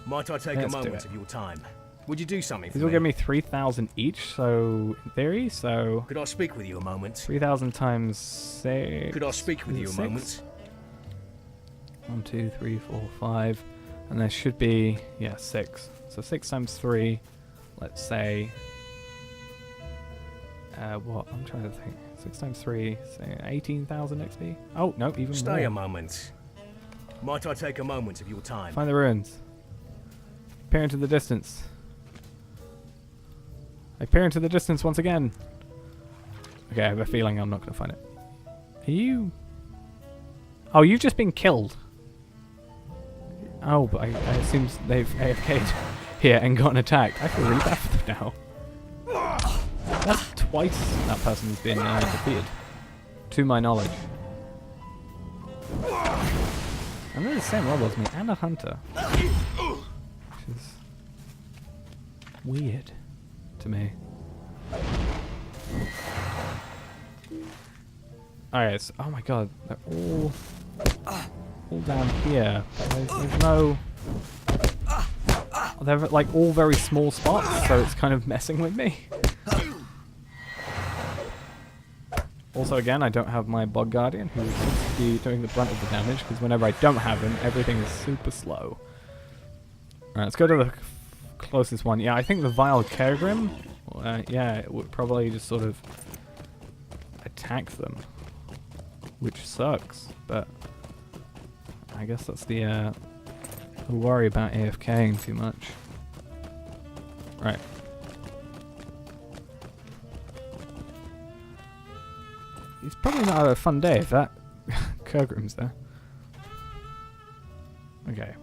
Might I take Let's a do moment it. of your time? Would you do something for These will give me 3,000 each, so in theory, so Could I speak with you a moment? 3,000 times 6. Could I speak with you a 6? moment? 1, 2, 3, 4, 5. And there should be, yeah, 6. So 6 times 3, let's say, what? I'm trying to think. 6 times 3, say 18,000 XP? Oh, no, even Stay a more. moment. Might I take a moment of your time? Find the ruins. Appear into the distance. Appear into the distance once again. Okay, I have a feeling I'm not going to find it. Are you... Oh, you've just been killed. Oh, but I assume they've AFK'd here and gotten attacked. I feel really bad for them now. That's twice that person's been defeated. To my knowledge. And they're the same level as me, and a hunter. Which is weird to me. Alright, so, oh my god, they're all down here. There's no... They're like all very small spots, so it's kind of messing with me. Also, again, I don't have my Bog Guardian, who seems to be doing the brunt of the damage, because whenever I don't have him, everything is super slow. Alright, let's go to the closest one. Yeah, I think the Vile Kergrim, yeah, it would probably just sort of attack them, which sucks, but I guess that's the worry about AFKing too much. Right. It's probably not a fun day if that Kergrim's there. Okay.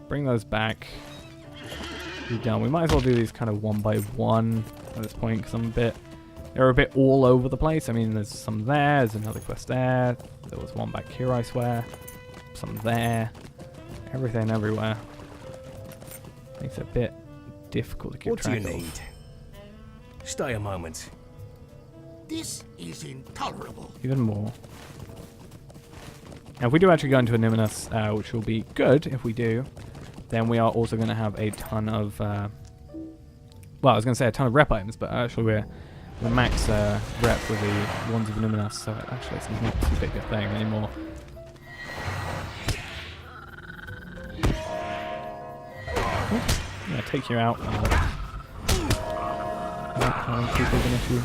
Bring those back. Be done. We might as well do these kind of one by one at this point because they're a bit all over the place. I mean, there's some there, there's another quest there. There was one back here, I swear. Some there. Everything everywhere. Makes it a bit difficult to keep What do you track need? of. Stay a moment. This is intolerable. Even more. Now, if we do actually go into Anonymous, which will be good if we do, then we are also going to have a ton of, well, I was going to say a ton of rep items, but actually we're max rep with the ones of Anonymous, so actually it's not too big a thing anymore. Oops. Yeah, take you out. Not too big an issue.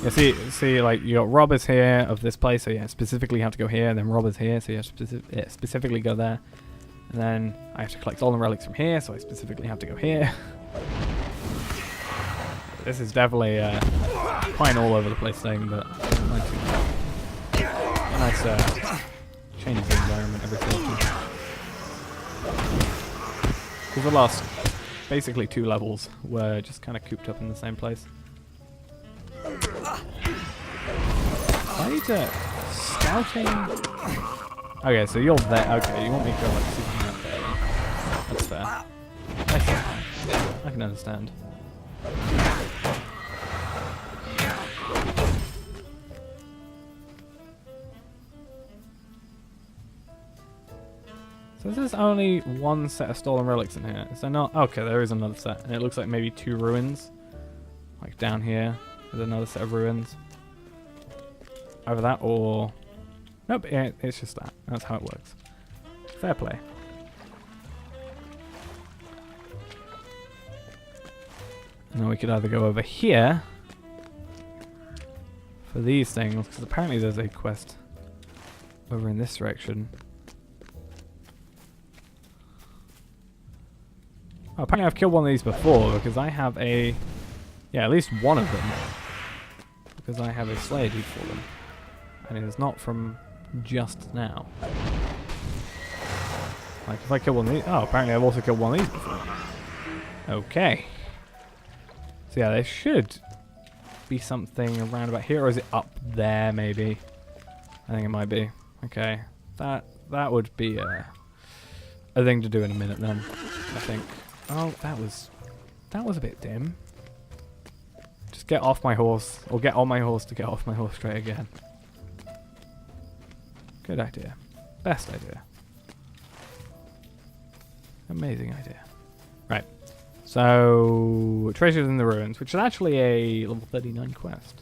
Yeah, see, like, you got robbers here of this place, so yeah, specifically you have to go here, and then robbers here, so you have to specifically go there. And then I have to collect all the relics from here, so I specifically have to go here. This is definitely quite an all over the place thing, but nice change of the environment every so often. Because the last basically 2 levels were just kind of cooped up in the same place. I need to scouting. Okay, so you're there. Okay, you want me to go like super up there? That's fair. I can understand. So this is only one set of stolen relics in here. Is there not? Okay, there is another set, and it looks like maybe 2 ruins. Like down here, there's another set of ruins. Either that or... Nope, yeah, it's just that. That's how it works. Fair play. And then we could either go over here for these things, because apparently there's a quest over in this direction. Oh, apparently I've killed one of these before, because I have a... Yeah, at least one of them. Because I have a Slayer deed for them. And it is not from just now. Like, if I kill one of these... Oh, apparently I've also killed one of these before. Okay. So yeah, there should be something around about here, or is it up there, maybe? I think it might be. Okay. That would be a thing to do in a minute, then. I think. Oh, that was a bit dim. Just get off my horse, or get on my horse to get off my horse straight again. Good idea. Best idea. Amazing idea. Right. So, Treasures in the Ruins, which is actually a level 39 quest.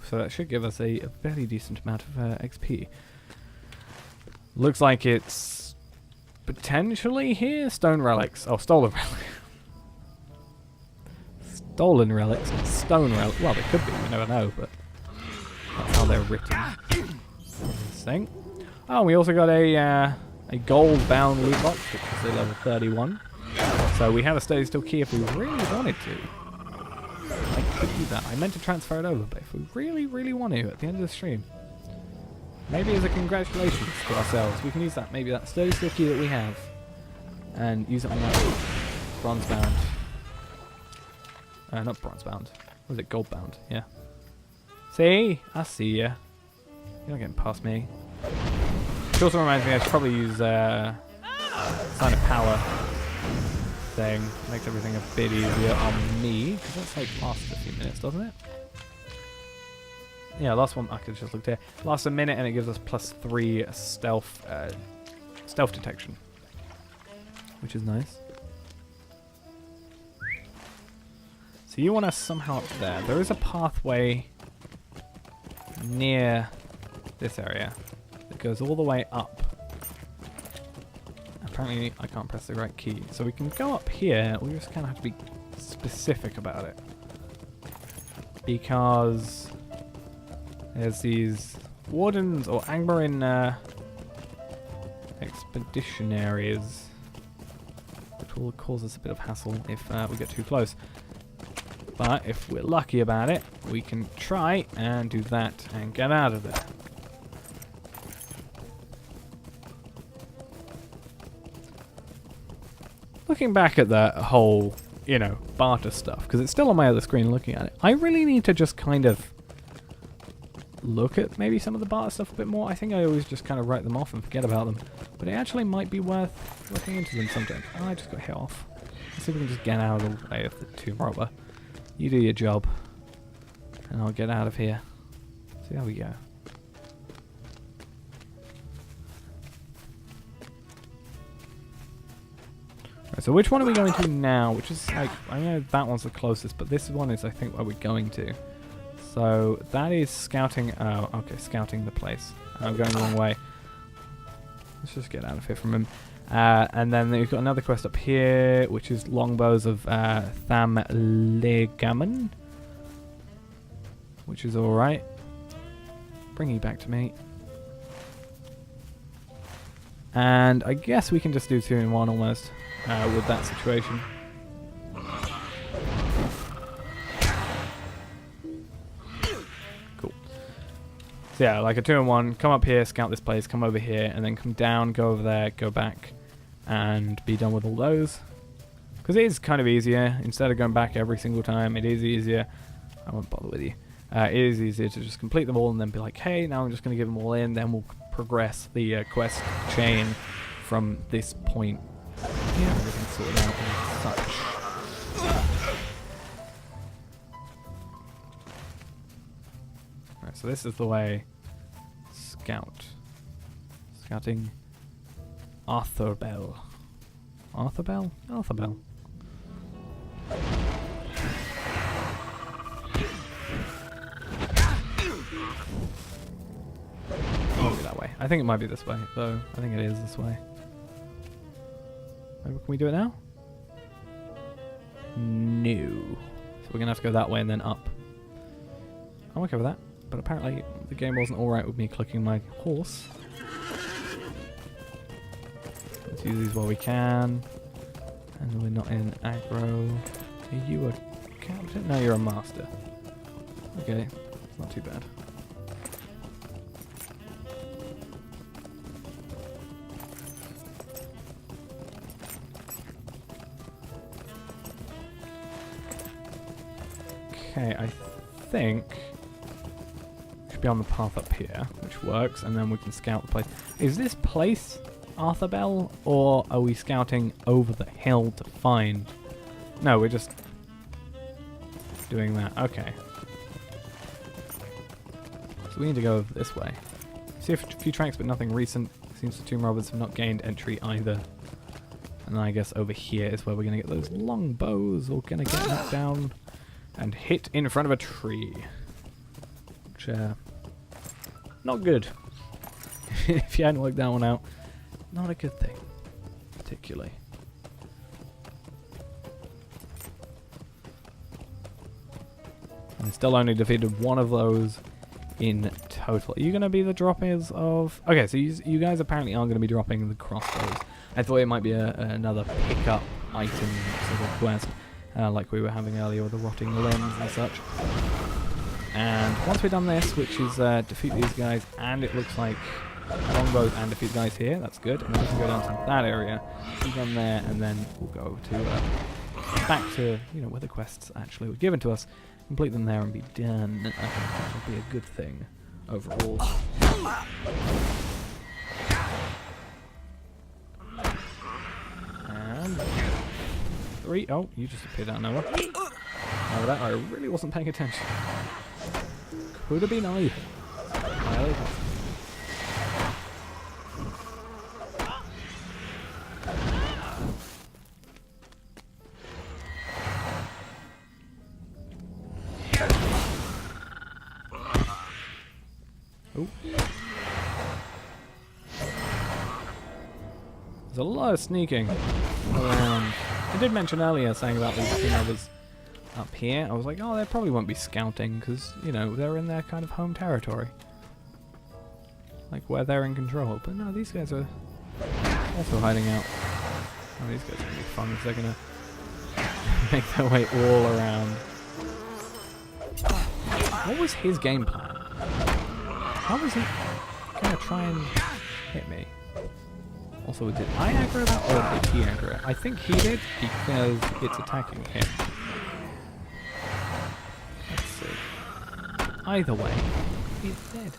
So that should give us a very decent amount of XP. Looks like it's potentially here. Stone relics. Oh, stolen relics. Stolen relics and stone relics. Well, they could be. You never know, but that's how they're written. This thing. Oh, we also got a gold-bound loot box, which is a level 31. So we have a study still key if we really wanted to. I could do that. I meant to transfer it over, but if we really, really want to at the end of the stream, maybe as a congratulations to ourselves, we can use that. Maybe that study still key that we have, and use it on that bronze-bound. Not bronze-bound. What is it? Gold-bound. Yeah. See? I see ya. You're not getting past me. Which also reminds me I should probably use Sign of Power thing. Makes everything a bit easier on me, because that's like lasts a few minutes, doesn't it? Yeah, last one I could just look here. Lasts a minute and it gives us +3 stealth detection, which is nice. So you want us somehow up there. There is a pathway near this area that goes all the way up. apparently I can't press the right key. So we can go up here, we just kind of have to be specific about it. Because there's these wardens or Angmarin expeditionaries, which will cause us a bit of hassle if we get too close. But if we're lucky about it, we can try and do that and get out of there. Looking back at that whole, you know, barter stuff, because it's still on my other screen looking at it, I really need to just kind of look at maybe some of the barter stuff a bit more. I think I always just kind of write them off and forget about them. But it actually might be worth looking into them sometime. Oh, I just got hit off. Let's see if we can just get out of the way of the tomb robber. You do your job, and I'll get out of here. See how we go. Right, so which one are we going to now? Which is like, I know that one's the closest, but this one is, I think, where we're going to. So that is scouting. Oh, okay, scouting the place. I'm going the wrong way. Let's just get out of here from him. And then we've got another quest up here, which is Longbows of Thamlegaman, which is alright. Bring you back to me. And I guess we can just do 2 in 1 almost with that situation. Cool. So yeah, like a 2 in 1, come up here, scout this place, come over here, and then come down, go over there, go back, and be done with all those. Because it is kind of easier, instead of going back every single time, it is easier. I won't bother with you. It is easier to just complete them all and then be like, hey, now I'm just going to give them all in, then we'll progress the quest chain from this point. Yeah, everything's sorted out and such. Right, so this is the way. Scouting Arthurbell. Arthurbell? Arthurbell. Maybe that way. I think it might be this way, though. I think it is this way. Maybe, can we do it now? No. So we're gonna have to go that way and then up. I'm okay with that, but apparently the game wasn't alright with me clicking my horse. Let's use these while we can. And we're not in aggro. Are you a captain? No, you're a master. Okay, not too bad. Okay, I think we should be on the path up here, which works, and then we can scout the place. Is this place Arthurbell, or are we scouting over the hill to find? No, we're just doing that. Okay. So we need to go this way. See a few tracks, but nothing recent. Seems the tomb robbers have not gained entry either. And then I guess over here is where we're going to get those long bows, or going to get knocked down and hit in front of a tree. Which, not good. If you hadn't worked that one out, not a good thing, particularly. I still only defeated one of those in total. Are you going to be the droppers of... Okay, so you guys apparently aren't going to be dropping the crossbows. I thought it might be another pickup item sort of quest. Like we were having earlier with the rotting limbs and such. And once we've done this, which is defeat these guys, and it looks like longbows and defeat guys here, that's good. And then we can go down to that area, keep them there, and then we'll go to back to, you know, where the quests actually were given to us, complete them there and be done. I think that will be a good thing overall. And 3. Oh, you just appeared out of nowhere. Now that I really wasn't paying attention. Could have been I. Highly possible. Oh. There's a lot of sneaking around. I did mention earlier saying about these two others up here. I was like, oh, they probably won't be scouting because, you know, they're in their kind of home territory. Like where they're in control. But no, these guys are also hiding out. Oh, these guys are going to be fun because they're going to make their way all around. What was his game plan? How was he going to try and hit me? Also, did I aggro that or did he aggro it? I think he did because it's attacking him. Let's see. Either way, he's dead.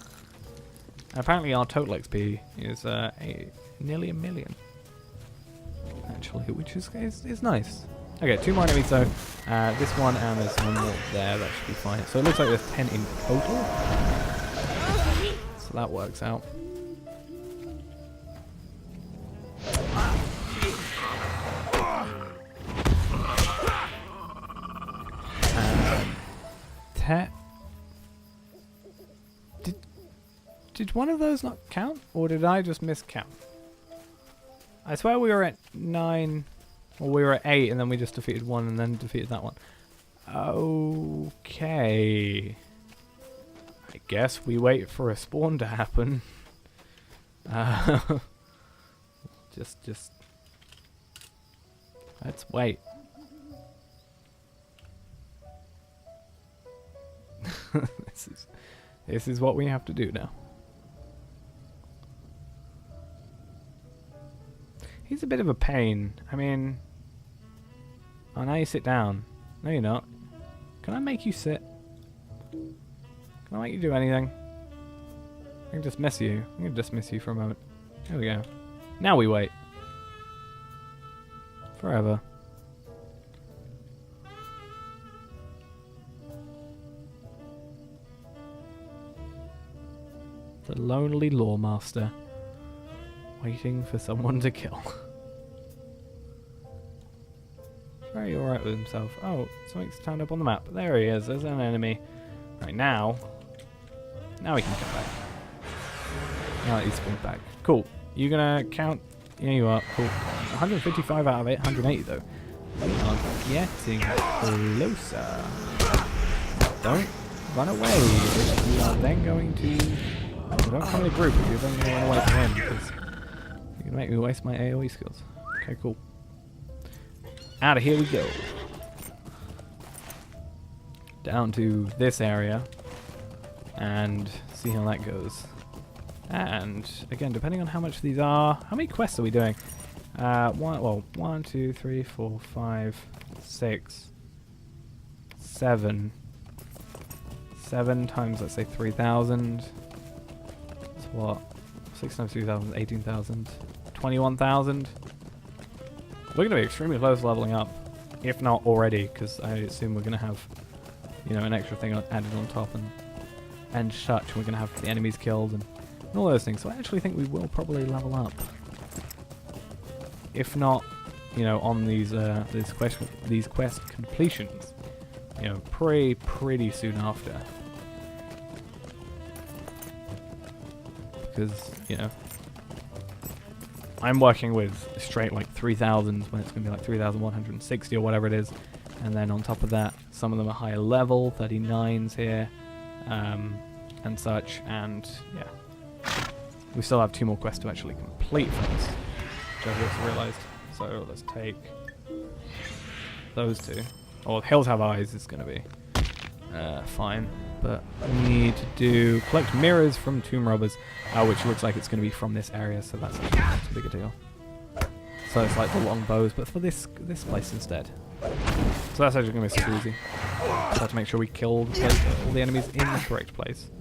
And apparently our total XP is nearly 1 million. Actually, which is nice. Okay, 2 more enemies though. This one and there's one more there, that should be fine. So it looks like there's 10 in total. So that works out. Did one of those not count? Or did I just miscount? I swear we were at 9, or we were at 8 and then we just defeated one and then defeated that one. Okay. I guess we wait for a spawn to happen. Just let's wait. This is what we have to do now. He's a bit of a pain. I mean, oh, now you sit down. No, you're not. Can I make you sit? Can I make you do anything? I can dismiss you. I can dismiss you for a moment. There we go. Now we wait. Forever. The lonely lawmaster, waiting for someone to kill. Very alright with himself. Oh, something's turned up on the map. There he is. There's an enemy. Right now. Now we can come back. Now that he's spawned back. Cool. You gonna count? Yeah, you are. Cool. 155 out of 880 though. We are getting closer. Don't run away. We are then going to... Don't come in a group if you're then going to run away from him because you're going to make me waste my AoE skills. Okay, cool. Out of here we go. Down to this area and see how that goes. And again, depending on how much these are, how many quests are we doing? 1, 2, 3, 4, 5, 6, 7. 7 times, let's say 3,000. That's what? 6 times 2,000, 18,000, 21,000. We're going to be extremely close leveling up, if not already, because I assume we're going to have, you know, an extra thing added on top and such. We're going to have the enemies killed and all those things. So I actually think we will probably level up. If not, you know, on these quest completions, you know, pretty soon after. Because, you know, I'm working with straight like 3,000 when it's going to be like 3,160 or whatever it is. And then on top of that, some of them are higher level, 39s here, and such. And yeah, we still have 2 more quests to actually complete for this, which I've also realised. So let's take those 2. Or Hills Have Eyes is going to be fine. But we need to collect mirrors from Tomb Robbers, which looks like it's going to be from this area, so that's actually not too big a deal. So it's like the long bows, but for this place instead. So that's actually going to be super easy. So have to make sure we kill all the enemies in the correct place.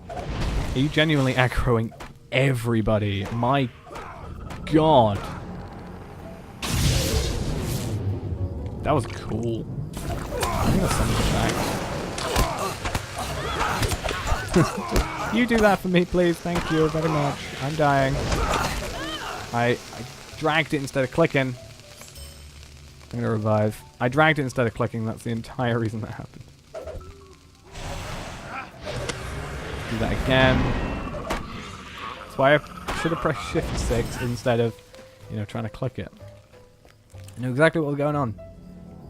Are you genuinely aggroing everybody? My god. That was cool. I think that's something back. You do that for me, please. Thank you very much. I'm dying. I dragged it instead of clicking. I'm gonna revive. I dragged it instead of clicking. That's the entire reason that happened. Do that again. That's why I should have pressed Shift 6 instead of, you know, trying to click it. I knew exactly what was going on.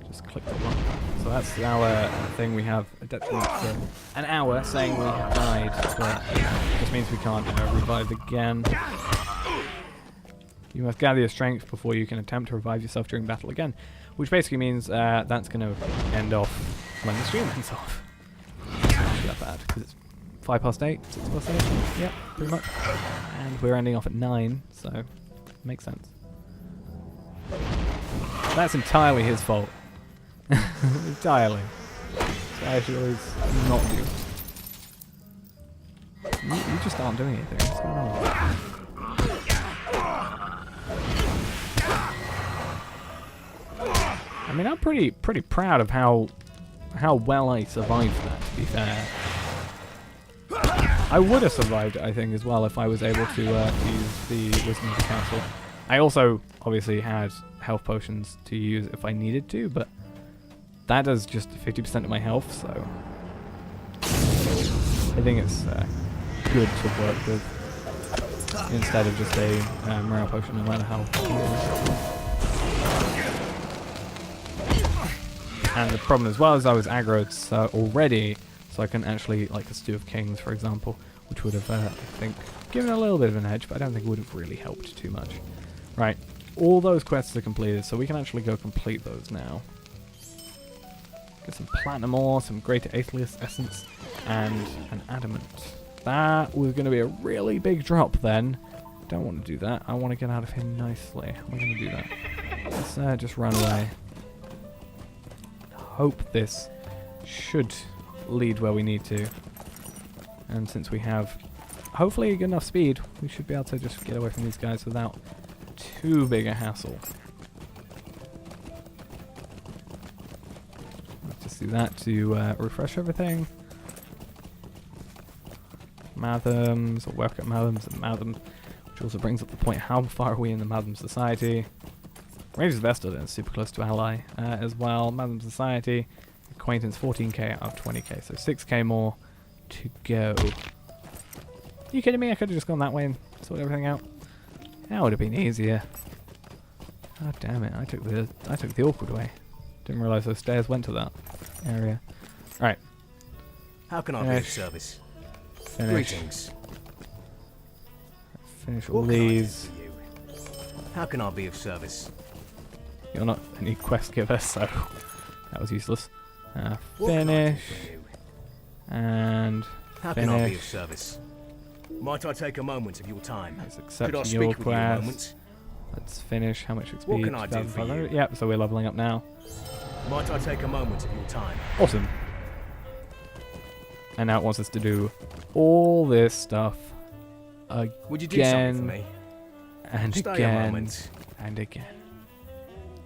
Just clicked it wrong. So that's our thing. We have a detriment for an hour saying we have died, but it just means we can't revive again. You must gather your strength before you can attempt to revive yourself during battle again, which basically means that's going to end off when the stream ends off. It's not actually that bad, because it's 5 past 8, 6 past 8, yeah, pretty much. And we're ending off at 9, so it makes sense. That's entirely his fault. Entirely. So I should always not do. You just aren't doing anything. What's going on? I mean, I'm pretty proud of how well I survived that, to be fair. I would have survived it, I think, as well, if I was able to use the Wisdom of the Council. I also, obviously, had health potions to use if I needed to, but that does just 50% of my health, so I think it's good to work with instead of just a morale potion, no matter how. And the problem as well is I was aggroed already, so I couldn't actually, like the Stew of Kings, for example, which would have, I think, given a little bit of an edge, but I don't think it would have really helped too much. Right, all those quests are completed, so we can actually go complete those now. Get some platinum ore, some greater aetherius essence, and an adamant. That was going to be a really big drop then. Don't want to do that. I want to get out of here nicely. How am I going to do that? Let's just run away. Hope this should lead where we need to. And since we have hopefully good enough speed, we should be able to just get away from these guys without too big a hassle. Let's just do that to refresh everything. Mathams, or work at Mathams and Mathams, which also brings up the point, how far are we in the Matham Society? Rangers vested and super close to ally as well. Matham Society, acquaintance 14k out of 20k, so 6k more to go. Are you kidding me? I could have just gone that way and sorted everything out. That would have been easier. God damn it! I took the awkward way. Didn't realise those stairs went to that area. Right. How can I be of service? Finish. Greetings. Finish all What can I do these. for you? How can I be of service? You're not any quest giver, so that was useless. What can I do Finish. for you? And How can I be of finish. service? Might I take a moment of your time? Let's Could I accept your speak with you a quest. moment? Let's finish. How much XP? What can I do for 2,500? you? Yep, so we're leveling up now. Might I take a moment of your time? Awesome. And now it wants us to do all this stuff Would you do something for again me? and Stay a again moment. and again.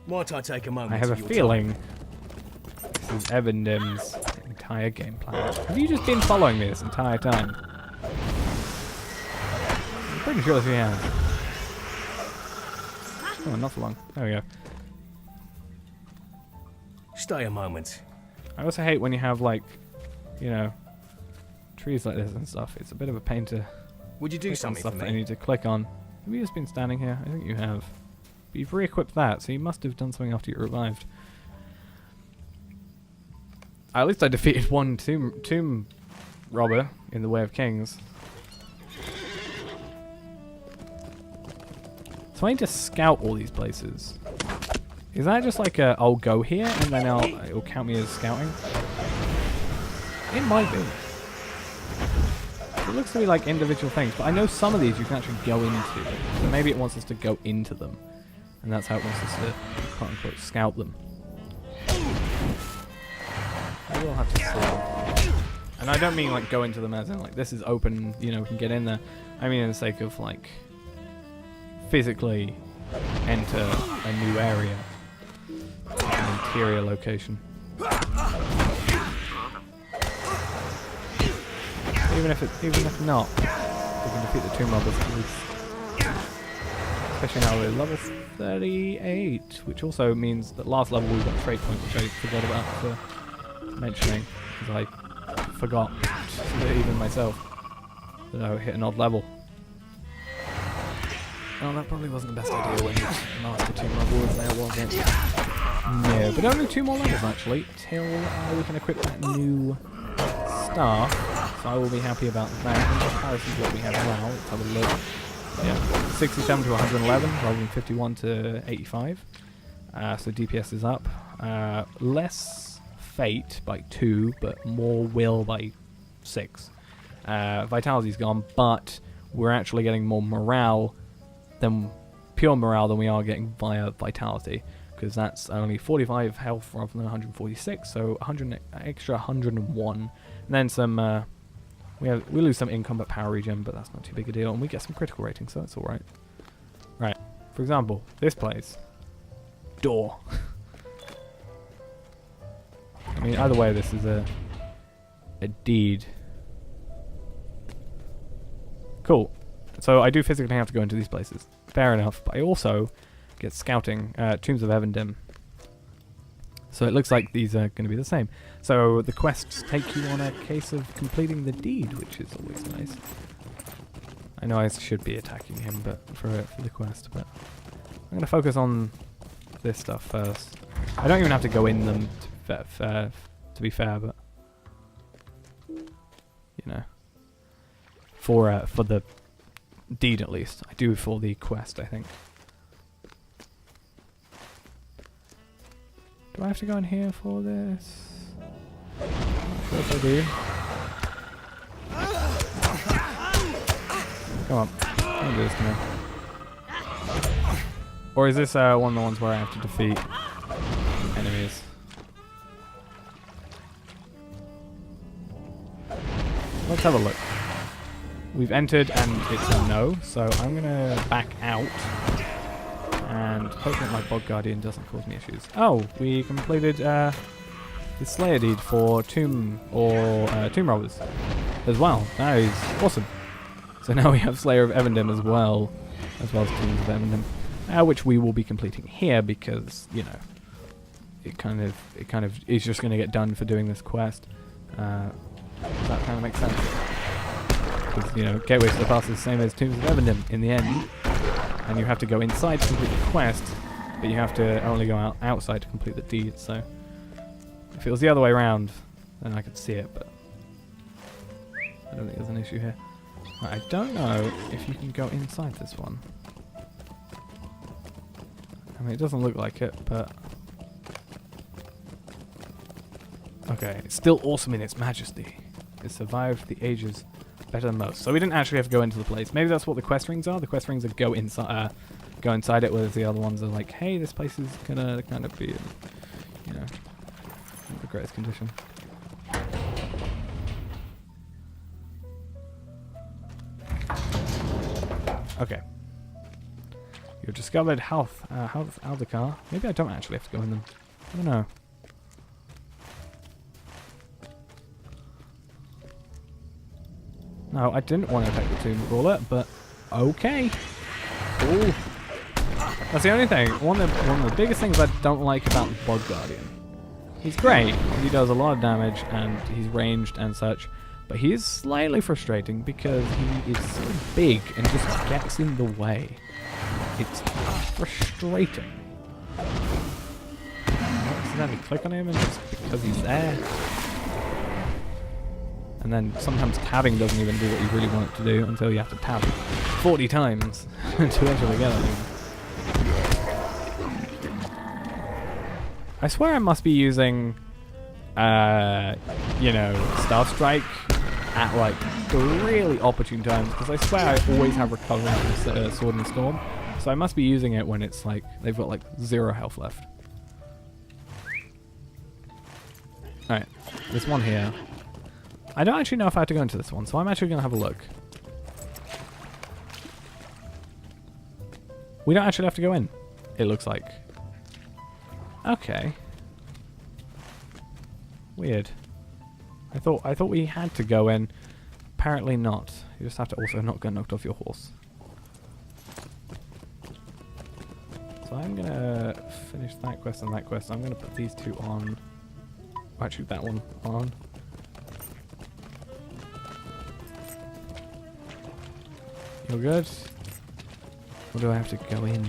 Might I take a moment I have a of your feeling this is Evandim's entire game plan. Have you just been following me this entire time? I'm pretty sure that you have. Oh, not for long. There we go. time? Stay a moment. I also hate when you have, like, you know, trees like this and stuff. It's a bit of a pain to Would you do click on something stuff for that I me? need to click on. Have you just been standing here? I think you have. But you've re-equipped that, so you must have done something after you revived. At least I defeated one tomb robber in the Way of Kings. So I need to scout all these places. Is that just like a, I'll go here and then it'll count me as scouting? It might be. It looks to be like individual things, but I know some of these you can actually go into. So maybe it wants us to go into them. And that's how it wants us to, quote unquote, scout them. I will have to see. And I don't mean like go into them as in like this is open, you know, we can get in there. I mean in the sake of like physically enter a new area. An interior location. Even if not, we can defeat the tomb robbers at least. Especially now we're level 38, which also means that last level we got a trait point, which I forgot about for mentioning, because I forgot, even myself, that I hit an odd level. Oh, that probably wasn't the best idea when you master 2 levels there, was it? No, but only 2 more levels actually, till we can equip that new staff. So I will be happy about that. In comparison to what we have now, let's have a look. Yeah, 67 to 111 rather than 51 to 85. So DPS is up. Less fate by 2, but more will by 6. Vitality's gone, but we're actually getting more morale than pure morale than we are getting via vitality, because that's only 45 health rather than 146, so 100 extra 101, and then some. We lose some in-combat power regen, but that's not too big a deal, and we get some critical rating, so that's all right. Right, for example, this place, door. I mean, either way, this is a deed. Cool. So I do physically have to go into these places. Fair enough. But I also get scouting Tombs of Evendim. So it looks like these are going to be the same. So the quests take you on a case of completing the deed, which is always nice. I know I should be attacking him, but for the quest. But I'm going to focus on this stuff first. I don't even have to go in them to be fair, but you know, for the deed at least. I do for the quest, I think. Do I have to go in here for this? Not sure if I do. Come on. Don't do this to me. Or is this one of the ones where I have to defeat enemies? Let's have a look. We've entered and it's a no, so I'm gonna back out and hope that my Bog Guardian doesn't cause me issues. Oh, we completed the Slayer deed for Tomb Robbers as well. That is awesome. So now we have Slayer of Evendim as well as Tombs of Evendim, which we will be completing here because, you know, it kind of is just going to get done for doing this quest. That kind of makes sense. Because, you know, Gateway to the Past is the same as Tombs of Evendim in the end. And you have to go inside to complete the quest, but you have to only go outside to complete the deed, so if it was the other way around, then I could see it, but I don't think there's an issue here. Right, I don't know if you can go inside this one. I mean, it doesn't look like it, but okay, it's still awesome in its majesty. It survived the ages better than most. So we didn't actually have to go into the place. Maybe that's what the quest rings are. The quest rings are go inside it, whereas the other ones are like, hey, this place is gonna kind of be in, you know, the greatest condition. Okay. You've discovered Health Aldecar. Maybe I don't actually have to go in them. I don't know. No, I didn't want to attack the Tomb Brawler, but okay. Ooh. That's the only thing. One of the biggest things I don't like about the Bog Guardian. He's great. He does a lot of damage and he's ranged and such, but he is slightly frustrating because he is so big and just gets in the way. It's frustrating. I accidentally click on him and just because he's there. And then sometimes tabbing doesn't even do what you really want it to do until you have to tab 40 times to actually get it. I swear I must be using, you know, Staff Strike at like the really opportune times, because I swear I always have recovery from Sword and Storm, so I must be using it when it's like they've got like 0 health left. Alright, this one here. I don't actually know if I have to go into this one, so I'm actually going to have a look. We don't actually have to go in, it looks like. Okay. Weird. I thought we had to go in. Apparently not. You just have to also not get knocked off your horse. So I'm going to finish that quest and that quest. I'm going to put these two on. Actually, that one on. You're good. Or do I have to go in?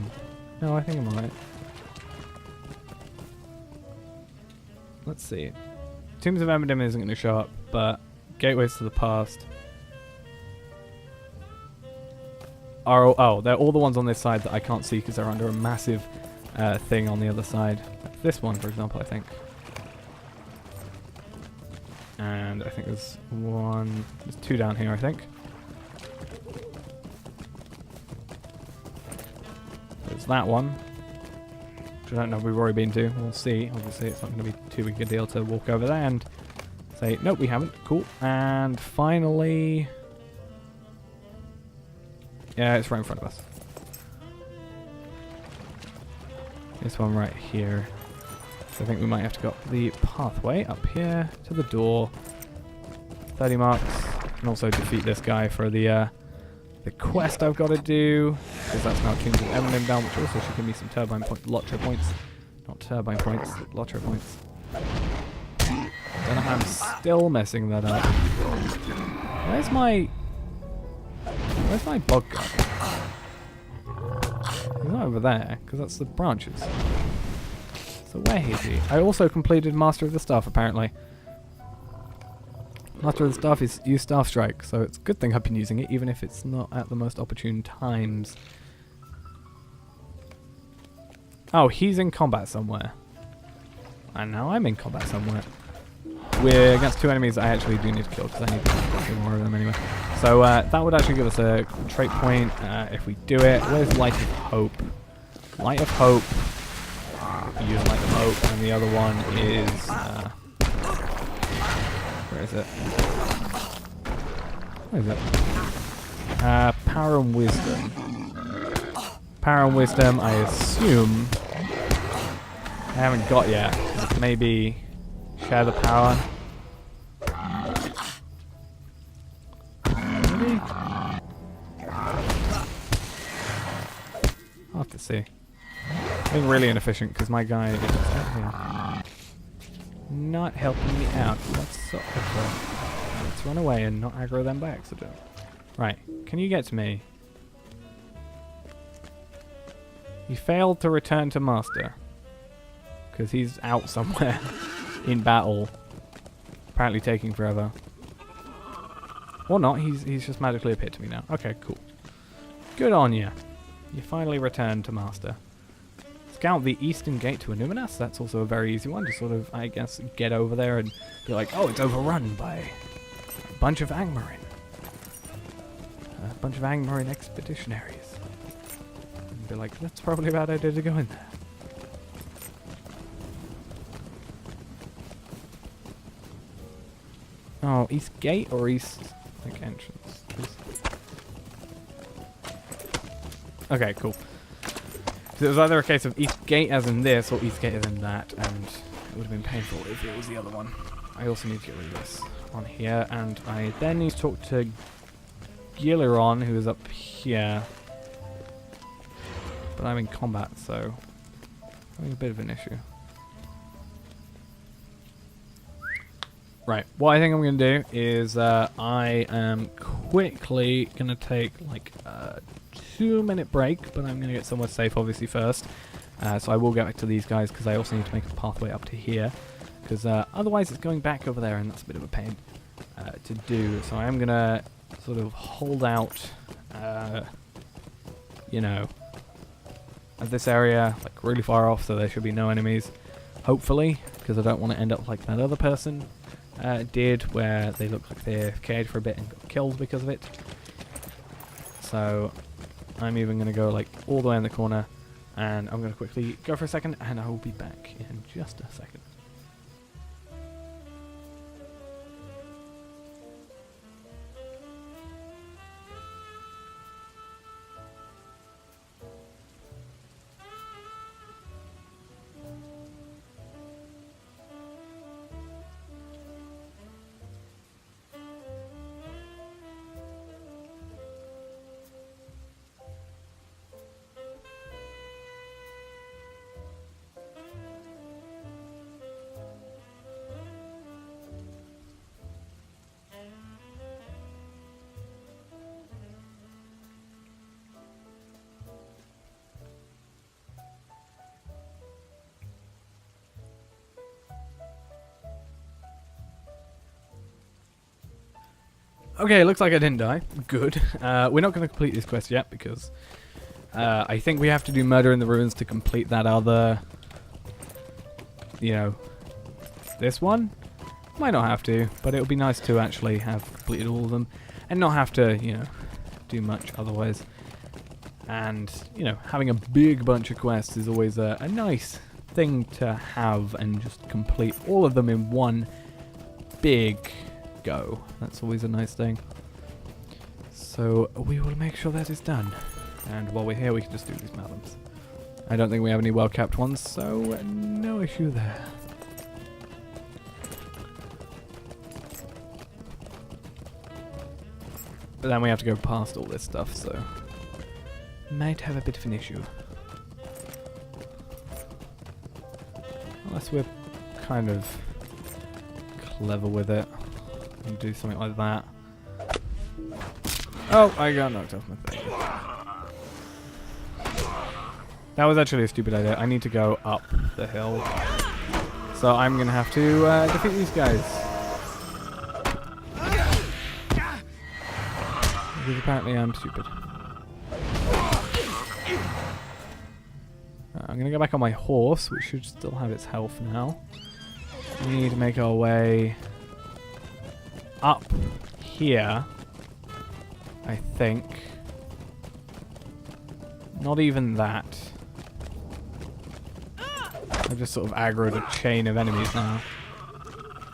No, I think I'm alright. Let's see. Tombs of Emmerdom isn't going to show up, but Gateways to the Past are they're all the ones on this side that I can't see because they're under a massive thing on the other side. Like this one, for example, I think. And I think there's two down here, I think. There's that one, which I don't know if we've already been to. We'll see. Obviously, it's not going to be too big a deal to walk over there and say, nope, we haven't. Cool. And finally, yeah, it's right in front of us. This one right here. So I think we might have to go up the pathway up here to the door. 30 marks. And also defeat this guy for the quest I've got to do. Because that's now Tombs of Emmerdom down, which also should give me some turbine points. Lotro points. Not turbine points, Lotro points. Don't know how I'm still messing that up. Where's my bog guy? He's not over there, because that's the branches. So where is he? I also completed Master of the Staff, apparently. Master of the Staff is use Staff Strike, so it's a good thing I've been using it, even if it's not at the most opportune times. Oh, he's in combat somewhere. And now I'm in combat somewhere. We're against two enemies that I actually do need to kill, because I need to kill more of them anyway. So that would actually give us a trait point if we do it. Where's Light of Hope? Light of Hope. Use Light of Hope, and the other one is... where is it? Where is it? Power and Wisdom. Power and Wisdom, I assume... I haven't got yet. Maybe share the power. Maybe? I'll have to see. Being really inefficient because my guy is just out here. Not helping me out whatsoever. Let's run away and not aggro them by accident. Right, can you get to me? He failed to return to Master. Because he's out somewhere in battle. Apparently taking forever. Or not, he's just magically appeared to me now. Okay, cool. Good on you. You finally returned to Master. Scout the eastern gate to Illuminas. That's also a very easy one. Just sort of, I guess, get over there and be like, oh, it's overrun by a bunch of Angmarin. A bunch of Angmarin expeditionaries. And be like, that's probably a bad idea to go in there. Oh, east gate or east, like, entrance? Okay, cool. So it was either a case of east gate as in this, or east gate as in that, and it would have been painful if it was the other one. I also need to get rid of this on here, and I then need to talk to Gilleron, who is up here. But I'm in combat, so I'm having a bit of an issue. Right, what I think I'm going to do is I am quickly going to take like a 2-minute break, but I'm going to get somewhere safe obviously first. So I will get back to these guys because I also need to make a pathway up to here. Because otherwise it's going back over there and that's a bit of a pain to do. So I am going to sort of hold out, you know, at this area, like really far off, so there should be no enemies. Hopefully, because I don't want to end up like that other person did, where they look like they AFK'd for a bit and got killed because of it. So I'm even going to go like all the way in the corner, and I'm going to quickly go for a second, and I will be back in just a second. Okay, looks like I didn't die. Good. We're not going to complete this quest yet because I think we have to do Murder in the Ruins to complete that other, you know, this one. Might not have to, but it would be nice to actually have completed all of them and not have to, you know, do much otherwise. And, you know, having a big bunch of quests is always a nice thing to have and just complete all of them in one big go. That's always a nice thing. So we will make sure that is done. And while we're here, we can just do these madams. I don't think we have any well-kept ones, so no issue there. But then we have to go past all this stuff, so might have a bit of an issue. Unless we're kind of clever with it and do something like that. Oh, I got knocked off my thing. That was actually a stupid idea. I need to go up the hill. So I'm going to have to defeat these guys. Because apparently I'm stupid. I'm going to go back on my horse, which should still have its health now. We need to make our way up here, I think. Not even that. I've just sort of aggroed a chain of enemies now.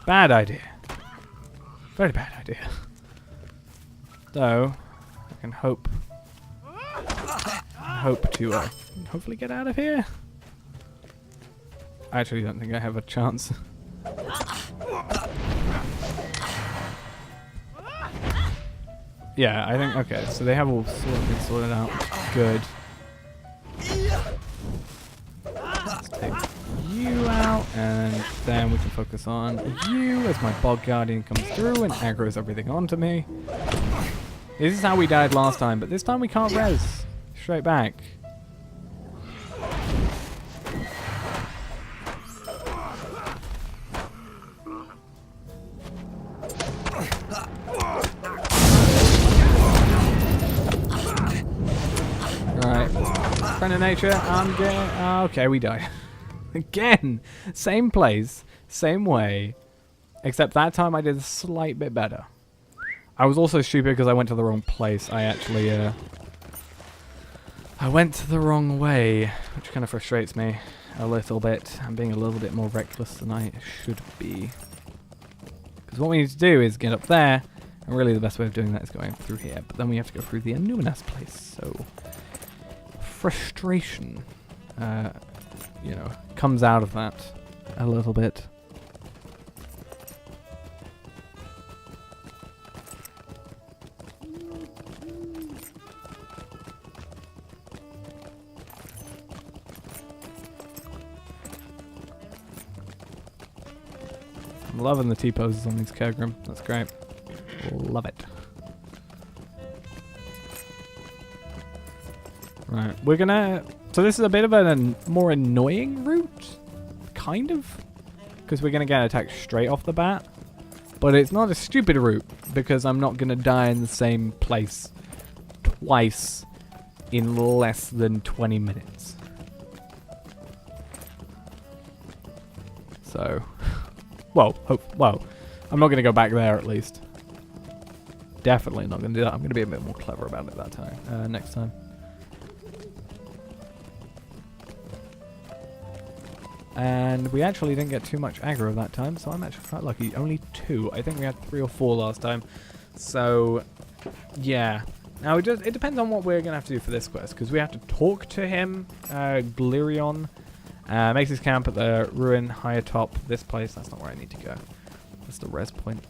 Bad idea. Very bad idea. So, I can hope to hopefully get out of here. I actually don't think I have a chance. Yeah, I think, okay, so they have all sort of been sorted out. Good. Let's take you out, and then we can focus on you as my Bog Guardian comes through and aggroes everything onto me. This is how we died last time, but this time we can't res. Straight back. Right. Friend of nature, I'm getting... okay, we die. Again! Same place, same way. Except that time I did a slight bit better. I was also stupid because I went to the wrong place. I actually, I went the wrong way, which kind of frustrates me a little bit. I'm being a little bit more reckless than I should be. Because what we need to do is get up there, and really the best way of doing that is going through here. But then we have to go through the Numinas place, so... frustration, you know, comes out of that a little bit. I'm loving the T-poses on these Kergrim. That's great. Love it. Right, we're gonna... So this is a bit of a more annoying route, kind of, because we're gonna get attacked straight off the bat. But it's not a stupid route, because I'm not gonna die in the same place twice in less than 20 minutes. So... Well, I'm not going to go back there at least. Definitely not going to do that. I'm going to be a bit more clever about it that time. Next time. And we actually didn't get too much aggro that time, so I'm actually quite lucky. Only 2. I think we had 3 or 4 last time. So, yeah. Now, it depends on what we're going to have to do for this quest, because we have to talk to him, Glirion. Makes his camp at the ruin higher top this place. That's not where I need to go. That's the res point.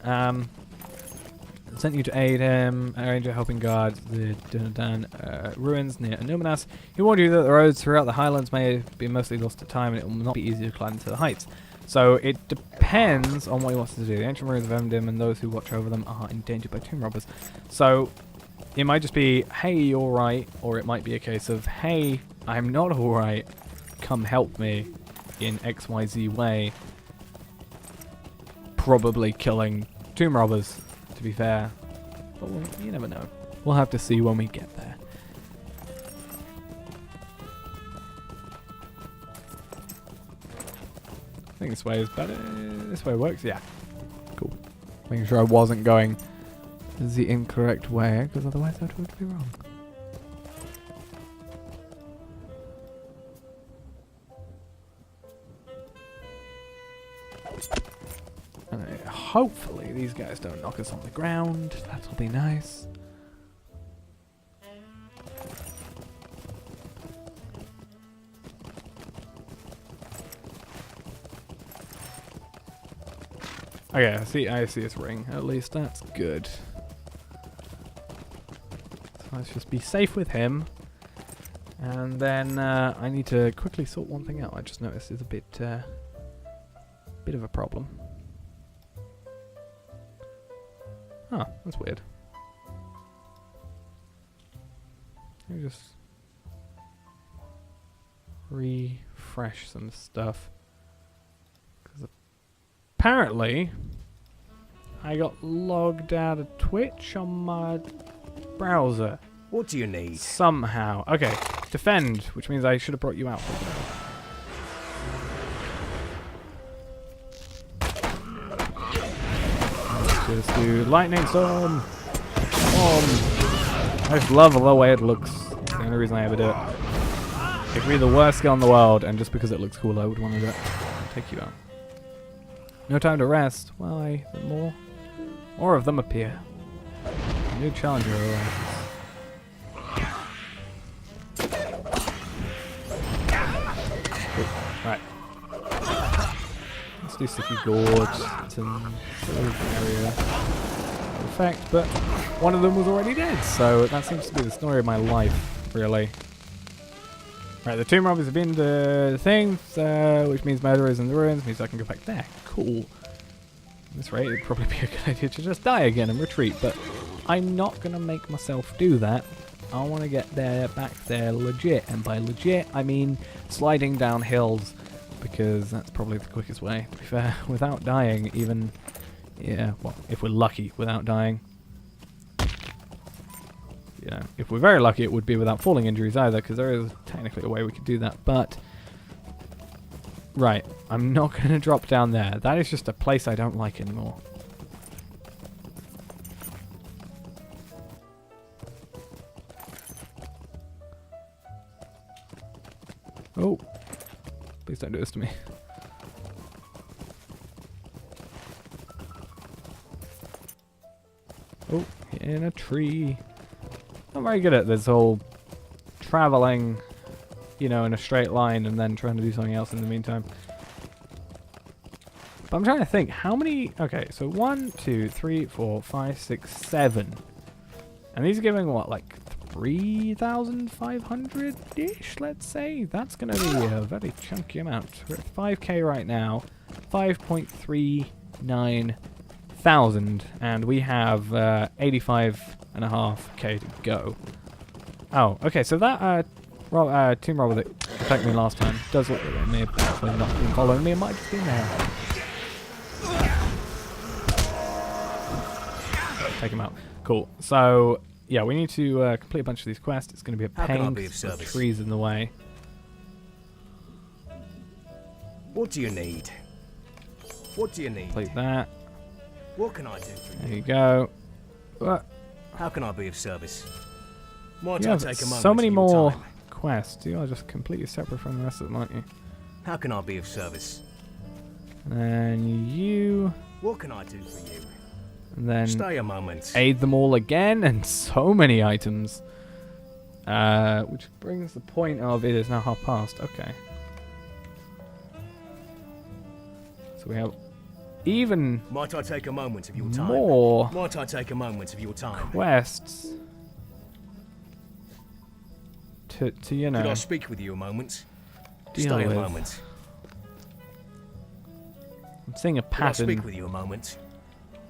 Sent you to aid him. Arrange a helping guard the Dunedain ruins near Numinas. He warned you that the roads throughout the highlands may be mostly lost to time and it will not be easy to climb to the heights. So it depends on what he wants to do. The ancient ruins of Emdim and those who watch over them are endangered by tomb robbers. So it might just be, hey, you're alright, or it might be a case of, hey, I'm not alright. Come help me in XYZ way. Probably killing tomb robbers, to be fair. but you never know. We'll have to see when we get there. I think this way is better. This way works, yeah. Cool. Making sure I wasn't going the incorrect way, because otherwise that would be wrong. Hopefully these guys don't knock us on the ground. That'll be nice. Okay, I see his ring. At least that's good. So let's just be safe with him. And then I need to quickly sort one thing out. I just noticed is a bit of a problem. Huh, that's weird. Let me just refresh some stuff. Because apparently I got logged out of Twitch on my browser. What do you need? Somehow. Okay, defend, which means I should have brought you out. Just do lightning storm. I just love the way it looks. It's the only reason I ever do it. It could be the worst skill in the world, and just because it looks cool, I would want to do it. Take you out. No time to rest. Why? More of them appear. A new challenger arrives. Right. Let's do Sticky Gorge. It's an area effect, but one of them was already dead, so that seems to be the story of my life, really. Right, the tomb robbers have been the thing, which means murder is in the ruins, means I can go back there. Cool. At this rate, it'd probably be a good idea to just die again and retreat, but I'm not going to make myself do that. I want to get there, back there legit, and by legit, I mean sliding down hills, because that's probably the quickest way, to be fair, without dying even, yeah, well, if we're lucky, without dying. You know, if we're very lucky, it would be without falling injuries either, because there is technically a way we could do that, but... Right, I'm not going to drop down there. That is just a place I don't like anymore. Oh. Please don't do this to me. Oh, in a tree. I'm very good at this whole traveling, you know, in a straight line and then trying to do something else in the meantime. But I'm trying to think, how many... Okay, so 1, 2, 3, 4, 5, 6, 7. And these are giving, what, like 3,500-ish, let's say? That's going to be a very chunky amount. We're at 5k right now. 5.39 thousand. And we have 85.5k to go. Oh, okay, so that tomb robber that attacked me last time does look like it may have actually not been following me. It might have just been there. Take him out. Cool. So... yeah, we need to complete a bunch of these quests. It's going to be a pain because the trees in the way. What do you need? What do you need? Complete that. What can I do for There you go. What? How can I be of service? Might You I have take a moment so many of your more time? quests. You are just completely separate from the rest of them, aren't you? How can I be of service? And then you... What can I do for you? and then Stay a moment. aid them all again, and so many items. Which brings the point of it is now past. Okay. So we have even Might I take a moment of your time? more Might I take a moment of your time? quests to you Could I know, speak with you a moment? deal Stay a with. moment. I'm seeing a Could I pattern speak with you a moment?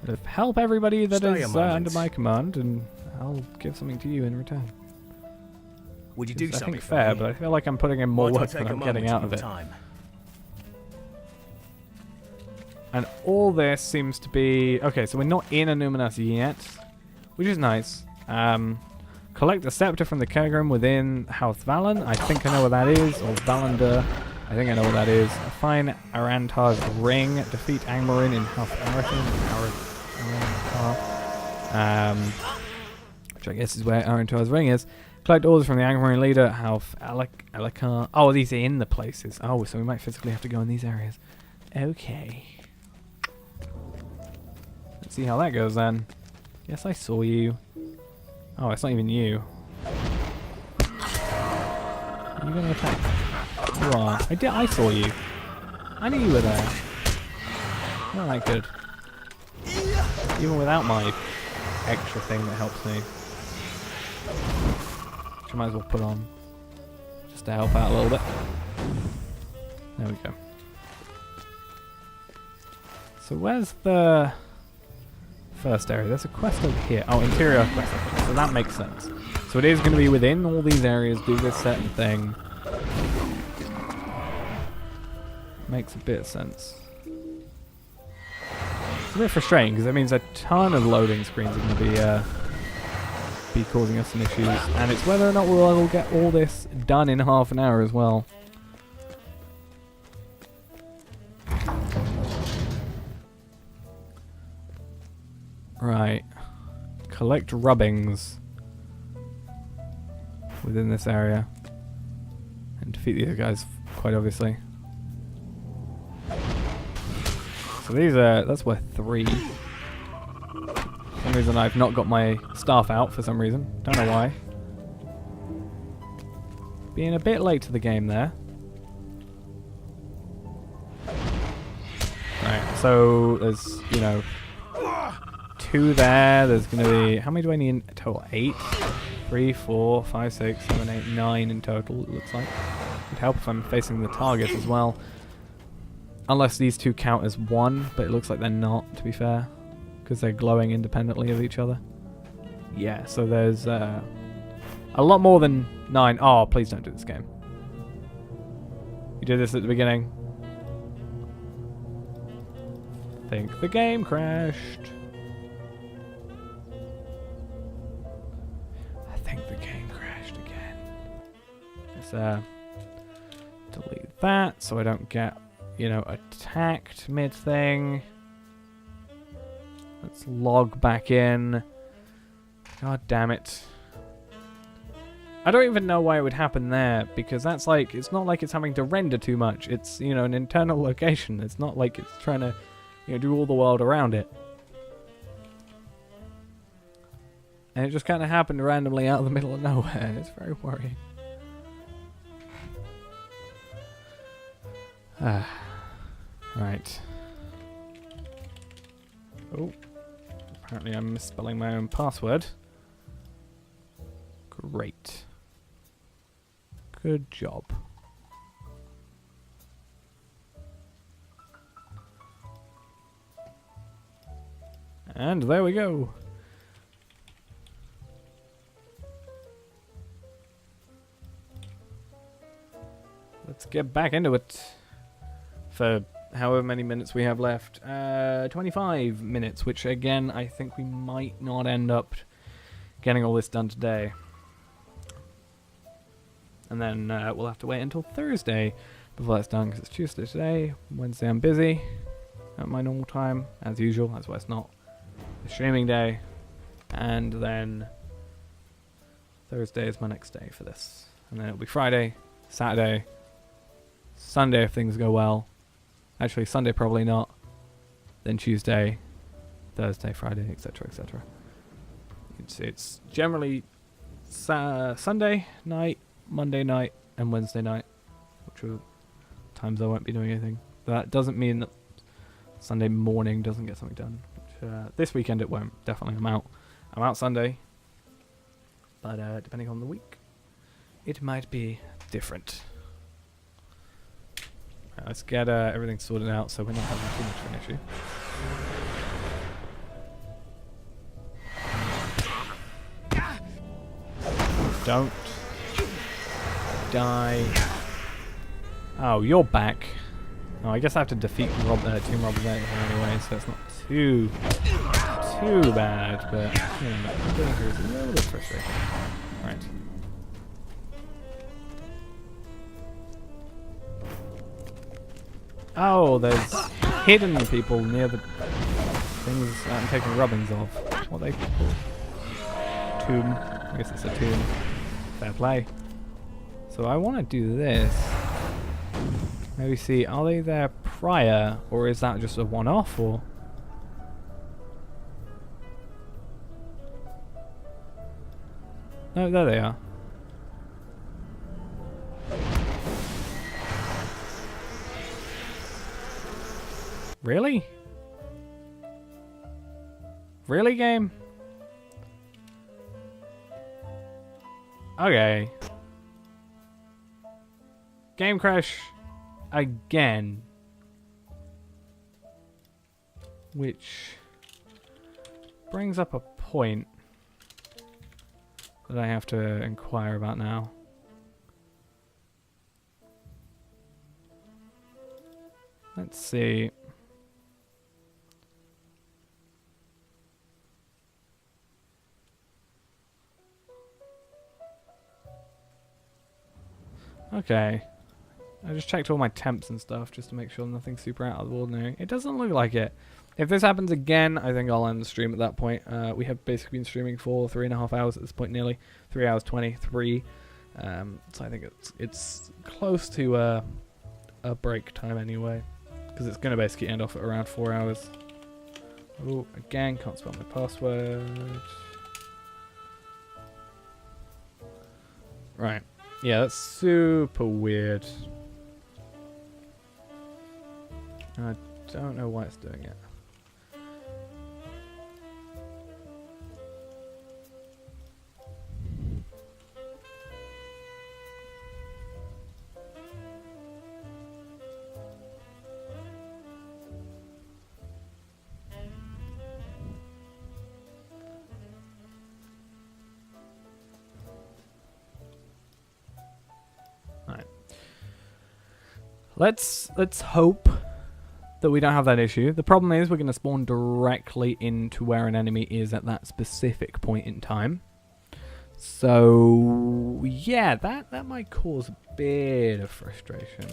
of help everybody that Stay a is under moment. my command, and I'll give something to you in return. Would you do It's, I something think for fair, me? but I feel like I'm putting in more Might I work take than a I'm moment getting out of of your it. time? And all this seems to be... okay, so we're not in Illuminati yet. which is nice. Collect the scepter from the Kergrim within House Valen. I think I know what that is. Or Valander. I think I know what that is. Find Arantar's ring. Defeat Angmarin in House Arantar. Which I guess is where Arantar's ring is. Collect orders from the Angmarin leader, Half Alakar. Oh, these are in the places. Oh, so we might physically have to go in these areas. Okay. Let's see how that goes then. Yes, I saw you. Oh, it's not even you. Are you going to attack? You are. I saw you. I knew you were there. Not that good. Even without my extra thing that helps me. Which I might as well put on. Just to help out a little bit. There we go. So where's the first area? There's a quest over here. Oh, interior quest. So that makes sense. So it is going to be within all these areas, do this certain thing. Makes a bit of sense. It's a bit frustrating because that means a ton of loading screens are going to be causing us some issues, and it's whether or not we'll ever get all this done in half an hour as well. Right. Collect rubbings within this area and defeat the other guys, quite obviously. So these are, that's worth 3. For some reason I've not got my staff out for some reason. Don't know why. Being a bit late to the game there. Right, so there's, you know, 2 there. There's going to be, how many do I need in total? 8? 3, 4, 5, 6, 7, 8, 9 in total, it looks like. Would help if I'm facing the target as well. Unless these 2 count as 1, but it looks like they're not, to be fair. Because they're glowing independently of each other. Yeah, so there's a lot more than 9. Oh, please don't do this game. You did this at the beginning. I think the game crashed. I think the game crashed again. Let's delete that so I don't get, you know, attacked mid-thing. Let's log back in. God damn it. I don't even know why it would happen there, because that's like, it's not like it's having to render too much. It's, you know, an internal location. It's not like it's trying to, you know, do all the world around it. And it just kind of happened randomly out of the middle of nowhere. It's very worrying. Right. Oh. Apparently I'm misspelling my own password. Great. Good job. And there we go. Let's get back into it. For however many minutes we have left. 25 minutes, which again, I think we might not end up getting all this done today. And then we'll have to wait until Thursday before that's done, because it's Tuesday today. Wednesday I'm busy at my normal time, as usual. That's why it's not a streaming day. And then Thursday is my next day for this. And then it'll be Friday, Saturday, Sunday if things go well. Actually, Sunday probably not. Then Tuesday, Thursday, Friday, etc., etc. It's generally Sunday night, Monday night, and Wednesday night, which are times I won't be doing anything. That doesn't mean that Sunday morning doesn't get something done. Which, this weekend it won't. Definitely, I'm out Sunday, but depending on the week, it might be different. Right, let's get everything sorted out so we're not having too much of an issue. Don't die. Oh, you're back. Oh, I guess I have to defeat Team Rob anyway, so it's not too too bad, but you know, getting through is a little bit frustrating. Right. Oh, there's hidden people near the things I'm taking rubbings of. What are they called? Tomb. I guess it's a tomb. Fair play. So I want to do this. Maybe see, are they there prior, or is that just a one-off, or? No, there they are. Really? Really, game? Okay. Game crash again. Which brings up a point that I have to inquire about now. Let's see. Okay. I just checked all my temps and stuff just to make sure nothing's super out of the ordinary. It doesn't look like it. If this happens again, I think I'll end the stream at that point. We have basically been streaming for 3.5 hours at this point, nearly 3 hours 23. So I think it's close to a break time anyway, because it's going to basically end off at around 4 hours. Oh, again, can't spell my password. Right. Yeah, that's super weird. I don't know why it's doing it. Let's hope that we don't have that issue. The problem is we're going to spawn directly into where an enemy is at that specific point in time. So yeah, that might cause a bit of frustration.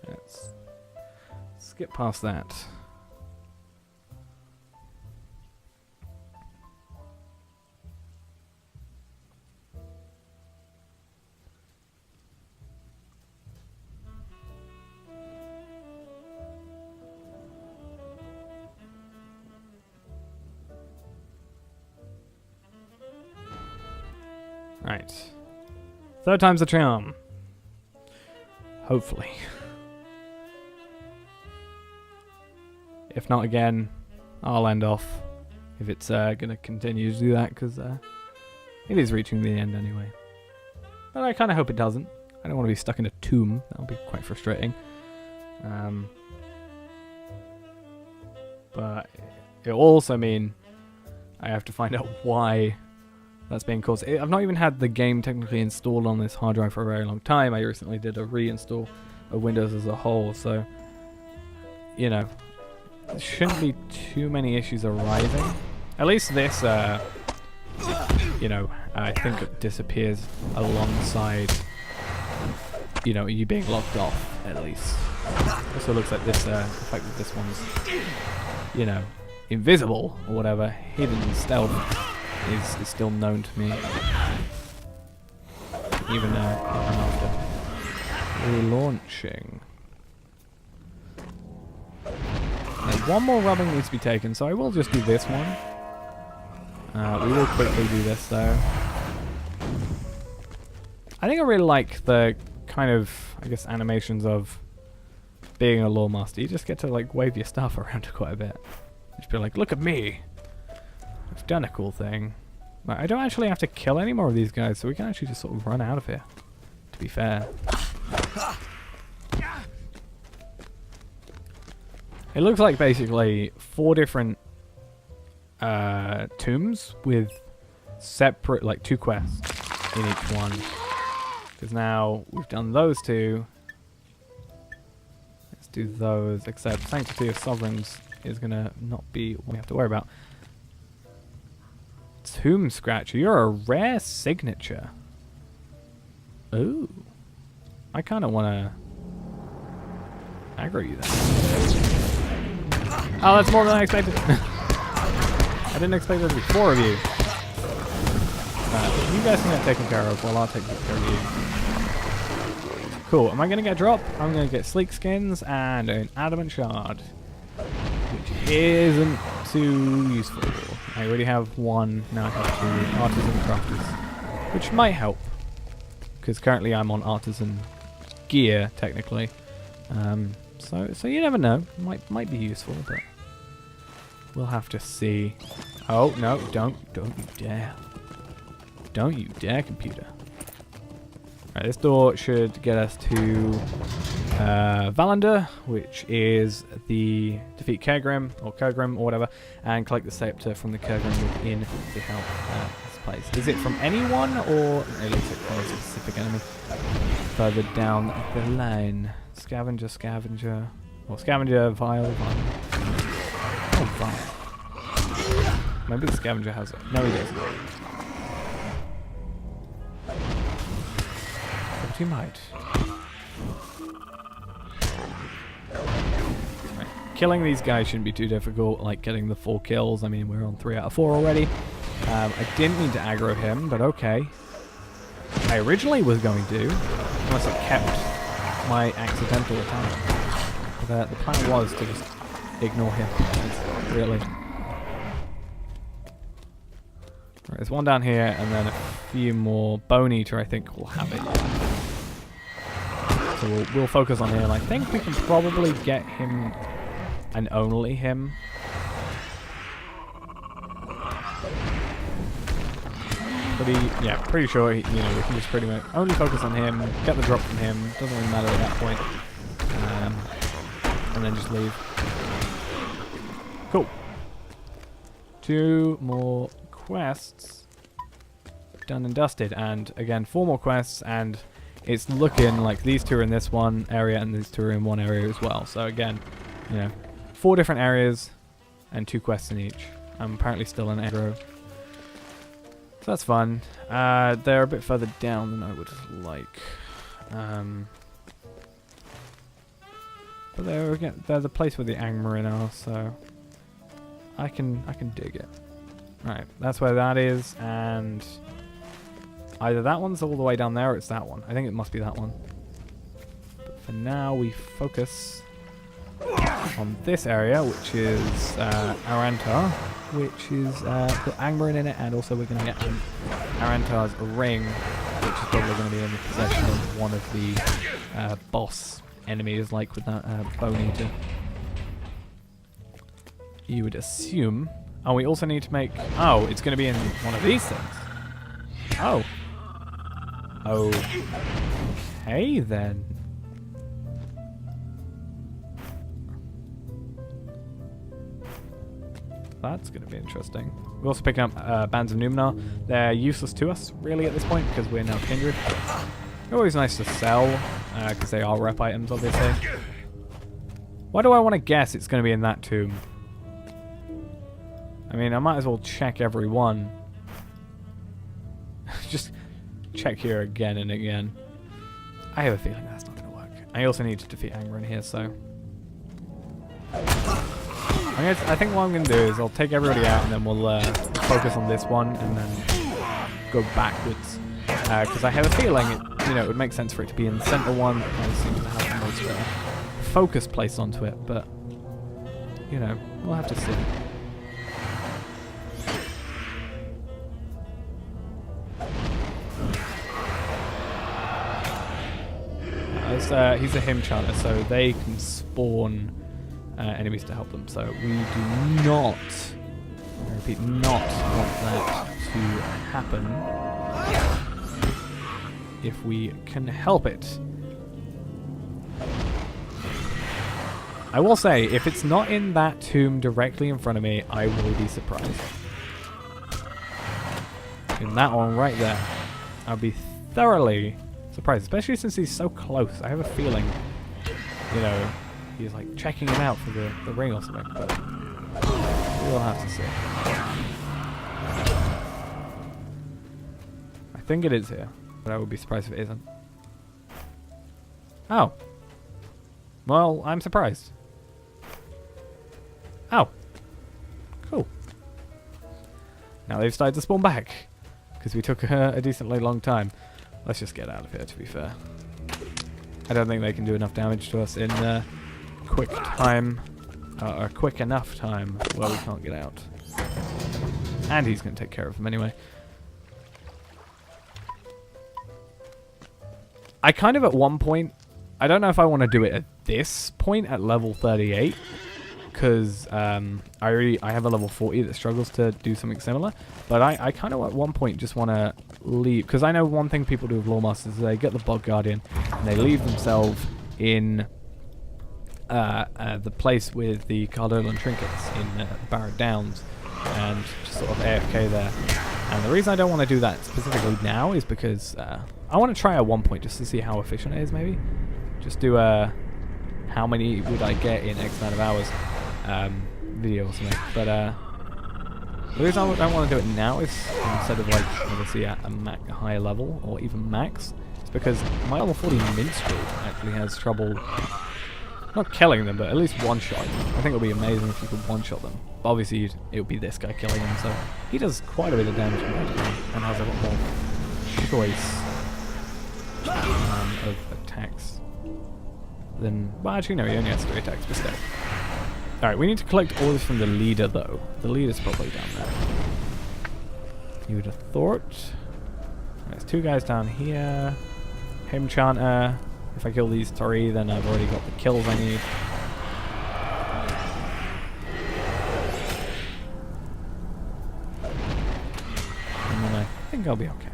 Let's skip past that. Right. Third time's the charm. Hopefully. If not again, I'll end off. If it's going to continue to do that, because it is reaching the end anyway. But I kind of hope it doesn't. I don't want to be stuck in a tomb. That would be quite frustrating. But it'll also mean I have to find out why that's being caused. I've not even had the game technically installed on this hard drive for a very long time. I recently did a reinstall of Windows as a whole, so you know, there shouldn't be too many issues arising. At least this, you know, I think it disappears alongside, you know, you being locked off at least. Also looks like this, the fact that this one's, you know, invisible or whatever, hidden stealth, is still known to me, even after relaunching. And one more rubbing needs to be taken, so I will just do this one. We will quickly do this though. I think I really like the kind of, I guess, animations of being a lore master. You just get to like wave your stuff around quite a bit. Just be like, look at me! I've done a cool thing. Right, I don't actually have to kill any more of these guys, so we can actually just sort of run out of here, to be fair. It looks like basically 4 different tombs with separate, like 2 quests in each one. Because now we've done those 2. Let's do those, except Sanctity of Sovereigns is going to not be what we have to worry about. Tomb Scratcher. You're a rare signature. Ooh. I kind of want to aggro you then. Oh, that's more than I expected. I didn't expect there to be 4 of you. You guys can get taken care of while I'll take care of you. Cool. Am I going to get a drop? I'm going to get Sleek Skins and an Adamant Shard. Which isn't too useful. I already have 1, now I have 2 Artisan Crafters. Which might help. Because currently I'm on Artisan gear, technically. So you never know. Might be useful, but we'll have to see. Oh, no, don't you dare. Don't you dare, computer. Right, this door should get us to Valander, which is the defeat Kergrim, or whatever, and collect the scepter from the Kergrim within the help this place. Is it from anyone, or it looks like from a specific enemy? Further down the line. Scavenger, or Scavenger, Vile. Oh, Vile. Maybe the Scavenger has it. No, he doesn't. But he might. Right. Killing these guys shouldn't be too difficult, like getting the 4 kills. I mean, we're on 3 out of 4 already. I didn't mean to aggro him, but okay. I originally was going to, unless it kept my accidental attack. But the plan was to just ignore him, really. Right, there's 1 down here, and then a few more. Bone Eater, I think, will have it. So we'll focus on him. I think we can probably get him, and only him. Pretty sure we can just pretty much only focus on him, get the drop from him. Doesn't really matter at that point, and then just leave. Cool. 2 more quests done and dusted, and again 4 more quests, and it's looking like these 2 are in this one area and these 2 are in one area as well. So again, 4 different areas and 2 quests in each. I'm apparently still in aggro, so that's fun. They're a bit further down than I would like, but they're the place where the Angmarin are, so I can dig it. Right, that's where that is, and either that one's all the way down there or it's that one. I think it must be that one. But for now, we focus on this area, which is Arantar, which is got Angmarin in it, and also we're going to get Arantar's ring, which is probably going to be in the possession of one of the boss enemies, like with that Bone Eater. You would assume. Oh, we also need to make... Oh, it's going to be in one of these things. Oh. Okay, then. That's going to be interesting. We're also picking up Bands of Numenor. They're useless to us, really, at this point, because we're now Kindred. They're always nice to sell, because they are rep items, obviously. Why do I want to guess it's going to be in that tomb? I mean, I might as well check every one. Just check here again and again. I have a feeling that's not going to work. I also need to defeat Angmarin here, so... I think what I'm going to do is I'll take everybody out and then we'll focus on this one and then go backwards. Because I have a feeling it would make sense for it to be in the center one. It seems to have the most focus placed onto it, but we'll have to see. He's a hymn chanter, so they can spawn enemies to help them. So we do not, I repeat, not want that to happen if we can help it. I will say, if it's not in that tomb directly in front of me, I will be surprised. In that one right there, I'll be thoroughly surprised, especially since he's so close. I have a feeling, he's like checking him out for the ring or something, but we'll have to see. think it is here, but I would be surprised if it isn't. Oh. Well, I'm surprised. Oh. Cool. Now they've started to spawn back, because we took a decently long time. Let's just get out of here, to be fair. I don't think they can do enough damage to us in quick time, or quick enough time where we can't get out. And he's going to take care of them anyway. I kind of at one point, I don't know if I want to do it at this point at level 38, because I have a level 40 that struggles to do something similar, but I kind of at one point just want to leave, because I know one thing people do with Lawemasters is they get the Bog Guardian and they leave themselves in the place with the Cardolan trinkets in Barrett Downs and just sort of AFK there. And the reason I don't want to do that specifically now is because I want to try at one point just to see how efficient it is, maybe. Just do how many would I get in X amount of hours video or something. But the reason I don't want to do it now is instead of like obviously at a higher level or even max, it's because my level 40 minstrel actually has trouble not killing them, but at least one-shot. I think it would be amazing if you could one-shot them. Obviously, it would be this guy killing him, so he does quite a bit of damage compared to me and has a lot more choice of attacks than... Well, actually, no, he only has 3 attacks, but still. Alright, we need to collect all this from the leader, though. The leader's probably down there. You would have thought. There's 2 guys down here. Hymn Chanter. If I kill these 3, then I've already got the kills I need. And then I think I'll be okay.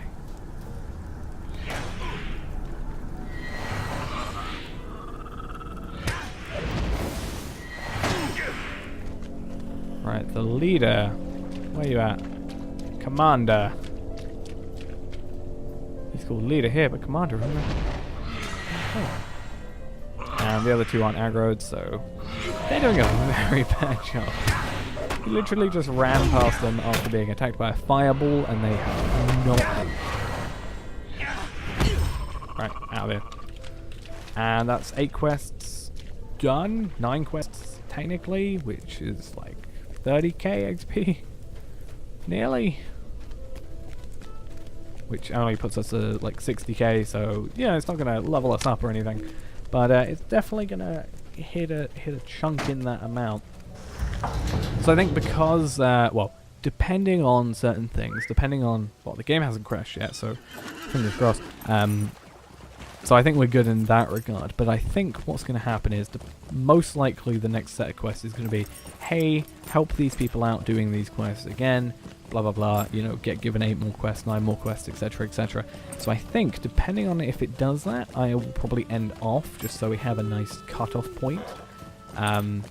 Right, the leader. Where you at? Commander. He's called leader here, but commander, remember? Oh. And the other 2 aren't aggroed, so they're doing a very bad job. He literally just ran past them after being attacked by a fireball, and they have not moved. Right, out of there. And that's 8 quests done. 9 quests technically, which is like 30k XP. Nearly. Which only puts us at like 60k, so yeah, it's not gonna level us up or anything, but it's definitely gonna hit a chunk in that amount. So I think because well, depending on certain things, depending on the game hasn't crashed yet, so fingers crossed. So I think we're good in that regard, but I think what's going to happen is most likely the next set of quests is going to be, hey, help these people out doing these quests again, blah blah blah, you know, get given 8 more quests, 9 more quests, etc, etc. So I think depending on if it does that, I will probably end off just so we have a nice cut-off point, and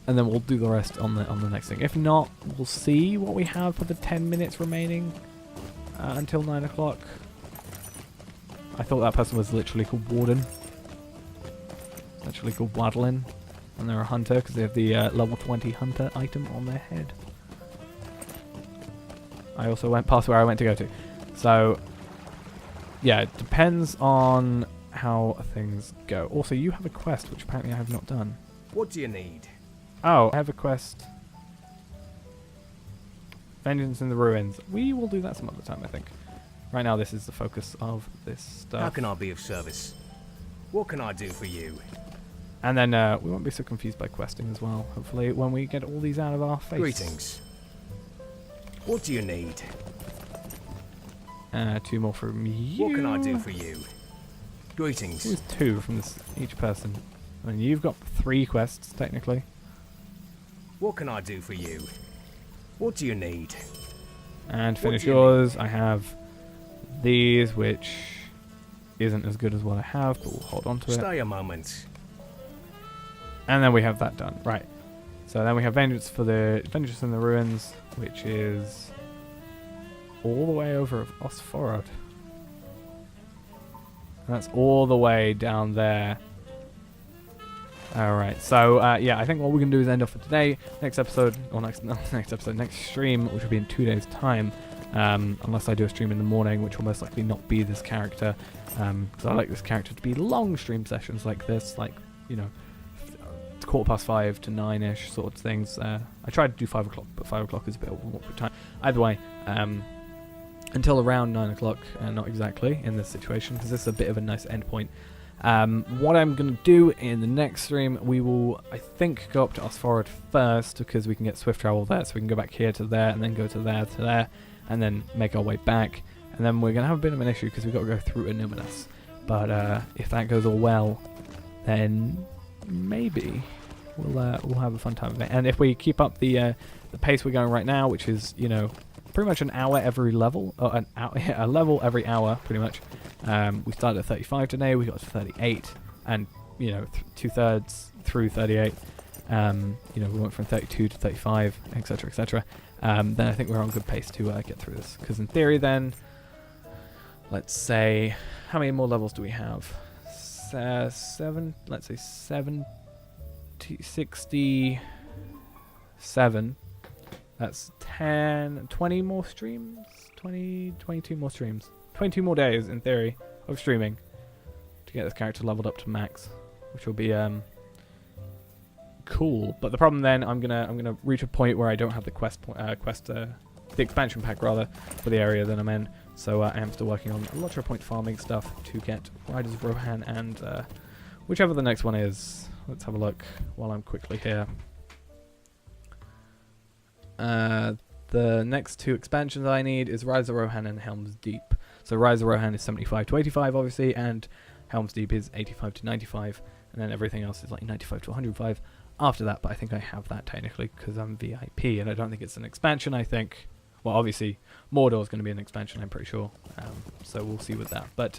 then we'll do the rest on the next thing. If not, we'll see what we have for the 10 minutes remaining until 9 o'clock. I thought that person was literally called Warden. It's actually called Wadlin. And they're a hunter because they have the level 20 hunter item on their head. I also went past where I went to go to. So, yeah, it depends on how things go. Also, you have a quest, which apparently I have not done. What do you need? Oh, I have a quest. Vengeance in the Ruins. We will do that some other time, I think. Right now, this is the focus of this stuff. How can I be of service? What can I do for you? And then we won't be so confused by questing as well, hopefully, when we get all these out of our face. Greetings. What do you need? 2 more from you. What can I do for you? Greetings. There's 2 from each person. I mean, you've got 3 quests, technically. What can I do for you? What do you need? And finish do you yours. I have these, which isn't as good as what I have, but we'll hold on to it. Stay a moment. And then we have that done. Right. So then we have Vengeance in the Ruins, which is all the way over of Osforod. And that's all the way down there. Alright, so yeah, I think what we're going to do is end off for today. Next episode, or next stream, which will be in 2 days' time, unless I do a stream in the morning, which will most likely not be this character, because I like this character to be long stream sessions like this, like, you know, 5:15 to 9ish sort of things. I tried to do 5 o'clock, but 5 o'clock is a bit of awkward time. Either way, until around 9 o'clock, not exactly in this situation, because this is a bit of a nice end point. What I'm going to do in the next stream, we will, I think, go up to Osforod first, because we can get swift travel there, so we can go back here to there, and then go to there, and then make our way back. And then we're going to have a bit of an issue, because we've got to go through Annuminus. But if that goes all well, then maybe we'll have a fun time of it. And if we keep up the pace we're going right now, which is, you know, pretty much an hour every level, or a level every hour, pretty much. We started at 35 today, we got to 38, and, you know, 2/3 through 38. You know, we went from 32 to 35, etc., etc. Then I think we're on good pace to get through this. Because in theory then, let's say, how many more levels do we have? 7, let's say 67. That's 10, 20 more streams? 22 more streams. 22 more days, in theory, of streaming to get this character leveled up to max, which will be cool. But the problem then, I'm gonna reach a point where I don't have the the expansion pack rather for the area that I'm in. So I am still working on Lottery Point farming stuff to get Riders of Rohan and whichever the next one is. Let's have a look while I'm quickly here. The next 2 expansions I need is Rise of Rohan and Helm's Deep. So Rise of Rohan is 75 to 85 obviously, and Helm's Deep is 85 to 95, and then everything else is like 95 to 105 after that, but I think I have that technically because I'm VIP, and I don't think it's an expansion. I think, well, obviously Mordor is going to be an expansion, I'm pretty sure, so we'll see with that. But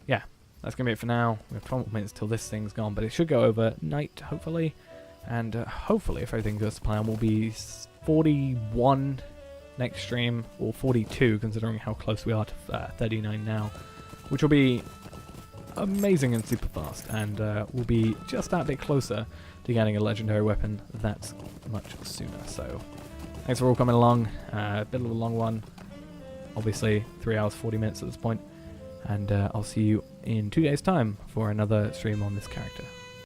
yeah, that's going to be it for now. We have 12 minutes till this thing's gone, but it should go overnight, hopefully, and hopefully, if everything goes to plan, we'll be 41 next stream, or 42 considering how close we are to 39 now, which will be amazing and super fast, and we'll be just that bit closer to getting a legendary weapon that's much sooner. So thanks for all coming along. A bit of a long one, obviously 3 hours 40 minutes at this point, and I'll see you in 2 days time for another stream on this character.